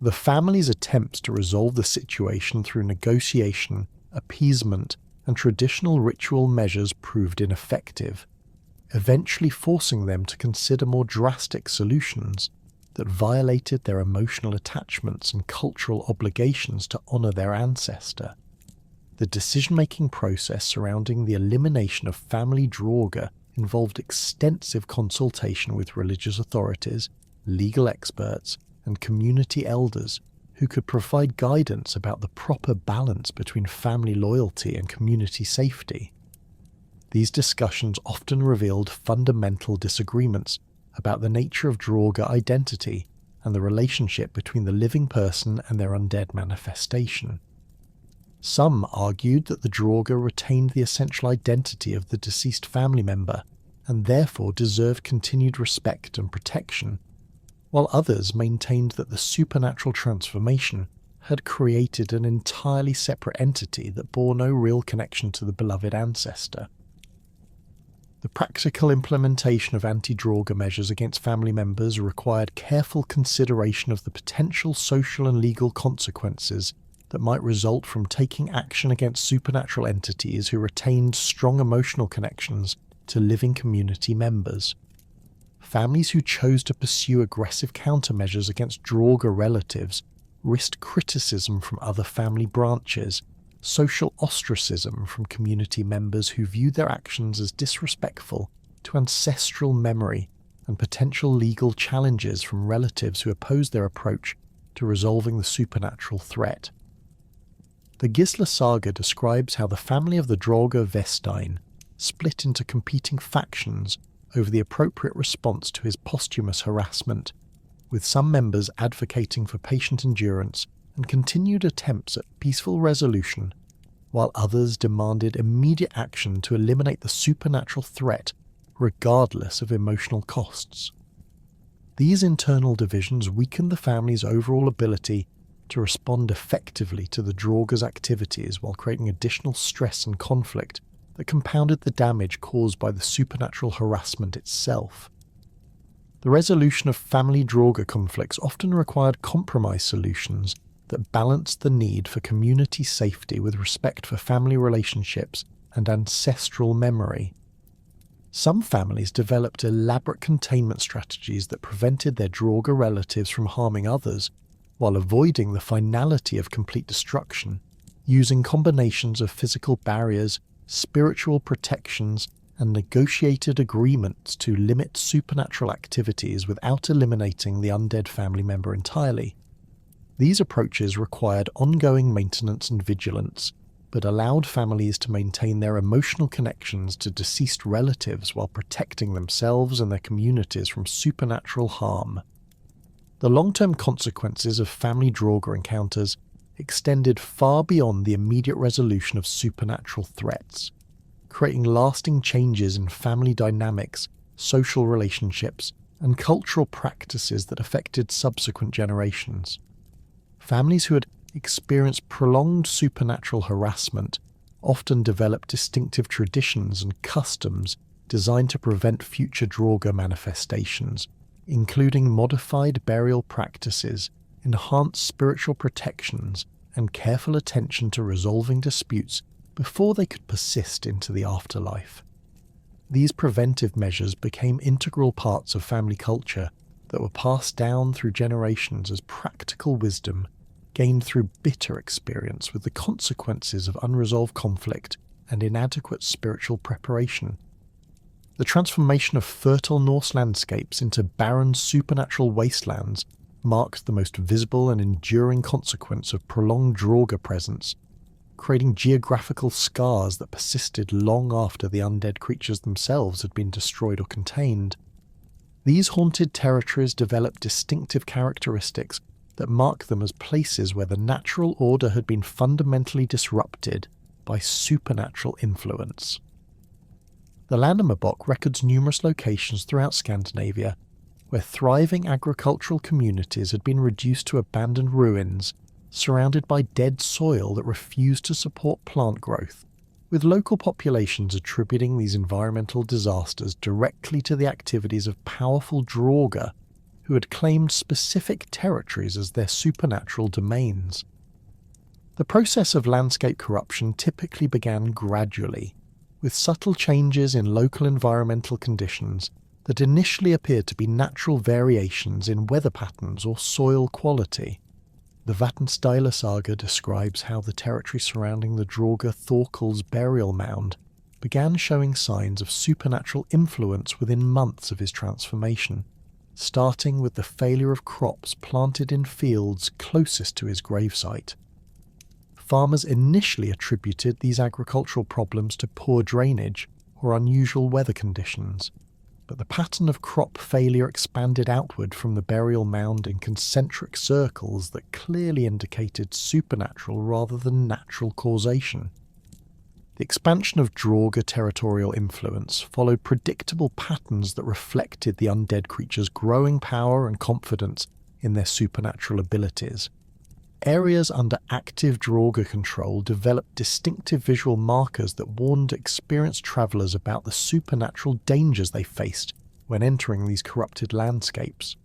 The family's attempts to resolve the situation through negotiation, appeasement, and traditional ritual measures proved ineffective, eventually forcing them to consider more drastic solutions that violated their emotional attachments and cultural obligations to honour their ancestor. The decision-making process surrounding the elimination of family Draugr involved extensive consultation with religious authorities, legal experts, and community elders who could provide guidance about the proper balance between family loyalty and community safety. These discussions often revealed fundamental disagreements about the nature of Draugr identity and the relationship between the living person and their undead manifestation. Some argued that the Draugr retained the essential identity of the deceased family member and therefore deserved continued respect and protection, while others maintained that the supernatural transformation had created an entirely separate entity that bore no real connection to the beloved ancestor. The practical implementation of anti-Draugr measures against family members required careful consideration of the potential social and legal consequences that might result from taking action against supernatural entities who retained strong emotional connections to living community members. Families who chose to pursue aggressive countermeasures against Draugr relatives risked criticism from other family branches, social ostracism from community members who viewed their actions as disrespectful to ancestral memory, and potential legal challenges from relatives who opposed their approach to resolving the supernatural threat. The Gisla saga describes how the family of the Draugr Vestein split into competing factions over the appropriate response to his posthumous harassment, with some members advocating for patient endurance and continued attempts at peaceful resolution, while others demanded immediate action to eliminate the supernatural threat regardless of emotional costs. These internal divisions weakened the family's overall ability to respond effectively to the Draugr's activities while creating additional stress and conflict that compounded the damage caused by the supernatural harassment itself. The resolution of family Draugr conflicts often required compromise solutions that balanced the need for community safety with respect for family relationships and ancestral memory. Some families developed elaborate containment strategies that prevented their Draugr relatives from harming others, while avoiding the finality of complete destruction, using combinations of physical barriers, spiritual protections, and negotiated agreements to limit supernatural activities without eliminating the undead family member entirely. These approaches required ongoing maintenance and vigilance, but allowed families to maintain their emotional connections to deceased relatives while protecting themselves and their communities from supernatural harm. The long-term consequences of family Draugr encounters extended far beyond the immediate resolution of supernatural threats, creating lasting changes in family dynamics, social relationships, and cultural practices that affected subsequent generations. Families who had experienced prolonged supernatural harassment often developed distinctive traditions and customs designed to prevent future Draugr manifestations, including modified burial practices, enhanced spiritual protections, and careful attention to resolving disputes before they could persist into the afterlife. These preventive measures became integral parts of family culture that were passed down through generations as practical wisdom gained through bitter experience with the consequences of unresolved conflict and inadequate spiritual preparation. The transformation of fertile Norse landscapes into barren supernatural wastelands marked the most visible and enduring consequence of prolonged Draugr presence, creating geographical scars that persisted long after the undead creatures themselves had been destroyed or contained. These haunted territories developed distinctive characteristics that mark them as places where the natural order had been fundamentally disrupted by supernatural influence. The Landnámabók records numerous locations throughout Scandinavia where thriving agricultural communities had been reduced to abandoned ruins, surrounded by dead soil that refused to support plant growth, with local populations attributing these environmental disasters directly to the activities of powerful Draugr, who had claimed specific territories as their supernatural domains. The process of landscape corruption typically began gradually, with subtle changes in local environmental conditions that initially appeared to be natural variations in weather patterns or soil quality. The Vatnsdæla saga describes how the territory surrounding the Draugr Thorolf's burial mound began showing signs of supernatural influence within months of his transformation, starting with the failure of crops planted in fields closest to his gravesite. Farmers initially attributed these agricultural problems to poor drainage or unusual weather conditions, but the pattern of crop failure expanded outward from the burial mound in concentric circles that clearly indicated supernatural rather than natural causation. The expansion of Draugr territorial influence followed predictable patterns that reflected the undead creatures' growing power and confidence in their supernatural abilities. Areas under active Draugr control developed distinctive visual markers that warned experienced travellers about the supernatural dangers they faced when entering these corrupted landscapes.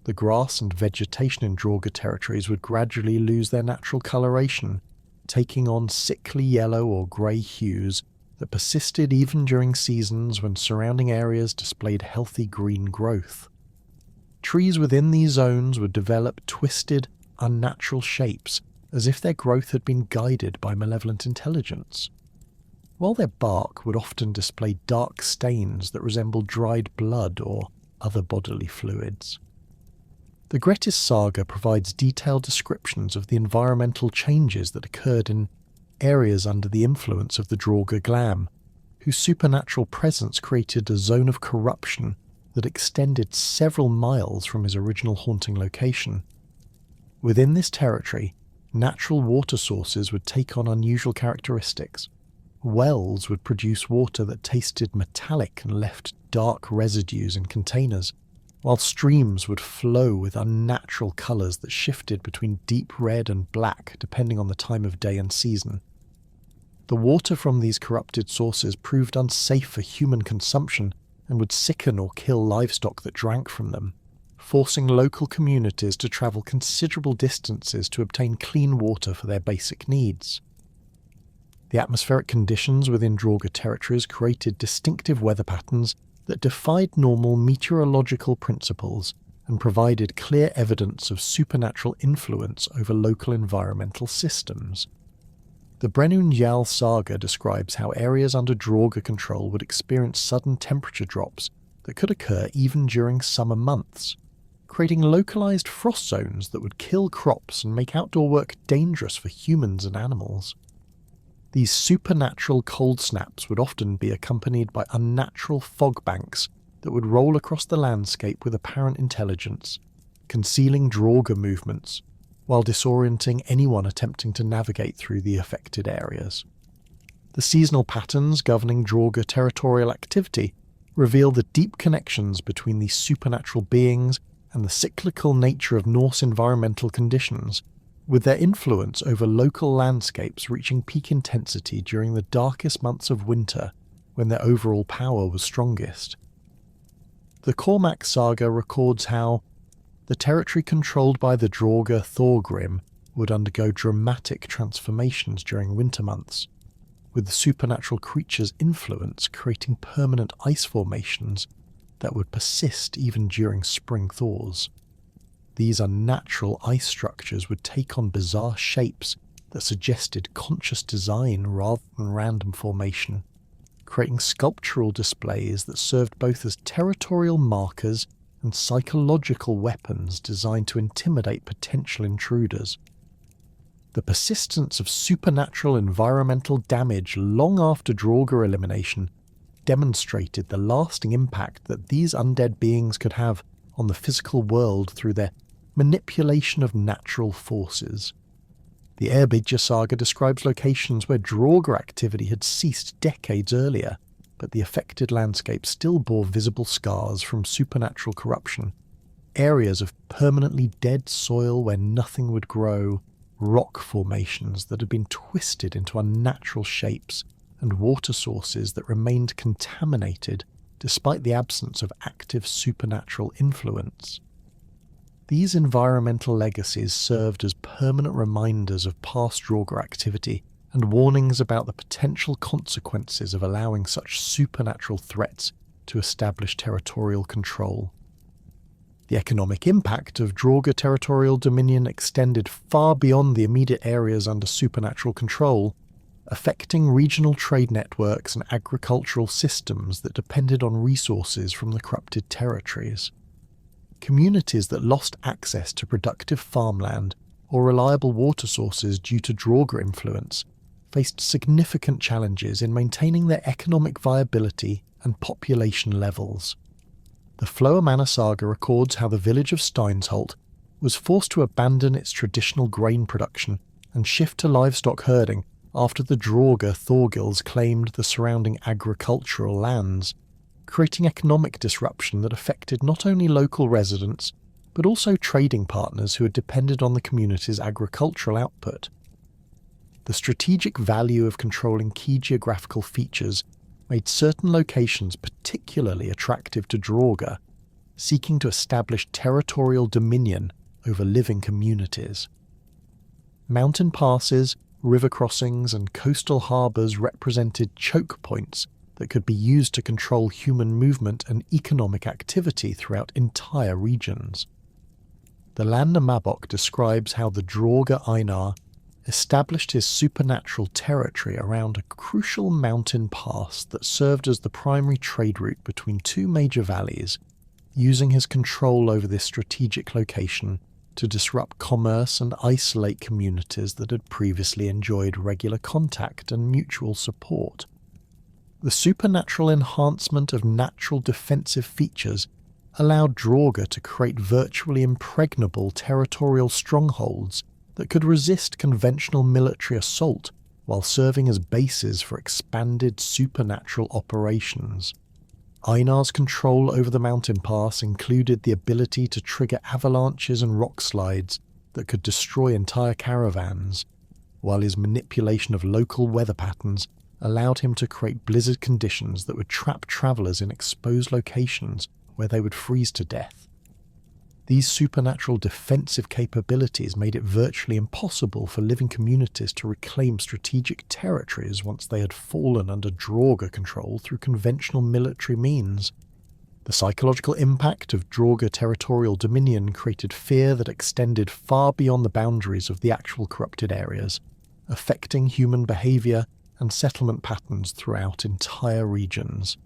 The grass and vegetation in Draugr territories would gradually lose their natural coloration, taking on sickly yellow or grey hues that persisted even during seasons when surrounding areas displayed healthy green growth. Trees within these zones would develop twisted, unnatural shapes, as if their growth had been guided by malevolent intelligence, while their bark would often display dark stains that resembled dried blood or other bodily fluids. The Grettis saga provides detailed descriptions of the environmental changes that occurred in areas under the influence of the Draugr Glamr, whose supernatural presence created a zone of corruption that extended several miles from his original haunting location. Within this territory, natural water sources would take on unusual characteristics. Wells would produce water that tasted metallic and left dark residues in containers, while streams would flow with unnatural colours that shifted between deep red and black depending on the time of day and season. The water from these corrupted sources proved unsafe for human consumption and would sicken or kill livestock that drank from them, forcing local communities to travel considerable distances to obtain clean water for their basic needs. The atmospheric conditions within Draugr territories created distinctive weather patterns that defied normal meteorological principles and provided clear evidence of supernatural influence over local environmental systems. The Brennungjal saga describes how areas under Draugr control would experience sudden temperature drops that could occur even during summer months, creating localized frost zones that would kill crops and make outdoor work dangerous for humans and animals. These supernatural cold snaps would often be accompanied by unnatural fog banks that would roll across the landscape with apparent intelligence, concealing Draugr movements, while disorienting anyone attempting to navigate through the affected areas. The seasonal patterns governing Draugr territorial activity reveal the deep connections between these supernatural beings and the cyclical nature of Norse environmental conditions, with their influence over local landscapes reaching peak intensity during the darkest months of winter when their overall power was strongest. The Cormac saga records how the territory controlled by the Draugr Thorgrim would undergo dramatic transformations during winter months, with the supernatural creature's influence creating permanent ice formations that would persist even during spring thaws. These unnatural ice structures would take on bizarre shapes that suggested conscious design rather than random formation, creating sculptural displays that served both as territorial markers and psychological weapons designed to intimidate potential intruders. The persistence of supernatural environmental damage long after Draugr elimination demonstrated the lasting impact that these undead beings could have on the physical world through their manipulation of natural forces. The Eyrbyggja saga describes locations where Draugr activity had ceased decades earlier, but the affected landscape still bore visible scars from supernatural corruption. Areas of permanently dead soil where nothing would grow, rock formations that had been twisted into unnatural shapes, and water sources that remained contaminated despite the absence of active supernatural influence. These environmental legacies served as permanent reminders of past Draugr activity and warnings about the potential consequences of allowing such supernatural threats to establish territorial control. The economic impact of Draugr territorial dominion extended far beyond the immediate areas under supernatural control, affecting regional trade networks and agricultural systems that depended on resources from the corrupted territories. Communities that lost access to productive farmland or reliable water sources due to Draugr influence faced significant challenges in maintaining their economic viability and population levels. The Floamanna saga records how the village of Steinsholt was forced to abandon its traditional grain production and shift to livestock herding after the Draugr Thorgils claimed the surrounding agricultural lands, creating economic disruption that affected not only local residents, but also trading partners who had depended on the community's agricultural output. The strategic value of controlling key geographical features made certain locations particularly attractive to Draugr, seeking to establish territorial dominion over living communities. Mountain passes, river crossings, and coastal harbours represented choke points that could be used to control human movement and economic activity throughout entire regions. The Landna Mabok describes how the Draugr Einar established his supernatural territory around a crucial mountain pass that served as the primary trade route between two major valleys, using his control over this strategic location to disrupt commerce and isolate communities that had previously enjoyed regular contact and mutual support. The supernatural enhancement of natural defensive features allowed Draugr to create virtually impregnable territorial strongholds that could resist conventional military assault while serving as bases for expanded supernatural operations. Einar's control over the mountain pass included the ability to trigger avalanches and rock slides that could destroy entire caravans, while his manipulation of local weather patterns allowed him to create blizzard conditions that would trap travellers in exposed locations where they would freeze to death. These supernatural defensive capabilities made it virtually impossible for living communities to reclaim strategic territories once they had fallen under Draugr control through conventional military means. The psychological impact of Draugr territorial dominion created fear that extended far beyond the boundaries of the actual corrupted areas, affecting human behaviour and settlement patterns throughout entire regions.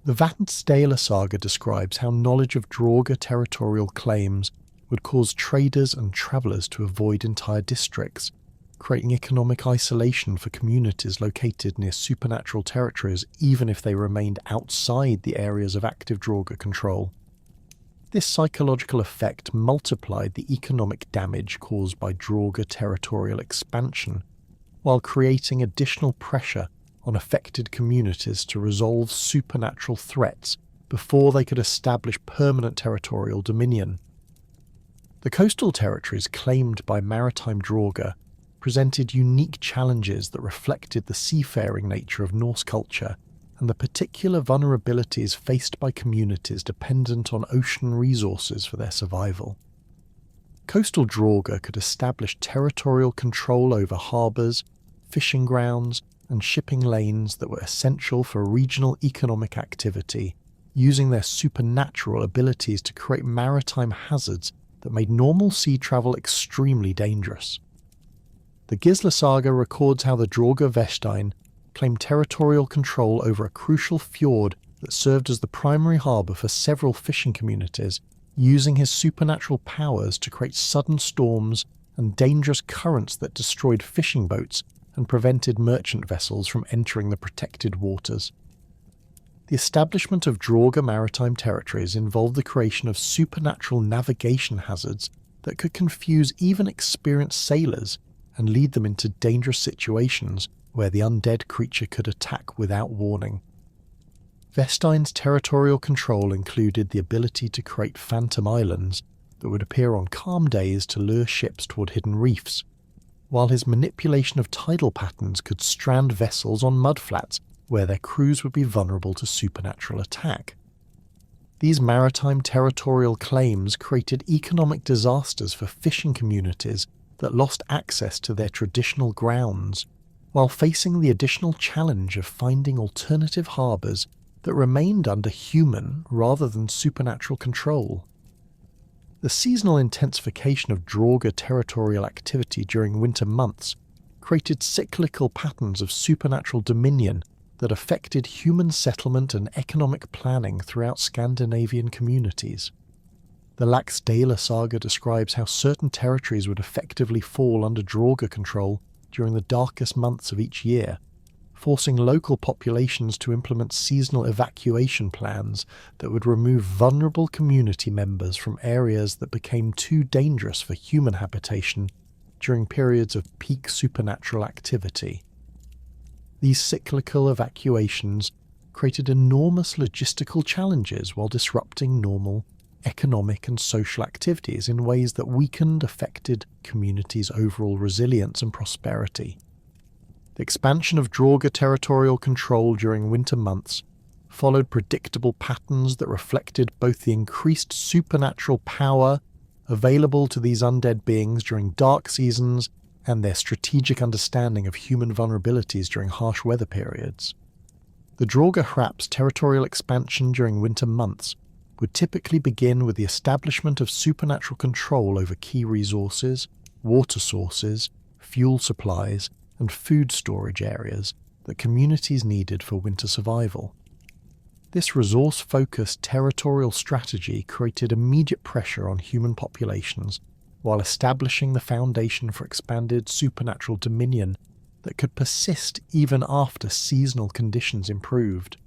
The Vatnsdæla saga describes how knowledge of Draugr territorial claims would cause traders and travellers to avoid entire districts, creating economic isolation for communities located near supernatural territories even if they remained outside the areas of active Draugr control. This psychological effect multiplied the economic damage caused by Draugr territorial expansion, while creating additional pressure on affected communities to resolve supernatural threats before they could establish permanent territorial dominion. The coastal territories claimed by maritime Draugr presented unique challenges that reflected the seafaring nature of Norse culture and the particular vulnerabilities faced by communities dependent on ocean resources for their survival. Coastal Draugr could establish territorial control over harbours, fishing grounds, and shipping lanes that were essential for regional economic activity, using their supernatural abilities to create maritime hazards that made normal sea travel extremely dangerous. The Gisla saga records how the Draugr Vestein claimed territorial control over a crucial fjord that served as the primary harbour for several fishing communities, using his supernatural powers to create sudden storms and dangerous currents that destroyed fishing boats and prevented merchant vessels from entering the protected waters. The establishment of Draugr maritime territories involved the creation of supernatural navigation hazards that could confuse even experienced sailors and lead them into dangerous situations where the undead creature could attack without warning. Vestine's territorial control included the ability to create phantom islands that would appear on calm days to lure ships toward hidden reefs, while his manipulation of tidal patterns could strand vessels on mudflats where their crews would be vulnerable to supernatural attack. These maritime territorial claims created economic disasters for fishing communities that lost access to their traditional grounds, while facing the additional challenge of finding alternative harbours that remained under human rather than supernatural control. The seasonal intensification of Draugr territorial activity during winter months created cyclical patterns of supernatural dominion that affected human settlement and economic planning throughout Scandinavian communities. The Laxdæla saga describes how certain territories would effectively fall under Draugr control during the darkest months of each year, forcing local populations to implement seasonal evacuation plans that would remove vulnerable community members from areas that became too dangerous for human habitation during periods of peak supernatural activity. These cyclical evacuations created enormous logistical challenges while disrupting normal economic and social activities in ways that weakened affected communities' overall resilience and prosperity. The expansion of Draugr territorial control during winter months followed predictable patterns that reflected both the increased supernatural power available to these undead beings during dark seasons and their strategic understanding of human vulnerabilities during harsh weather periods. The Draugr Hrap's territorial expansion during winter months would typically begin with the establishment of supernatural control over key resources, water sources, fuel supplies, and food storage areas that communities needed for winter survival. This resource-focused territorial strategy created immediate pressure on human populations while establishing the foundation for expanded supernatural dominion that could persist even after seasonal conditions improved.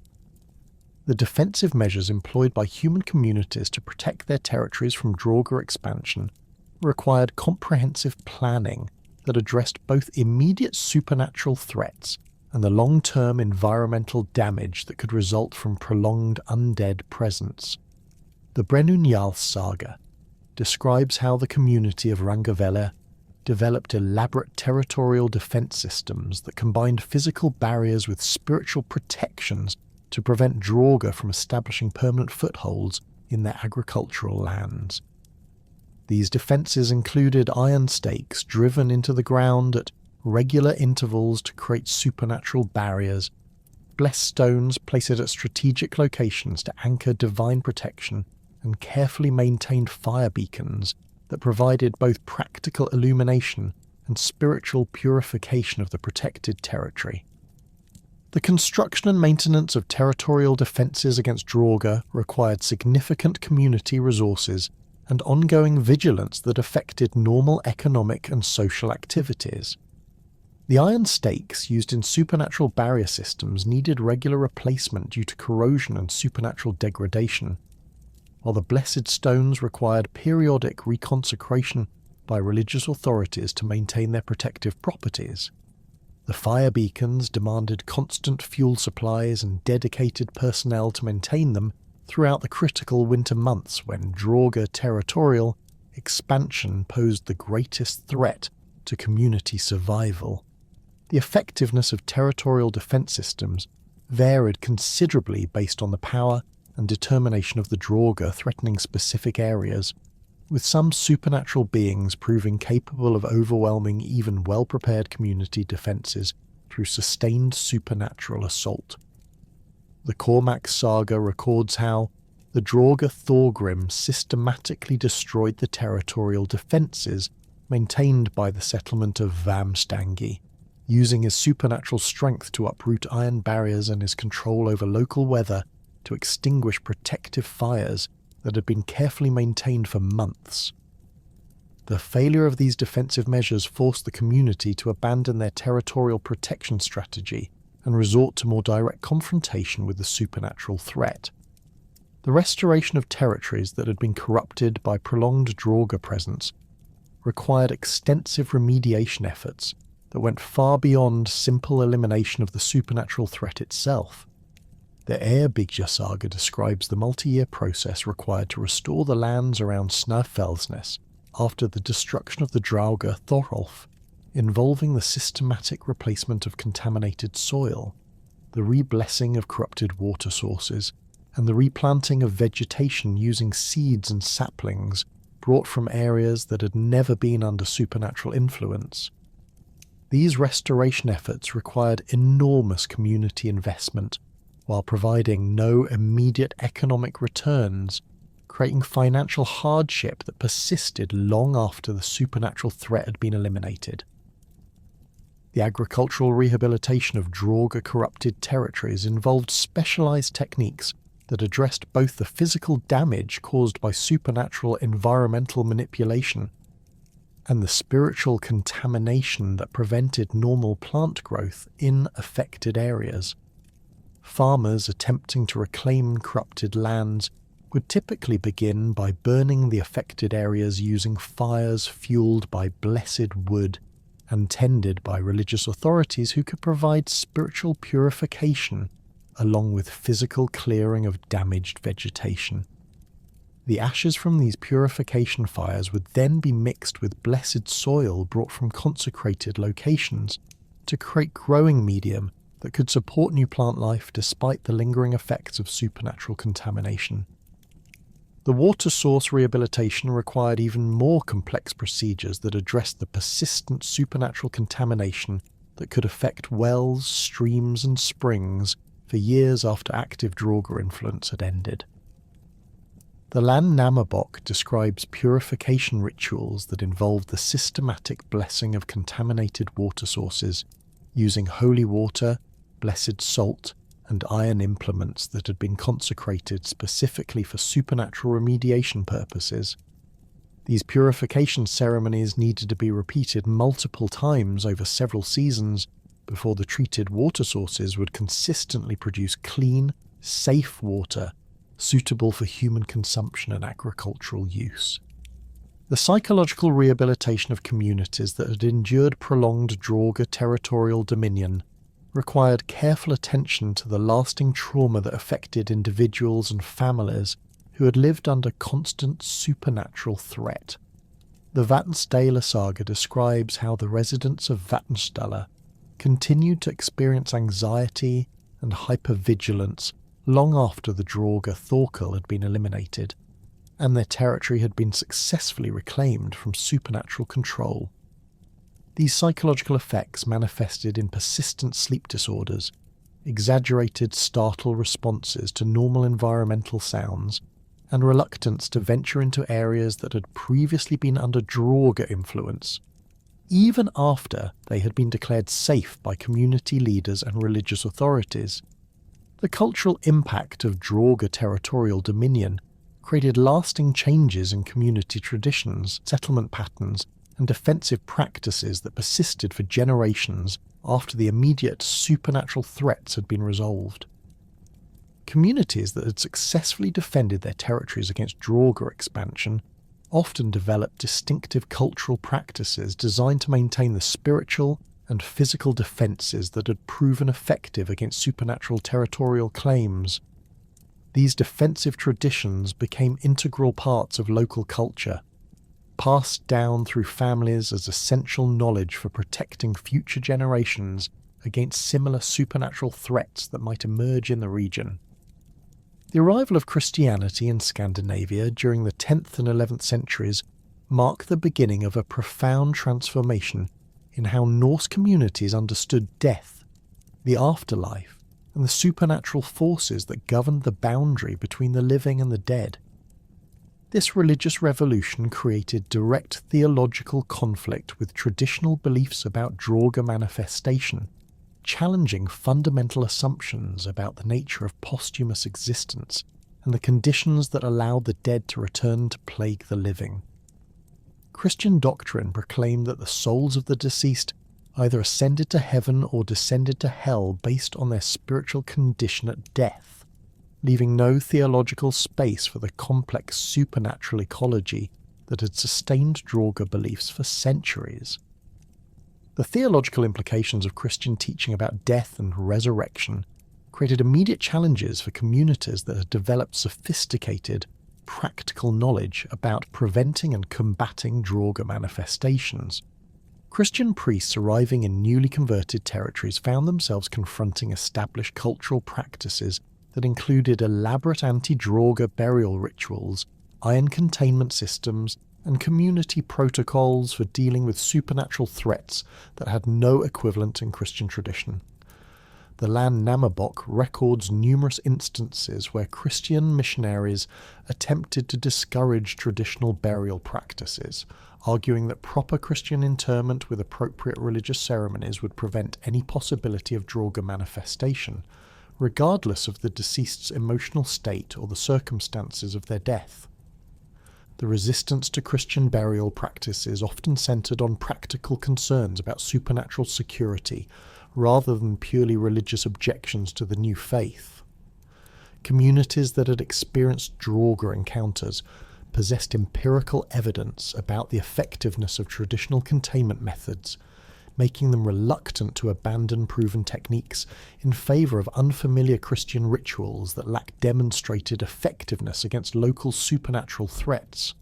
The defensive measures employed by human communities to protect their territories from Draugr expansion required comprehensive planning that addressed both immediate supernatural threats and the long-term environmental damage that could result from prolonged undead presence. The Brennunjarl saga describes how the community of Rangavella developed elaborate territorial defense systems that combined physical barriers with spiritual protections to prevent Draugr from establishing permanent footholds in their agricultural lands. These defences included iron stakes driven into the ground at regular intervals to create supernatural barriers, blessed stones placed at strategic locations to anchor divine protection, and carefully maintained fire beacons that provided both practical illumination and spiritual purification of the protected territory. The construction and maintenance of territorial defences against Draugr required significant community resources and ongoing vigilance that affected normal economic and social activities. The iron stakes used in supernatural barrier systems needed regular replacement due to corrosion and supernatural degradation, while the blessed stones required periodic reconsecration by religious authorities to maintain their protective properties. The fire beacons demanded constant fuel supplies and dedicated personnel to maintain them throughout the critical winter months when Draugr territorial expansion posed the greatest threat to community survival. The effectiveness of territorial defense systems varied considerably based on the power and determination of the Draugr threatening specific areas, with some supernatural beings proving capable of overwhelming even well-prepared community defences through sustained supernatural assault. The Cormac saga records how the Draugr Thorgrim systematically destroyed the territorial defences maintained by the settlement of Vamstangi, using his supernatural strength to uproot iron barriers and his control over local weather to extinguish protective fires that had been carefully maintained for months. The failure of these defensive measures forced the community to abandon their territorial protection strategy and resort to more direct confrontation with the supernatural threat. The restoration of territories that had been corrupted by prolonged Draugr presence required extensive remediation efforts that went far beyond simple elimination of the supernatural threat itself. The Eyrbyggja saga describes the multi-year process required to restore the lands around Snæfellsnes after the destruction of the Draugr Thorolf, involving the systematic replacement of contaminated soil, the reblessing of corrupted water sources, and the replanting of vegetation using seeds and saplings brought from areas that had never been under supernatural influence. These restoration efforts required enormous community investment while providing no immediate economic returns, creating financial hardship that persisted long after the supernatural threat had been eliminated. The agricultural rehabilitation of Draugr corrupted territories involved specialized techniques that addressed both the physical damage caused by supernatural environmental manipulation and the spiritual contamination that prevented normal plant growth in affected areas. Farmers attempting to reclaim corrupted lands would typically begin by burning the affected areas using fires fueled by blessed wood and tended by religious authorities who could provide spiritual purification along with physical clearing of damaged vegetation. The ashes from these purification fires would then be mixed with blessed soil brought from consecrated locations to create growing medium that could support new plant life despite the lingering effects of supernatural contamination. The water source rehabilitation required even more complex procedures that addressed the persistent supernatural contamination that could affect wells, streams and springs for years after active Draugr influence had ended. The Landnámabók describes purification rituals that involved the systematic blessing of contaminated water sources using holy water, blessed salt, and iron implements that had been consecrated specifically for supernatural remediation purposes. These purification ceremonies needed to be repeated multiple times over several seasons before the treated water sources would consistently produce clean, safe water suitable for human consumption and agricultural use. The psychological rehabilitation of communities that had endured prolonged Draugr territorial dominion required careful attention to the lasting trauma that affected individuals and families who had lived under constant supernatural threat. The Vatnsdæla saga describes how the residents of Vatnsdæla continued to experience anxiety and hypervigilance long after the Draugr Thorkell had been eliminated, and their territory had been successfully reclaimed from supernatural control. These psychological effects manifested in persistent sleep disorders, exaggerated startle responses to normal environmental sounds, and reluctance to venture into areas that had previously been under Draugr influence, even after they had been declared safe by community leaders and religious authorities. The cultural impact of Draugr territorial dominion created lasting changes in community traditions, settlement patterns, and defensive practices that persisted for generations after the immediate supernatural threats had been resolved. Communities that had successfully defended their territories against Draugr expansion often developed distinctive cultural practices designed to maintain the spiritual and physical defences that had proven effective against supernatural territorial claims. These defensive traditions became integral parts of local culture, passed down through families as essential knowledge for protecting future generations against similar supernatural threats that might emerge in the region. The arrival of Christianity in Scandinavia during the 10th and 11th centuries marked the beginning of a profound transformation in how Norse communities understood death, the afterlife, and the supernatural forces that governed the boundary between the living and the dead. This religious revolution created direct theological conflict with traditional beliefs about Draugr manifestation, challenging fundamental assumptions about the nature of posthumous existence and the conditions that allowed the dead to return to plague the living. Christian doctrine proclaimed that the souls of the deceased either ascended to heaven or descended to hell based on their spiritual condition at death, leaving no theological space for the complex supernatural ecology that had sustained Draugr beliefs for centuries. The theological implications of Christian teaching about death and resurrection created immediate challenges for communities that had developed sophisticated, practical knowledge about preventing and combating Draugr manifestations. Christian priests arriving in newly converted territories found themselves confronting established cultural practices that included elaborate anti-Draugr burial rituals, iron containment systems, and community protocols for dealing with supernatural threats that had no equivalent in Christian tradition. The Land Namabok records numerous instances where Christian missionaries attempted to discourage traditional burial practices, arguing that proper Christian interment with appropriate religious ceremonies would prevent any possibility of Draugr manifestation, regardless of the deceased's emotional state or the circumstances of their death. The resistance to Christian burial practices often centered on practical concerns about supernatural security, rather than purely religious objections to the new faith. Communities that had experienced Draugr encounters possessed empirical evidence about the effectiveness of traditional containment methods, making them reluctant to abandon proven techniques in favour of unfamiliar Christian rituals that lacked demonstrated effectiveness against local supernatural threats.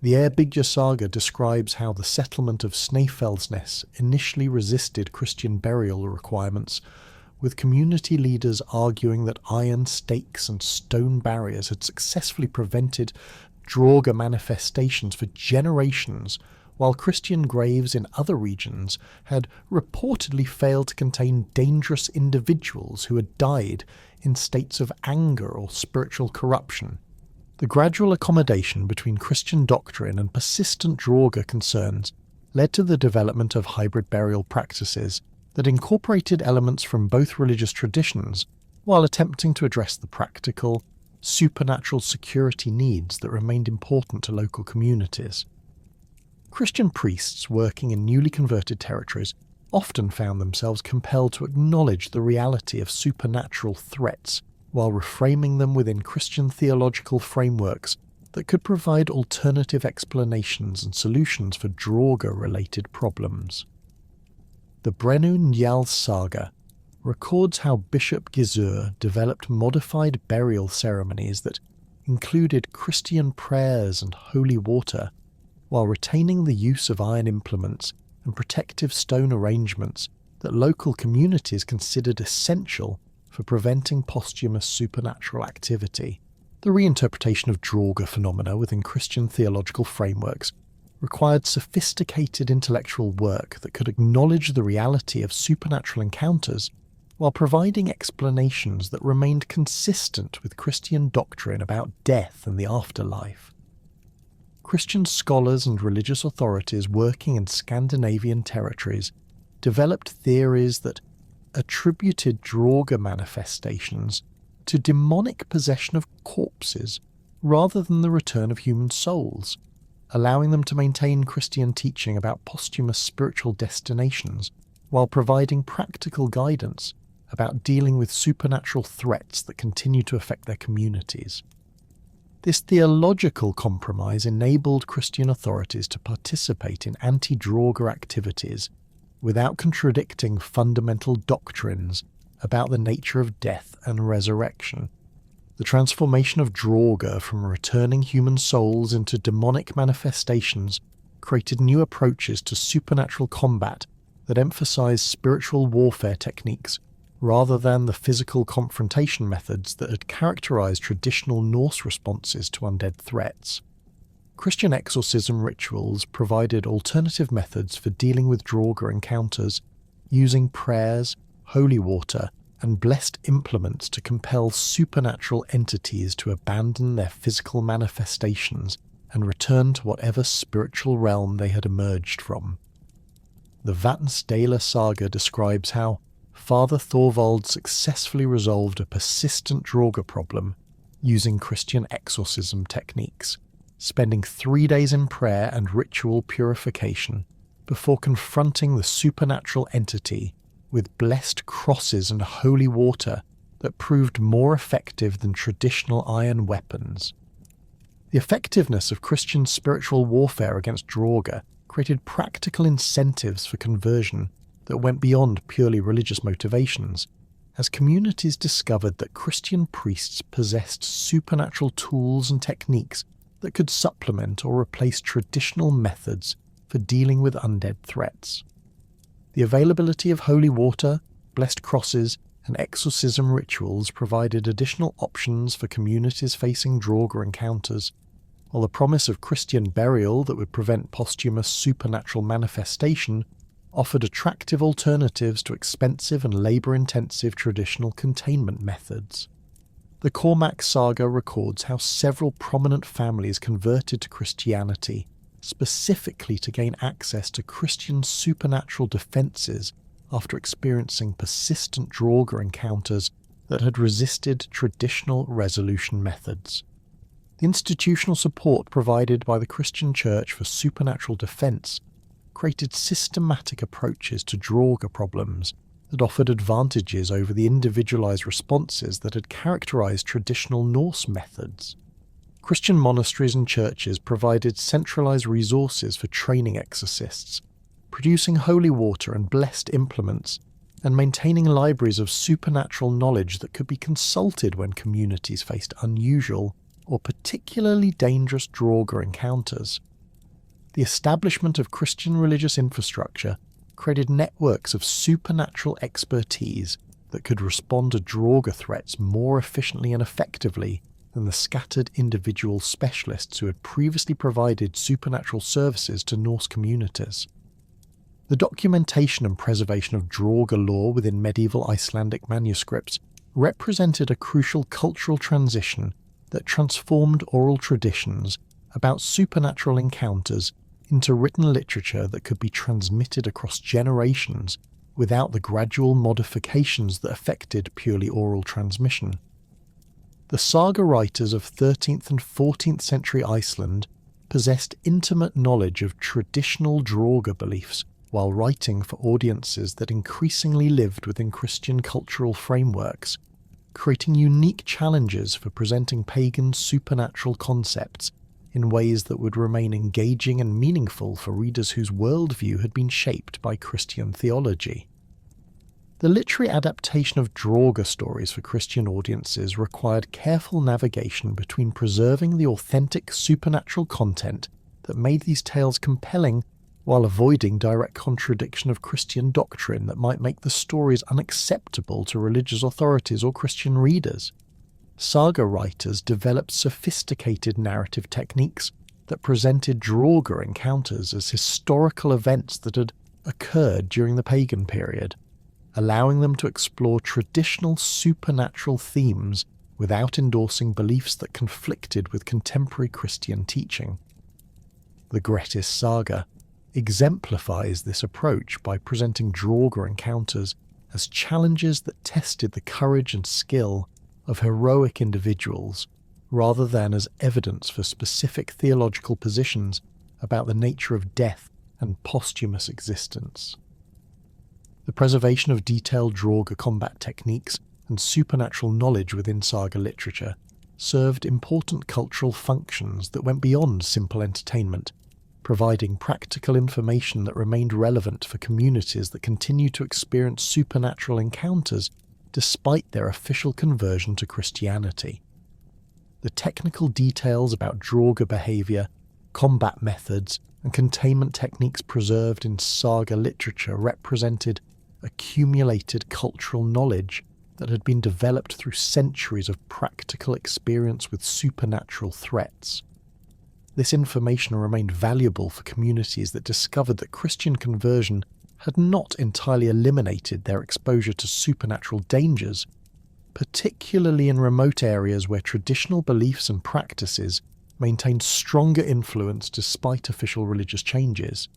The Eyrbyggja saga describes how the settlement of Snæfellsnes initially resisted Christian burial requirements, with community leaders arguing that iron stakes and stone barriers had successfully prevented Draugr manifestations for generations, while Christian graves in other regions had reportedly failed to contain dangerous individuals who had died in states of anger or spiritual corruption. The gradual accommodation between Christian doctrine and persistent Draugr concerns led to the development of hybrid burial practices that incorporated elements from both religious traditions while attempting to address the practical, supernatural security needs that remained important to local communities. Christian priests working in newly converted territories often found themselves compelled to acknowledge the reality of supernatural threats while reframing them within Christian theological frameworks that could provide alternative explanations and solutions for Draugr-related problems. The Brennu Njal saga records how Bishop Gizur developed modified burial ceremonies that included Christian prayers and holy water, while retaining the use of iron implements and protective stone arrangements that local communities considered essential for preventing posthumous supernatural activity. The reinterpretation of Draugr phenomena within Christian theological frameworks required sophisticated intellectual work that could acknowledge the reality of supernatural encounters while providing explanations that remained consistent with Christian doctrine about death and the afterlife. Christian scholars and religious authorities working in Scandinavian territories developed theories that attributed Draugr manifestations to demonic possession of corpses rather than the return of human souls, allowing them to maintain Christian teaching about posthumous spiritual destinations while providing practical guidance about dealing with supernatural threats that continue to affect their communities. This theological compromise enabled Christian authorities to participate in anti-Draugr activities without contradicting fundamental doctrines about the nature of death and resurrection. The transformation of Draugr from returning human souls into demonic manifestations created new approaches to supernatural combat that emphasized spiritual warfare techniques rather than the physical confrontation methods that had characterized traditional Norse responses to undead threats. Christian exorcism rituals provided alternative methods for dealing with Draugr encounters, using prayers, holy water, and blessed implements to compel supernatural entities to abandon their physical manifestations and return to whatever spiritual realm they had emerged from. The Vatnsdæla saga describes how Father Thorvald successfully resolved a persistent Draugr problem using Christian exorcism techniques, spending 3 days in prayer and ritual purification before confronting the supernatural entity with blessed crosses and holy water that proved more effective than traditional iron weapons. The effectiveness of Christian spiritual warfare against Draugr created practical incentives for conversion that went beyond purely religious motivations, as communities discovered that Christian priests possessed supernatural tools and techniques that could supplement or replace traditional methods for dealing with undead threats. The availability of holy water, blessed crosses, and exorcism rituals provided additional options for communities facing Draugr encounters, while the promise of Christian burial that would prevent posthumous supernatural manifestation offered attractive alternatives to expensive and labour-intensive traditional containment methods. The Cormac saga records how several prominent families converted to Christianity, specifically to gain access to Christian supernatural defences after experiencing persistent Draugr encounters that had resisted traditional resolution methods. The institutional support provided by the Christian Church for supernatural defence created systematic approaches to Draugr problems that offered advantages over the individualised responses that had characterised traditional Norse methods. Christian monasteries and churches provided centralised resources for training exorcists, producing holy water and blessed implements, and maintaining libraries of supernatural knowledge that could be consulted when communities faced unusual or particularly dangerous Draugr encounters. The establishment of Christian religious infrastructure created networks of supernatural expertise that could respond to Draugr threats more efficiently and effectively than the scattered individual specialists who had previously provided supernatural services to Norse communities. The documentation and preservation of Draugr lore within medieval Icelandic manuscripts represented a crucial cultural transition that transformed oral traditions about supernatural encounters into written literature that could be transmitted across generations without the gradual modifications that affected purely oral transmission. The saga writers of 13th and 14th century Iceland possessed intimate knowledge of traditional Draugr beliefs while writing for audiences that increasingly lived within Christian cultural frameworks, creating unique challenges for presenting pagan supernatural concepts in ways that would remain engaging and meaningful for readers whose worldview had been shaped by Christian theology. The literary adaptation of Draugr stories for Christian audiences required careful navigation between preserving the authentic supernatural content that made these tales compelling while avoiding direct contradiction of Christian doctrine that might make the stories unacceptable to religious authorities or Christian readers. Saga writers developed sophisticated narrative techniques that presented Draugr encounters as historical events that had occurred during the pagan period, allowing them to explore traditional supernatural themes without endorsing beliefs that conflicted with contemporary Christian teaching. The Grettis saga exemplifies this approach by presenting Draugr encounters as challenges that tested the courage and skill of heroic individuals, rather than as evidence for specific theological positions about the nature of death and posthumous existence. The preservation of detailed Draugr combat techniques and supernatural knowledge within saga literature served important cultural functions that went beyond simple entertainment, providing practical information that remained relevant for communities that continue to experience supernatural encounters despite their official conversion to Christianity. The technical details about Draugr behaviour, combat methods, and containment techniques preserved in saga literature represented accumulated cultural knowledge that had been developed through centuries of practical experience with supernatural threats. This information remained valuable for communities that discovered that Christian conversion had not entirely eliminated their exposure to supernatural dangers, particularly in remote areas where traditional beliefs and practices maintained stronger influence despite official religious changes.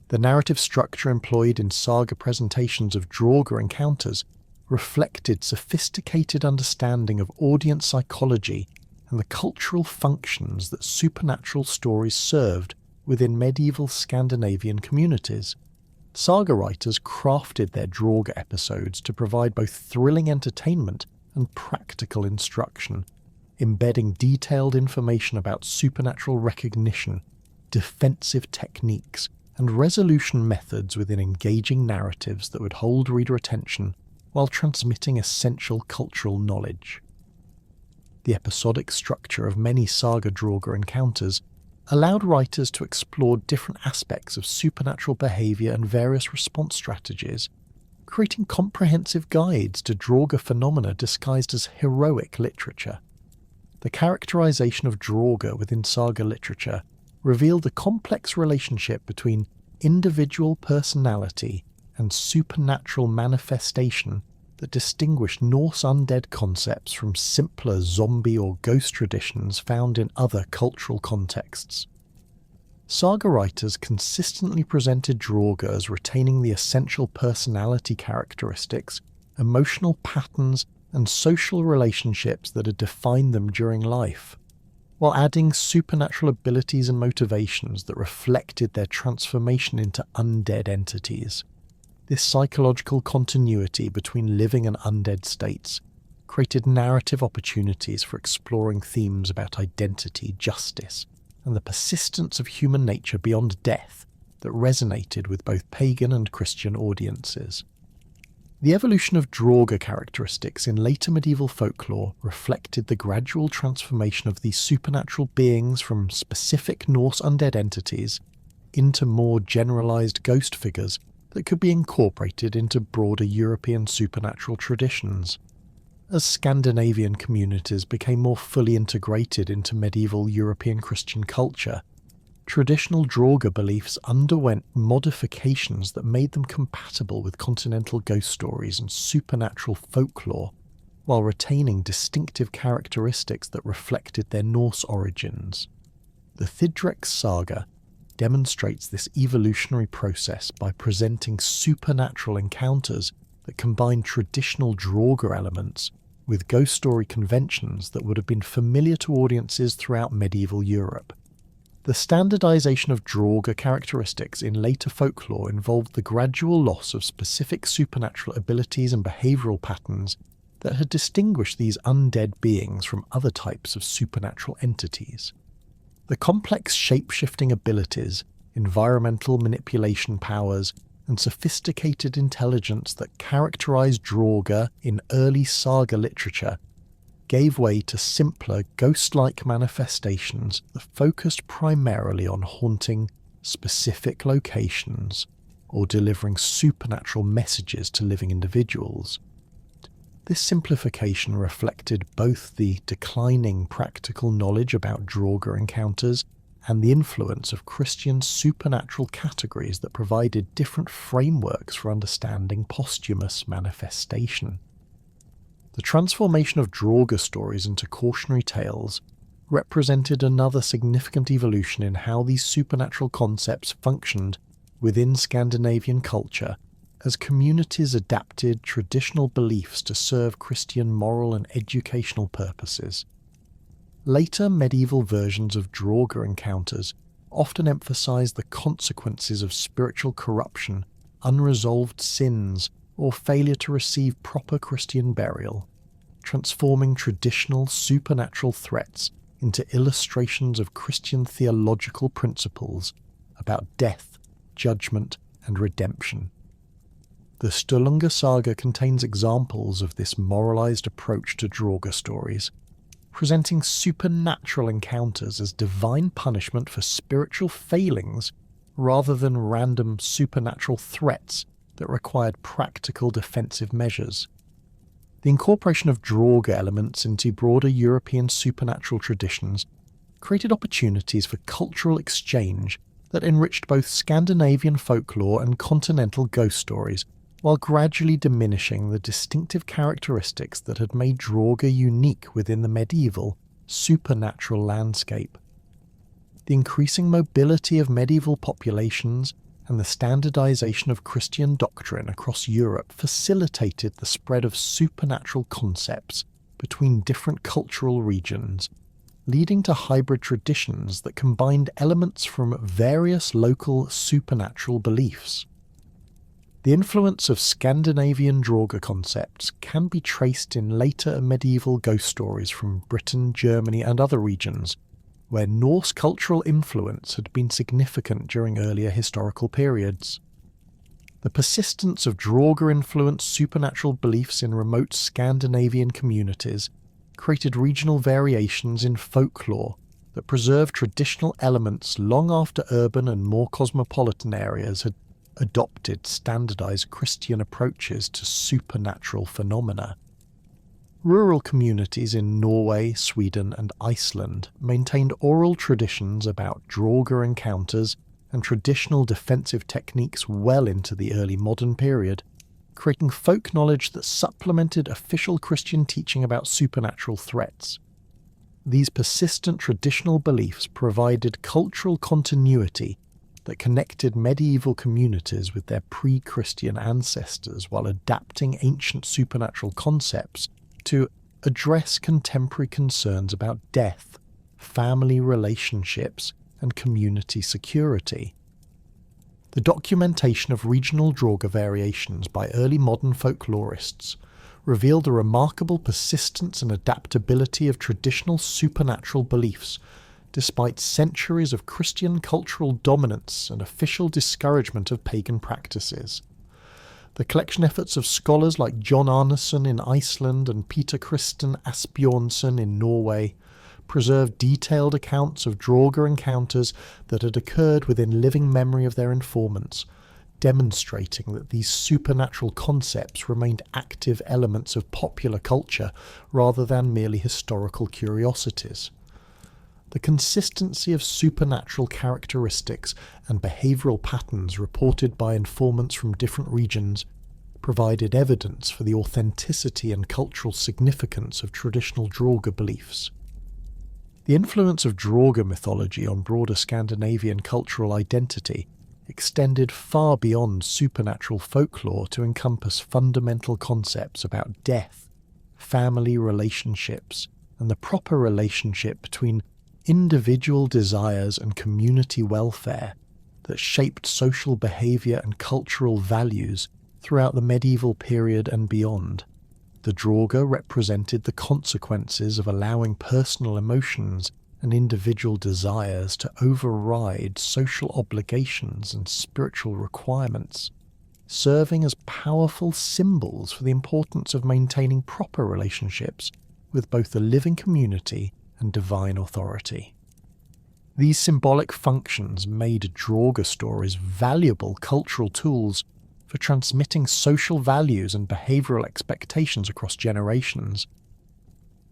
The narrative structure employed in saga presentations of Draugr encounters reflected sophisticated understanding of audience psychology and the cultural functions that supernatural stories served within medieval Scandinavian communities. Saga writers crafted their Draugr episodes to provide both thrilling entertainment and practical instruction, embedding detailed information about supernatural recognition, defensive techniques, and resolution methods within engaging narratives that would hold reader attention while transmitting essential cultural knowledge. The episodic structure of many Saga Draugr encounters allowed writers to explore different aspects of supernatural behaviour and various response strategies, creating comprehensive guides to Draugr phenomena disguised as heroic literature. The characterization of Draugr within Saga literature revealed a complex relationship between individual personality and supernatural manifestation that distinguished Norse undead concepts from simpler zombie or ghost traditions found in other cultural contexts. Saga writers consistently presented Draugr as retaining the essential personality characteristics, emotional patterns, and social relationships that had defined them during life, while adding supernatural abilities and motivations that reflected their transformation into undead entities. This psychological continuity between living and undead states created narrative opportunities for exploring themes about identity, justice, and the persistence of human nature beyond death that resonated with both pagan and Christian audiences. The evolution of Draugr characteristics in later medieval folklore reflected the gradual transformation of these supernatural beings from specific Norse undead entities into more generalized ghost figures that could be incorporated into broader European supernatural traditions. As Scandinavian communities became more fully integrated into medieval European Christian culture, traditional Draugr beliefs underwent modifications that made them compatible with continental ghost stories and supernatural folklore, while retaining distinctive characteristics that reflected their Norse origins. The Thidrek saga demonstrates this evolutionary process by presenting supernatural encounters that combine traditional Draugr elements with ghost story conventions that would have been familiar to audiences throughout medieval Europe. The standardization of Draugr characteristics in later folklore involved the gradual loss of specific supernatural abilities and behavioral patterns that had distinguished these undead beings from other types of supernatural entities. The complex shape-shifting abilities, environmental manipulation powers, and sophisticated intelligence that characterized Draugr in early saga literature gave way to simpler, ghost-like manifestations that focused primarily on haunting specific locations or delivering supernatural messages to living individuals. This simplification reflected both the declining practical knowledge about Draugr encounters and the influence of Christian supernatural categories that provided different frameworks for understanding posthumous manifestation. The transformation of Draugr stories into cautionary tales represented another significant evolution in how these supernatural concepts functioned within Scandinavian culture as communities adapted traditional beliefs to serve Christian moral and educational purposes. Later medieval versions of Draugr encounters often emphasized the consequences of spiritual corruption, unresolved sins, or failure to receive proper Christian burial, transforming traditional supernatural threats into illustrations of Christian theological principles about death, judgment, and redemption. The Sturlunga saga contains examples of this moralized approach to Draugr stories, presenting supernatural encounters as divine punishment for spiritual failings rather than random supernatural threats that required practical defensive measures. The incorporation of Draugr elements into broader European supernatural traditions created opportunities for cultural exchange that enriched both Scandinavian folklore and continental ghost stories, while gradually diminishing the distinctive characteristics that had made Draugr unique within the medieval, supernatural landscape. The increasing mobility of medieval populations and the standardization of Christian doctrine across Europe facilitated the spread of supernatural concepts between different cultural regions, leading to hybrid traditions that combined elements from various local supernatural beliefs. The influence of Scandinavian Draugr concepts can be traced in later medieval ghost stories from Britain, Germany and other regions, where Norse cultural influence had been significant during earlier historical periods. The persistence of Draugr-influenced supernatural beliefs in remote Scandinavian communities created regional variations in folklore that preserved traditional elements long after urban and more cosmopolitan areas had adopted standardized Christian approaches to supernatural phenomena. Rural communities in Norway, Sweden and Iceland maintained oral traditions about Draugr encounters and traditional defensive techniques well into the early modern period, creating folk knowledge that supplemented official Christian teaching about supernatural threats. These persistent traditional beliefs provided cultural continuity that connected medieval communities with their pre-Christian ancestors while adapting ancient supernatural concepts to address contemporary concerns about death, family relationships, and community security. The documentation of regional Draugr variations by early modern folklorists revealed a remarkable persistence and adaptability of traditional supernatural beliefs, despite centuries of Christian cultural dominance and official discouragement of pagan practices. The collection efforts of scholars like John Arneson in Iceland and Peter Christen Asbjornsen in Norway preserved detailed accounts of Draugr encounters that had occurred within living memory of their informants, demonstrating that these supernatural concepts remained active elements of popular culture rather than merely historical curiosities. The consistency of supernatural characteristics and behavioural patterns reported by informants from different regions provided evidence for the authenticity and cultural significance of traditional Draugr beliefs. The influence of Draugr mythology on broader Scandinavian cultural identity extended far beyond supernatural folklore to encompass fundamental concepts about death, family relationships, and the proper relationship between individual desires and community welfare that shaped social behaviour and cultural values throughout the medieval period and beyond. The Draugr represented the consequences of allowing personal emotions and individual desires to override social obligations and spiritual requirements, serving as powerful symbols for the importance of maintaining proper relationships with both the living community and divine authority. These symbolic functions made Draugr stories valuable cultural tools for transmitting social values and behavioural expectations across generations.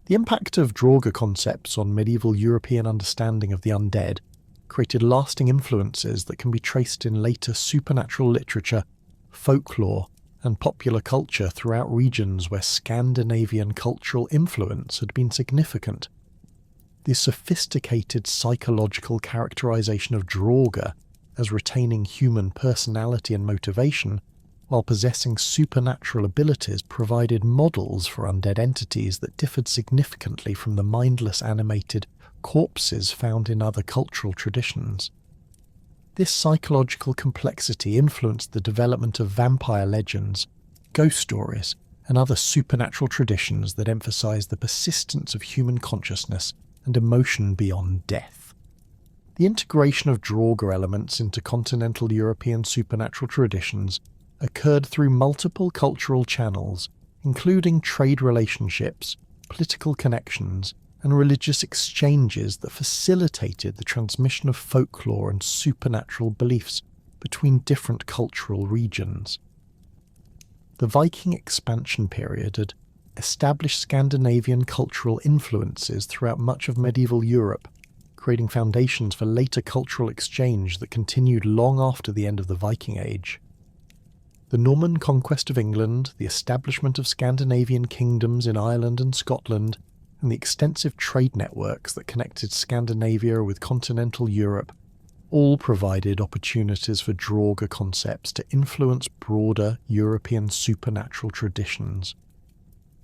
The impact of Draugr concepts on medieval European understanding of the undead created lasting influences that can be traced in later supernatural literature, folklore, and popular culture throughout regions where Scandinavian cultural influence had been significant. The sophisticated psychological characterization of Draugr as retaining human personality and motivation, while possessing supernatural abilities, provided models for undead entities that differed significantly from the mindless animated corpses found in other cultural traditions. This psychological complexity influenced the development of vampire legends, ghost stories, and other supernatural traditions that emphasize the persistence of human consciousness and emotion beyond death. The integration of Draugr elements into continental European supernatural traditions occurred through multiple cultural channels, including trade relationships, political connections, and religious exchanges that facilitated the transmission of folklore and supernatural beliefs between different cultural regions. The Viking expansion period had established Scandinavian cultural influences throughout much of medieval Europe, creating foundations for later cultural exchange that continued long after the end of the Viking Age. The Norman conquest of England, the establishment of Scandinavian kingdoms in Ireland and Scotland, and the extensive trade networks that connected Scandinavia with continental Europe all provided opportunities for Draugr concepts to influence broader European supernatural traditions.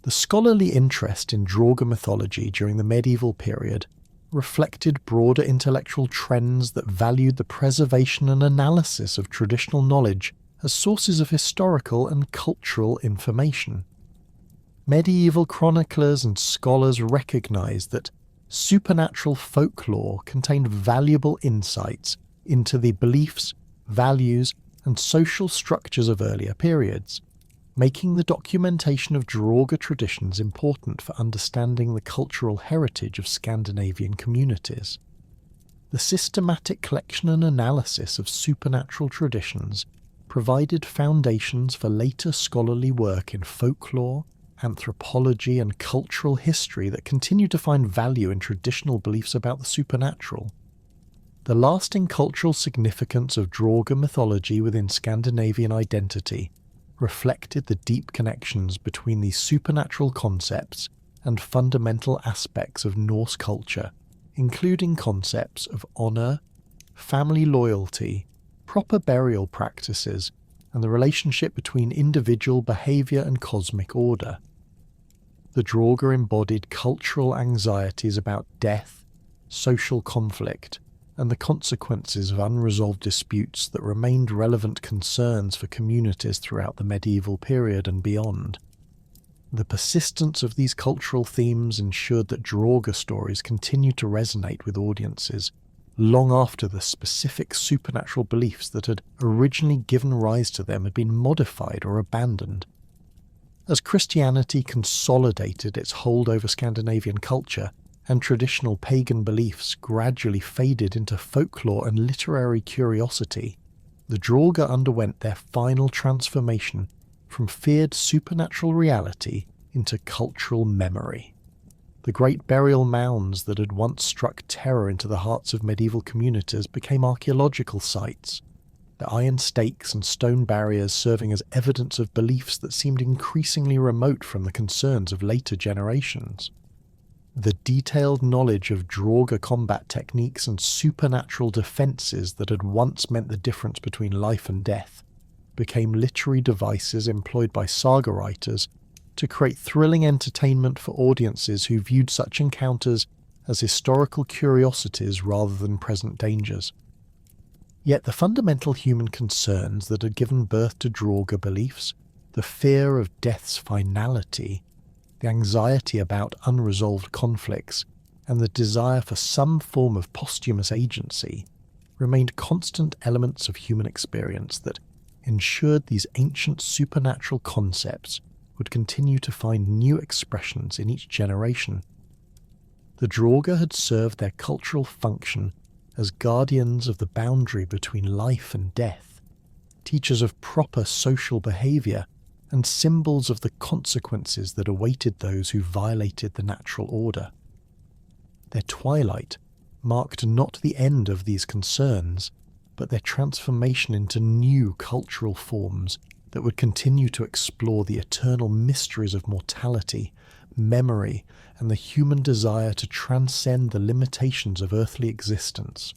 The scholarly interest in Draugr mythology during the medieval period reflected broader intellectual trends that valued the preservation and analysis of traditional knowledge as sources of historical and cultural information. Medieval chroniclers and scholars recognised that supernatural folklore contained valuable insights into the beliefs, values, and social structures of earlier periods, making the documentation of Draugr traditions important for understanding the cultural heritage of Scandinavian communities. The systematic collection and analysis of supernatural traditions provided foundations for later scholarly work in folklore, anthropology, and cultural history that continue to find value in traditional beliefs about the supernatural. The lasting cultural significance of Draugr mythology within Scandinavian identity reflected the deep connections between these supernatural concepts and fundamental aspects of Norse culture, including concepts of honour, family loyalty, proper burial practices, and the relationship between individual behaviour and cosmic order. The Draugr embodied cultural anxieties about death, social conflict, and the consequences of unresolved disputes that remained relevant concerns for communities throughout the medieval period and beyond. The persistence of these cultural themes ensured that Draugr stories continued to resonate with audiences long after the specific supernatural beliefs that had originally given rise to them had been modified or abandoned. As Christianity consolidated its hold over Scandinavian culture, and traditional pagan beliefs gradually faded into folklore and literary curiosity, the Draugr underwent their final transformation from feared supernatural reality into cultural memory. The great burial mounds that had once struck terror into the hearts of medieval communities became archaeological sites, the iron stakes and stone barriers serving as evidence of beliefs that seemed increasingly remote from the concerns of later generations. The detailed knowledge of Draugr combat techniques and supernatural defences that had once meant the difference between life and death became literary devices employed by saga writers to create thrilling entertainment for audiences who viewed such encounters as historical curiosities rather than present dangers. Yet the fundamental human concerns that had given birth to Draugr beliefs, the fear of death's finality, the anxiety about unresolved conflicts, and the desire for some form of posthumous agency, remained constant elements of human experience that ensured these ancient supernatural concepts would continue to find new expressions in each generation. The Draugr had served their cultural function as guardians of the boundary between life and death, teachers of proper social behaviour, and symbols of the consequences that awaited those who violated the natural order. Their twilight marked not the end of these concerns, but their transformation into new cultural forms that would continue to explore the eternal mysteries of mortality, memory, and the human desire to transcend the limitations of earthly existence.